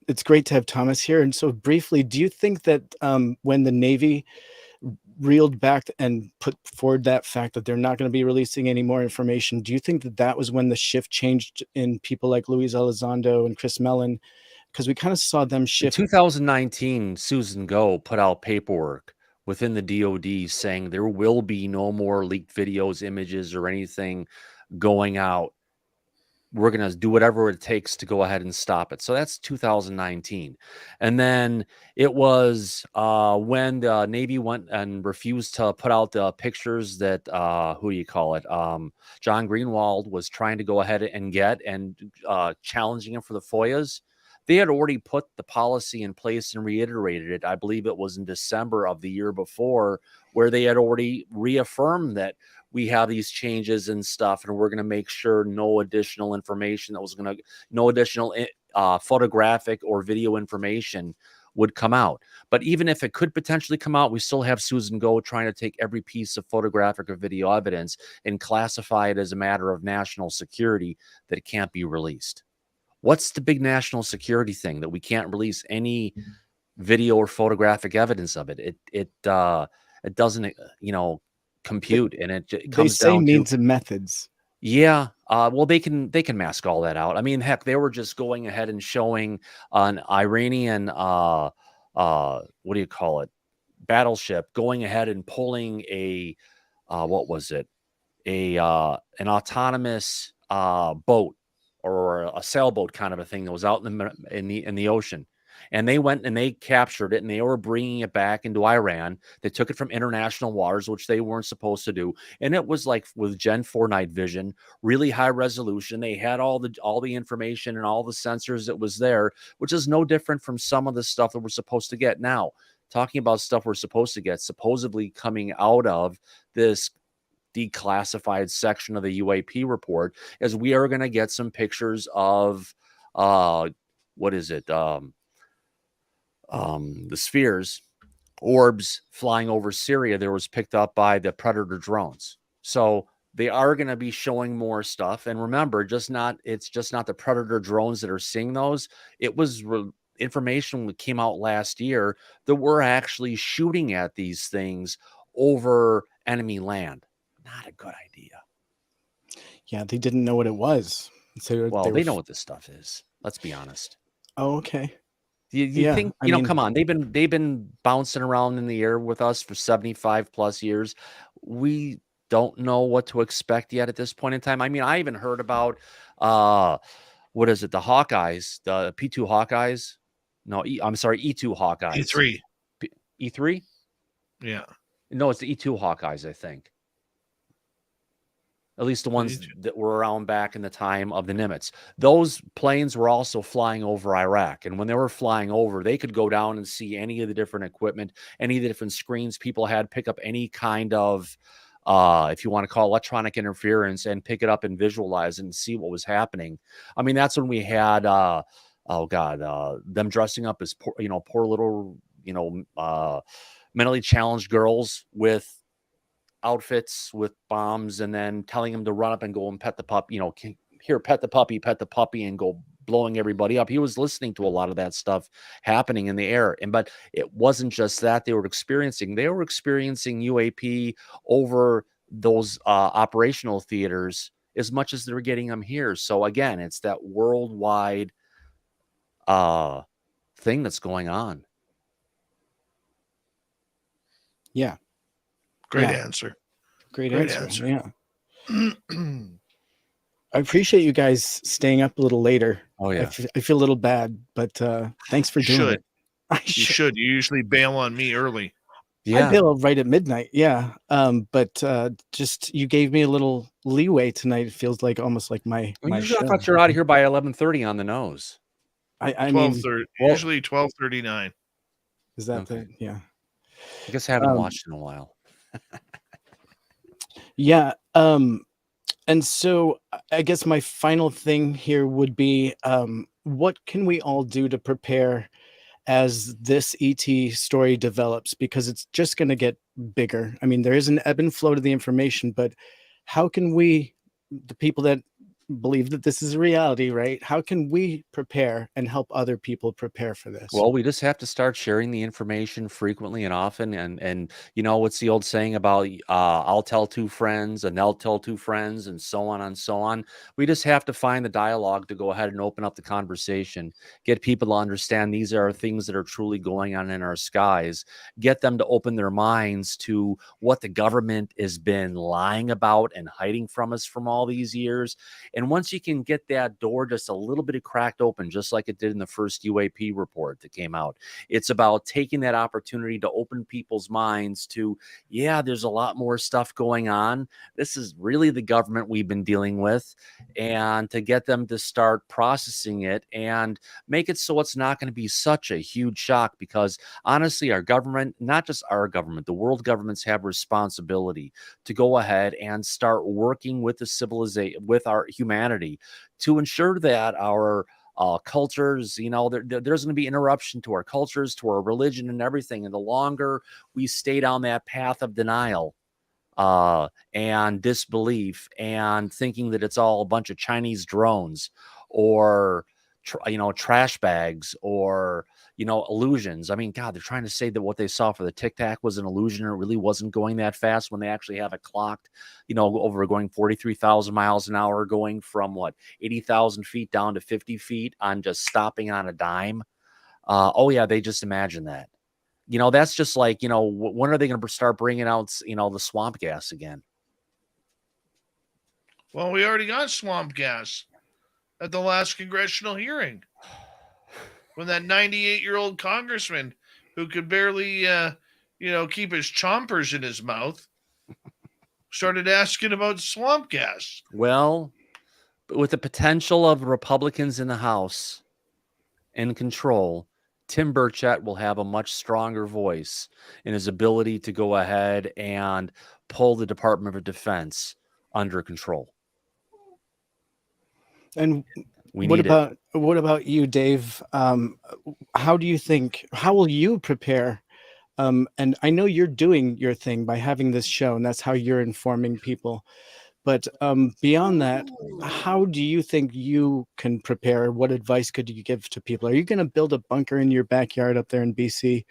it's great to have Thomas here. And so briefly, do you think that when the Navy reeled back and put forward that fact that they're not going to be releasing any more information, do you think that that was when the shift changed in people like Luis Elizondo and Chris Mellon? Because we kind of saw them shift. In 2019, Susan Go put out paperwork within the DOD saying there will be no more leaked videos, images, or anything going out. We're going to do whatever it takes to go ahead and stop it. So that's 2019. And then it was when the Navy went and refused to put out the pictures that, John Greenwald was trying to go ahead and get, and challenging him for the FOIAs. They had already put the policy in place and reiterated it. I believe it was in December of the year before, where they had already reaffirmed that we have these changes and stuff, and we're going to make sure no additional information no additional photographic or video information would come out. But even if it could potentially come out, we still have Susan Go trying to take every piece of photographic or video evidence and classify it as a matter of national security that it can't be released. What's the big national security thing that we can't release any video or photographic evidence of it? It doesn't, compute, and it comes they say down means to and methods. Yeah. Well, they can mask all that out. I mean, heck, they were just going ahead and showing an Iranian battleship going ahead and pulling a an autonomous boat, or a sailboat kind of a thing that was out in the ocean. And they went and they captured it, and they were bringing it back into Iran. They took it from international waters, which they weren't supposed to do. And it was like with Gen 4 night vision, really high resolution. They had all the information and all the sensors that was there, which is no different from some of the stuff that we're supposed to get now. Talking about stuff we're supposed to get, supposedly coming out of this declassified section of the UAP report, as we are going to get some pictures of the spheres, orbs flying over Syria that was picked up by the Predator drones. So they are going to be showing more stuff. And remember, it's just not the Predator drones that are seeing those. It was information that came out last year that we're actually shooting at these things over enemy land. Not a good idea. Yeah, they didn't know what it was. So they know what this stuff is. Let's be honest. Oh, okay. You think, come on, they've been bouncing around in the air with us for 75 plus years. We don't know what to expect yet at this point in time. I mean, I even heard about, the Hawkeyes, the P2 Hawkeyes. No, I'm sorry, E2 Hawkeyes. E3. E3? Yeah. No, it's the E2 Hawkeyes, I think. At least the ones that were around back in the time of the Nimitz. Those planes were also flying over Iraq. And when they were flying over, they could go down and see any of the different equipment, any of the different screens people had, pick up any kind of if you want to call electronic interference, and pick it up and visualize it and see what was happening. I mean, that's when we had, them dressing up as poor little, mentally challenged girls with outfits with bombs, and then telling them to run up and go and pet the puppy, here, pet the puppy, and go blowing everybody up. He was listening to a lot of that stuff happening in the air. But it wasn't just that they were experiencing UAP over those operational theaters as much as they're getting them here. So again, it's that worldwide thing that's going on. Yeah. Great Yeah. answer. Great Great answer. answer. Yeah. I appreciate you guys staying up a little later. Oh yeah. I feel a little bad, but thanks for doing it. You should. You usually bail on me early. I bail right at midnight. Yeah. But just you gave me a little leeway tonight. It feels like almost like my Usually show. I thought you're out of here by 11:30 on the nose. I mean, 12:30. Usually 12:39. Is that yeah? I guess I haven't watched in a while. Yeah. And so I guess my final thing here would be, what can we all do to prepare as this ET story develops? Because it's just going to get bigger. I mean, there is an ebb and flow to the information, but how can we, the people that believe that this is a reality, right? How can we prepare and help other people prepare for this? Well, we just have to start sharing the information frequently and often. And what's the old saying about I'll tell two friends and they'll tell two friends, and so on and so on. We just have to find the dialogue to go ahead and open up the conversation, get people to understand these are things that are truly going on in our skies, get them to open their minds to what the government has been lying about and hiding from us from all these years. And once you can get that door just a little bit cracked open, just like it did in the first UAP report that came out, it's about taking that opportunity to open people's minds to, yeah, there's a lot more stuff going on. This is really the government we've been dealing with, and to get them to start processing it and make it so it's not going to be such a huge shock. Because honestly, our government, not just our government, the world governments have responsibility to go ahead and start working with the civilization, with our humanity, to ensure that our cultures, there's going to be interruption to our cultures, to our religion and everything. And the longer we stay down that path of denial and disbelief and thinking that it's all a bunch of Chinese drones or trash bags or illusions. I mean, God, they're trying to say that what they saw for the Tic Tac was an illusion, and it really wasn't going that fast, when they actually have it clocked, over going 43,000 miles an hour, going from 80,000 feet down to 50 feet on just stopping on a dime. Oh yeah, they just imagine that. That's just like, when are they going to start bringing out, the swamp gas again? Well, we already got swamp gas at the last congressional hearing, when that 98-year-old congressman who could barely, keep his chompers in his mouth started asking about swamp gas. Well, with the potential of Republicans in the House in control, Tim Burchett will have a much stronger voice in his ability to go ahead and pull the Department of Defense under control. And what about you, Dave? How will you prepare? And I know you're doing your thing by having this show, and that's how you're informing people. But beyond that, how do you think you can prepare? What advice could you give to people? Are you going to build a bunker in your backyard up there in BC?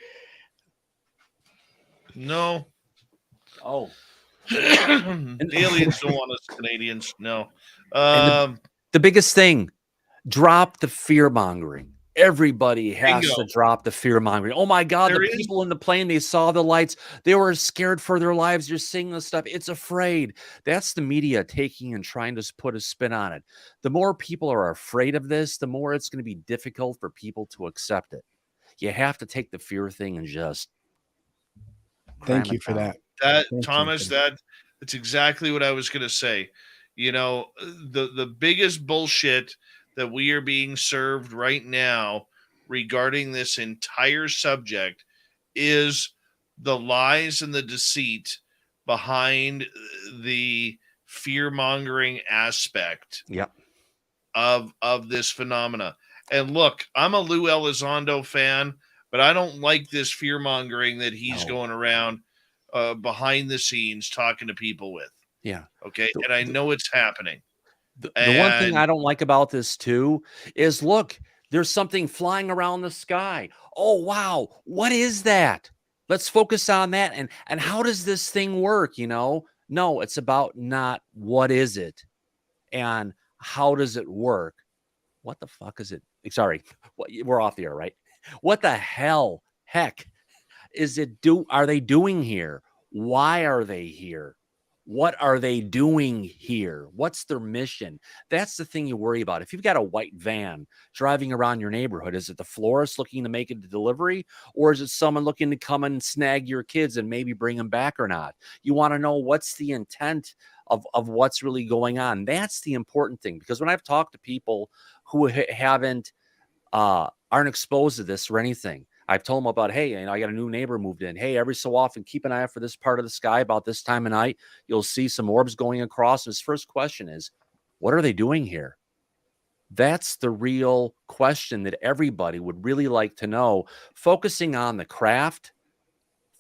No. Oh. The aliens don't want us Canadians. No. The biggest thing, drop the fear mongering. Everybody has to drop the fear mongering. Oh my God, the people in the plane, they saw the lights. They were scared for their lives. You're seeing this stuff. It's afraid. That's the media taking and trying to put a spin on it. The more people are afraid of this, the more it's going to be difficult for people to accept it. You have to take the fear thing and just. Thank you for that. Thomas, that's exactly what I was going to say. The biggest bullshit that we are being served right now regarding this entire subject is the lies and the deceit behind the fear-mongering aspect Yep. of this phenomena. And look, I'm a Lou Elizondo fan, but I don't like this fear-mongering that he's going around behind the scenes talking to people with. Yeah. Okay. And I know it's happening. The one thing I don't like about this too is, look, there's something flying around the sky. Oh, wow. What is that? Let's focus on that. And how does this thing work? No, it's about not what is it and how does it work? What the fuck is it? Sorry, we're off the air, right? What the heck is it are they doing here? Why are they here? What are they doing here? What's their mission? That's the thing you worry about. If you've got a white van driving around your neighborhood, is it the florist looking to make a delivery, or is it someone looking to come and snag your kids and maybe bring them back or not? You want to know what's the intent of what's really going on. That's the important thing, because when I've talked to people who aren't exposed to this or anything, I've told them about, hey, I got a new neighbor moved in. Hey, every so often, keep an eye out for this part of the sky. About this time of night, you'll see some orbs going across. And his first question is, what are they doing here? That's the real question that everybody would really like to know. Focusing on the craft,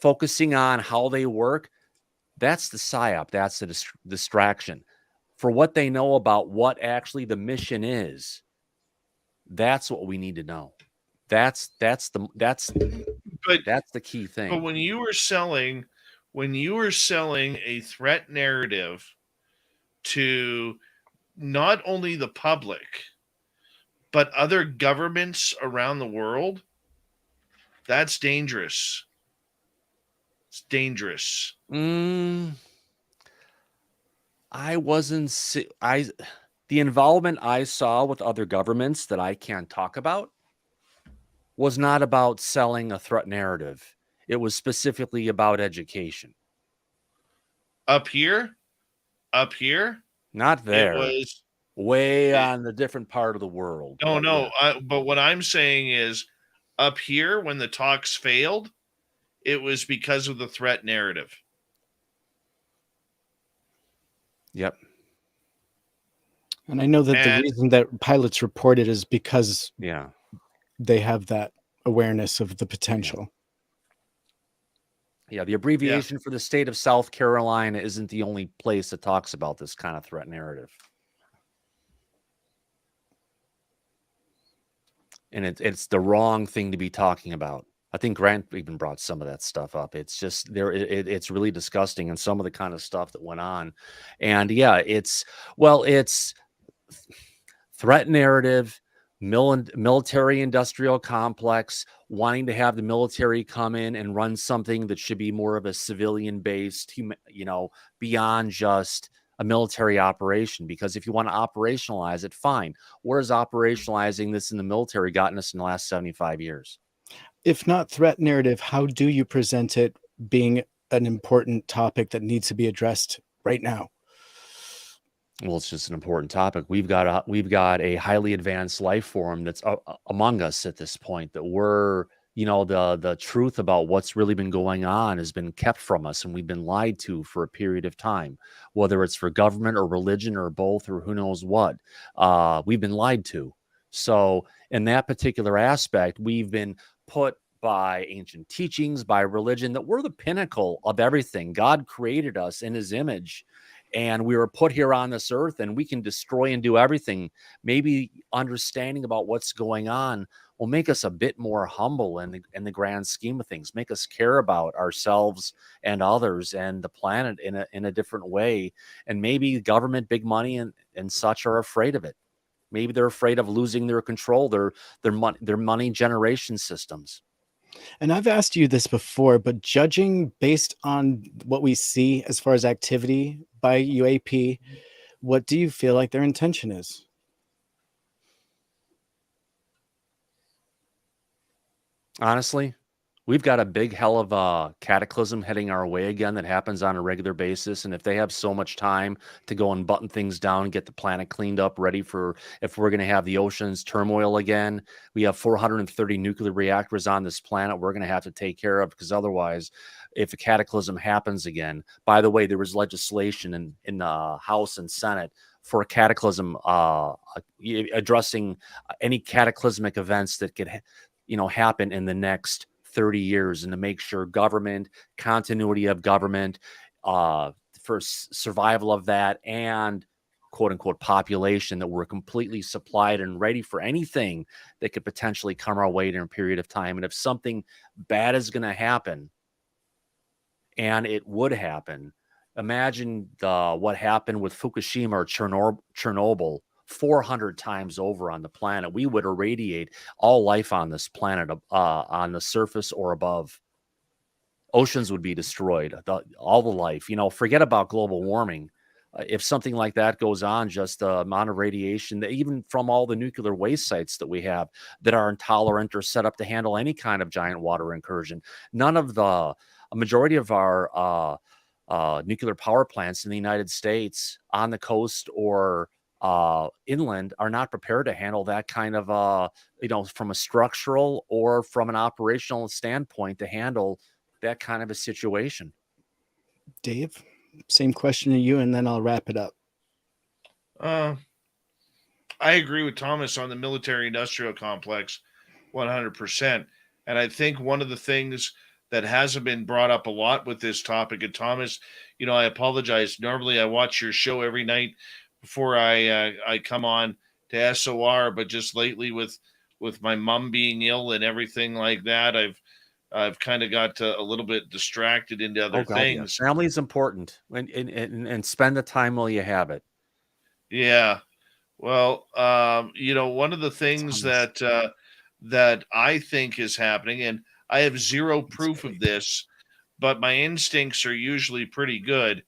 focusing on how they work, that's the psyop. That's the distraction. For what they know about what actually the mission is, that's what we need to know. That's the key thing. But when you were selling a threat narrative to not only the public but other governments around the world, that's dangerous. It's dangerous. The involvement I saw with other governments that I can't talk about was not about selling a threat narrative. It was specifically about education. Up here, not there. It was way on the different part of the world. No. But what I'm saying is, up here, when the talks failed, it was because of the threat narrative. Yep. And I know that the reason that pilots report it is because they have that awareness of the potential. Yeah, the abbreviation for the state of South Carolina isn't the only place that talks about this kind of threat narrative. And it's the wrong thing to be talking about. I think Grant even brought some of that stuff up. It's just it's really disgusting, and some of the kind of stuff that went on. And it's threat narrative, military industrial complex, wanting to have the military come in and run something that should be more of a civilian based, beyond just a military operation. Because if you want to operationalize it, fine. Where has operationalizing this in the military gotten us in the last 75 years? If not threat narrative, how do you present it being an important topic that needs to be addressed right now? Well, it's just an important topic. We've got a highly advanced life form that's among us at this point, that we're, the truth about what's really been going on has been kept from us, and we've been lied to for a period of time, whether it's for government or religion or both or who knows what. We've been lied to. So in that particular aspect, we've been put by ancient teachings, by religion, that we're the pinnacle of everything. God created us in his image, and we were put here on this earth, and we can destroy and do everything. Maybe understanding about what's going on will make us a bit more humble in the grand scheme of things, make us care about ourselves and others and the planet in a different way. And maybe government, big money and such are afraid of it. Maybe they're afraid of losing their control, their money generation systems. And I've asked you this before, but judging based on what we see as far as activity by UAP, what do you feel like their intention is? Honestly, we've got a big hell of a cataclysm heading our way again that happens on a regular basis. And if they have so much time to go and button things down, get the planet cleaned up, ready for if we're going to have the oceans turmoil again, we have 430 nuclear reactors on this planet we're going to have to take care of, because otherwise if a cataclysm happens again. By the way, there was legislation in the House and Senate for a cataclysm, addressing any cataclysmic events that could, happen in the next 30 years, and to make sure continuity of government, for survival of that, and quote unquote population, that we're completely supplied and ready for anything that could potentially come our way in a period of time. And if something bad is going to happen, and it would happen, imagine what happened with Fukushima or Chernobyl 400 times over on the planet. We would irradiate all life on this planet, on the surface or above. Oceans would be destroyed, all the life. Forget about global warming. If something like that goes on, just the amount of radiation, that even from all the nuclear waste sites that we have that are intolerant or set up to handle any kind of giant water incursion, a majority of our nuclear power plants in the United States on the coast or inland are not prepared to handle that kind of, from a structural or from an operational standpoint, to handle that kind of a situation. Dave, same question to you, and then I'll wrap it up. I agree with Thomas on the military-industrial complex 100%. And I think one of the things that hasn't been brought up a lot with this topic, and Thomas, I apologize. Normally I watch your show every night before I come on to SOR, but just lately with my mom being ill and everything like that, I've kind of got a little bit distracted into other things. Yeah. Family is important, and spend the time while you have it. Yeah. Well, one of the things that I think is happening, and I have zero proof of this, but my instincts are usually pretty good.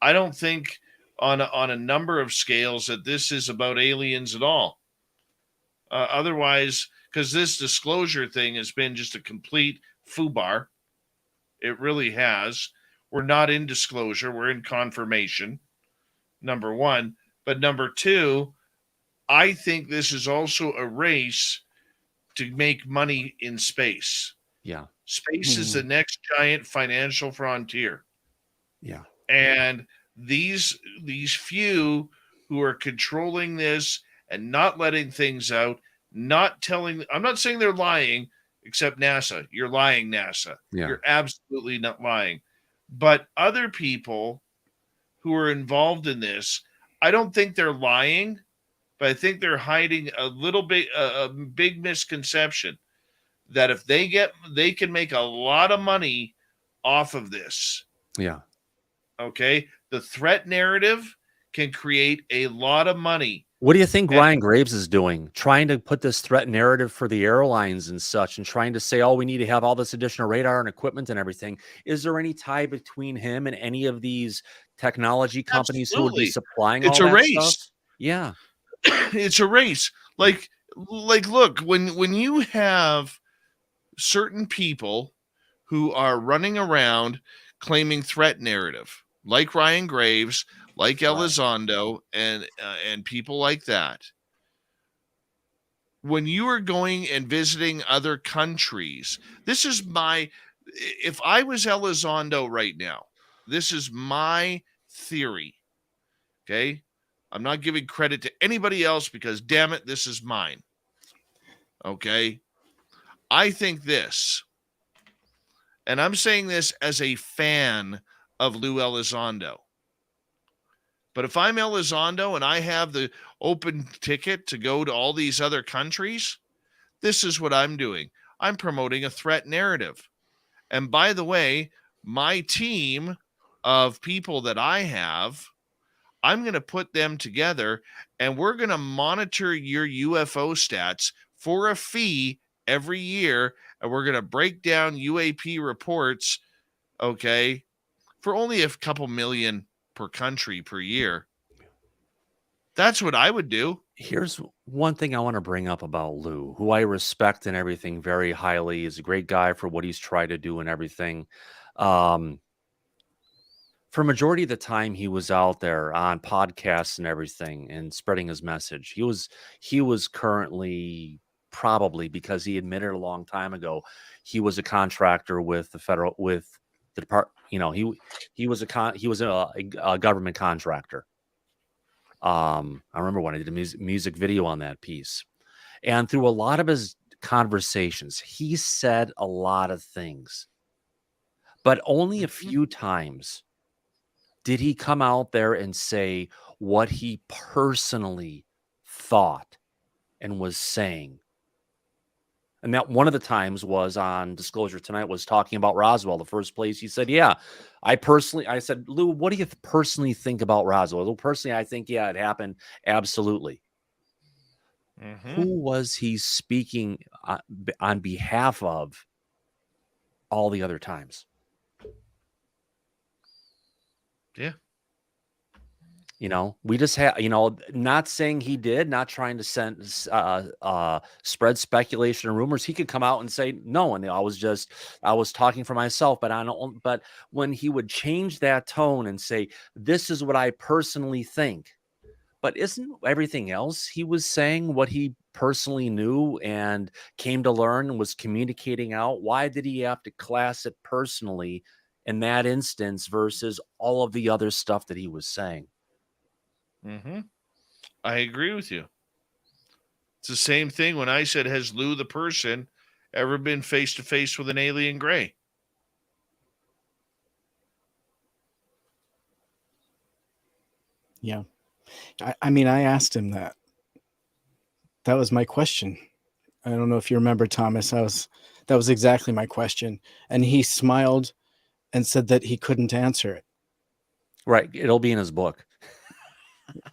I don't think on a number of scales that this is about aliens at all. Otherwise, because this disclosure thing has been just a complete foobar. It really has. We're not in disclosure. We're in confirmation, number one. But number two, I think this is also a race to make money in space. Yeah. Space is the next giant financial frontier. Yeah. And these few who are controlling this and not letting things out, not telling, I'm not saying they're lying, except NASA. You're lying, NASA. Yeah. You're absolutely not lying. But other people who are involved in this, I don't think they're lying, but I think they're hiding a little bit, a big misconception that if they can make a lot of money off of this. Yeah. Okay. The threat narrative can create a lot of money. What do you think Ryan Graves is doing? Trying to put this threat narrative for the airlines and such, and trying to say, oh, we need to have all this additional radar and equipment and everything. Is there any tie between him and any of these technology companies who would be supplying all that stuff? Yeah. It's a race. Like, look, when you have certain people who are running around claiming threat narrative, like Ryan Graves, like Elizondo, and people like that. When you are going and visiting other countries, this is if I was Elizondo right now, this is my theory. Okay. I'm not giving credit to anybody else because, damn it, this is mine. Okay. I think this, and I'm saying this as a fan of Lou Elizondo. But if I'm Elizondo and I have the open ticket to go to all these other countries, this is what I'm doing. I'm promoting a threat narrative. And by the way, my team of people that I have, I'm going to put them together and we're going to monitor your UFO stats for a fee every year. And we're going to break down UAP reports, okay, for only a couple million per country per year. That's what I would do. Here's one thing I want to bring up about Lou, who I respect and everything very highly. He's a great guy for what he's tried to do and everything. For majority of the time he was out there on podcasts and everything and spreading his message. He was currently, probably because he admitted a long time ago, he was a contractor with he was a government contractor. I remember when I did a music video on that piece, and through a lot of his conversations, he said a lot of things, but only a few times did he come out there and say what he personally thought and was saying. And that one of the times was on Disclosure Tonight, was talking about Roswell. The first place he said, yeah, I said, Lou, what do you personally think about Roswell? Well, personally, I think, yeah, it happened. Absolutely. Who was he speaking on behalf of all the other times? Yeah. We just have, not saying he did, not trying to spread speculation and rumors. He could come out and say, no, and I was talking for myself, but when he would change that tone and say, this is what I personally think, but isn't everything else he was saying what he personally knew and came to learn and was communicating out? Why did he have to class it personally in that instance versus all of the other stuff that he was saying? I agree with you. It's the same thing when I said, has Lou the person ever been face to face with an alien gray? Yeah. I mean, I asked him that. That was my question. I don't know if you remember, Thomas. That was exactly my question. And he smiled and said that he couldn't answer it. Right. It'll be in his book.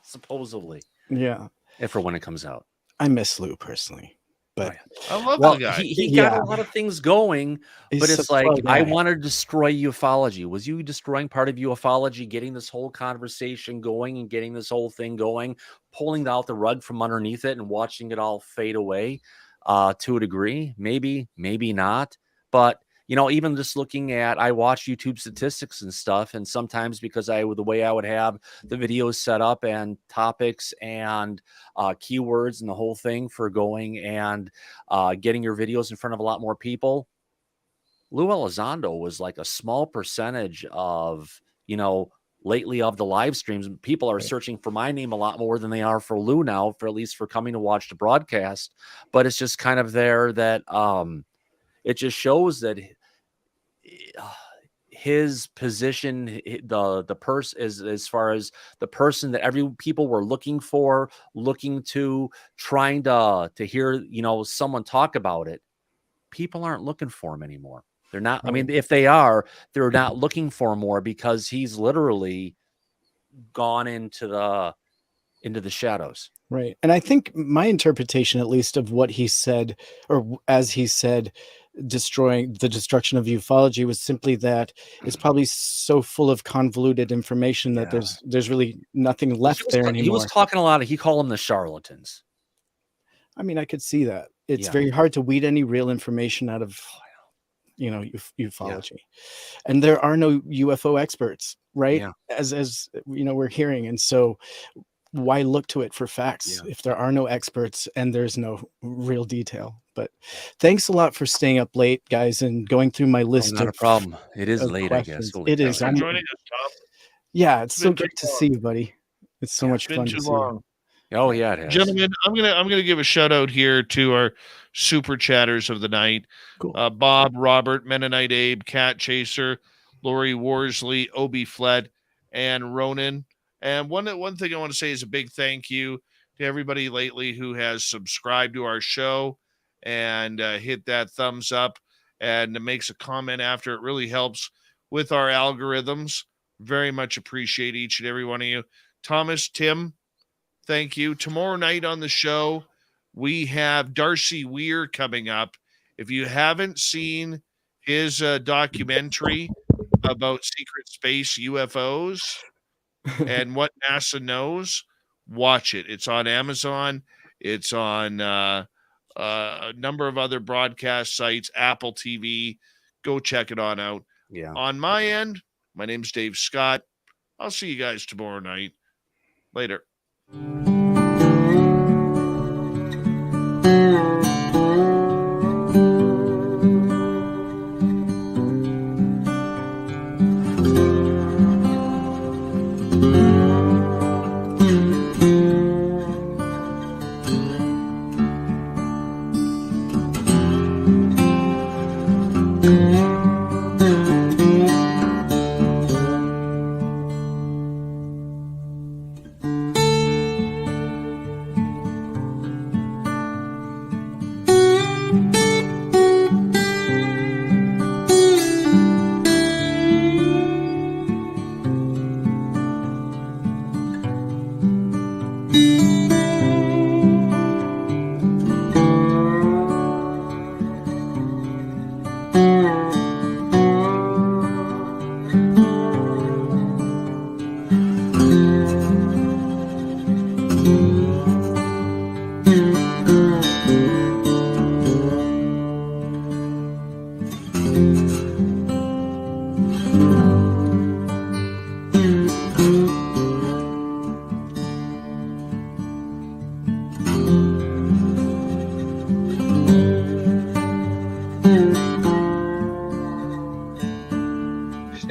Supposedly. Yeah. If or when it comes out. I miss Lou personally. But I love the guy. He got a lot of things going, but it's like, I want to destroy ufology. Was you destroying part of ufology, getting this whole conversation going and getting this whole thing going, pulling out the rug from underneath it and watching it all fade away to a degree? Maybe, maybe not. But even just looking at, I watch YouTube statistics and stuff, and sometimes because the way I would have the videos set up and topics and keywords and the whole thing for going and getting your videos in front of a lot more people, Lou Elizondo was like a small percentage of, lately of the live streams. People are searching for my name a lot more than they are for Lou now, for at least for coming to watch the broadcast. But it's just kind of there that it just shows that his position, the person is, as far as the person that people were looking to, trying to hear, someone talk about it. People aren't looking for him anymore. They're not. I mean, if they are, they're not looking for him more because he's literally gone into the shadows. Right. And I think my interpretation, at least, of what he said, or as he said, the destruction of ufology, was simply that it's probably so full of convoluted information that there's really nothing left there anymore. He was talking a lot he called them the charlatans. I mean, I could see that. It's very hard to weed any real information out of ufology. And there are no UFO experts, right? As we're hearing. And so why look to it for facts if there are no experts and there's no real detail? But thanks a lot for staying up late, guys, and going through my list. Not a problem. It is late, questions. I guess. It is. Thanks for joining us, Tom. Yeah, it's so great to see you, buddy. It's so much fun to see you. Oh yeah, it has. Gentlemen, I'm gonna give a shout out here to our super chatters of the night. Cool. Bob, Robert, Mennonite Abe, Cat Chaser, Lori Worsley, Obi Fled, and Ronan. And one thing I want to say is a big thank you to everybody lately who has subscribed to our show and hit that thumbs up and makes a comment after. It really helps with our algorithms. Very much appreciate each and every one of you. Thomas, Tim, thank you. Tomorrow night on the show, we have Darcy Weir coming up. If you haven't seen his documentary about secret space UFOs and what NASA knows, watch it. It's on Amazon. It's on a number of other broadcast sites, Apple TV. Go check it on out. Yeah. On my end, my name's Dave Scott. I'll see you guys tomorrow night. Later.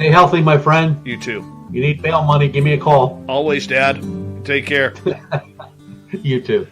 Stay healthy, my friend. You too. You need bail money, give me a call. Always, Dad. Take care. You too.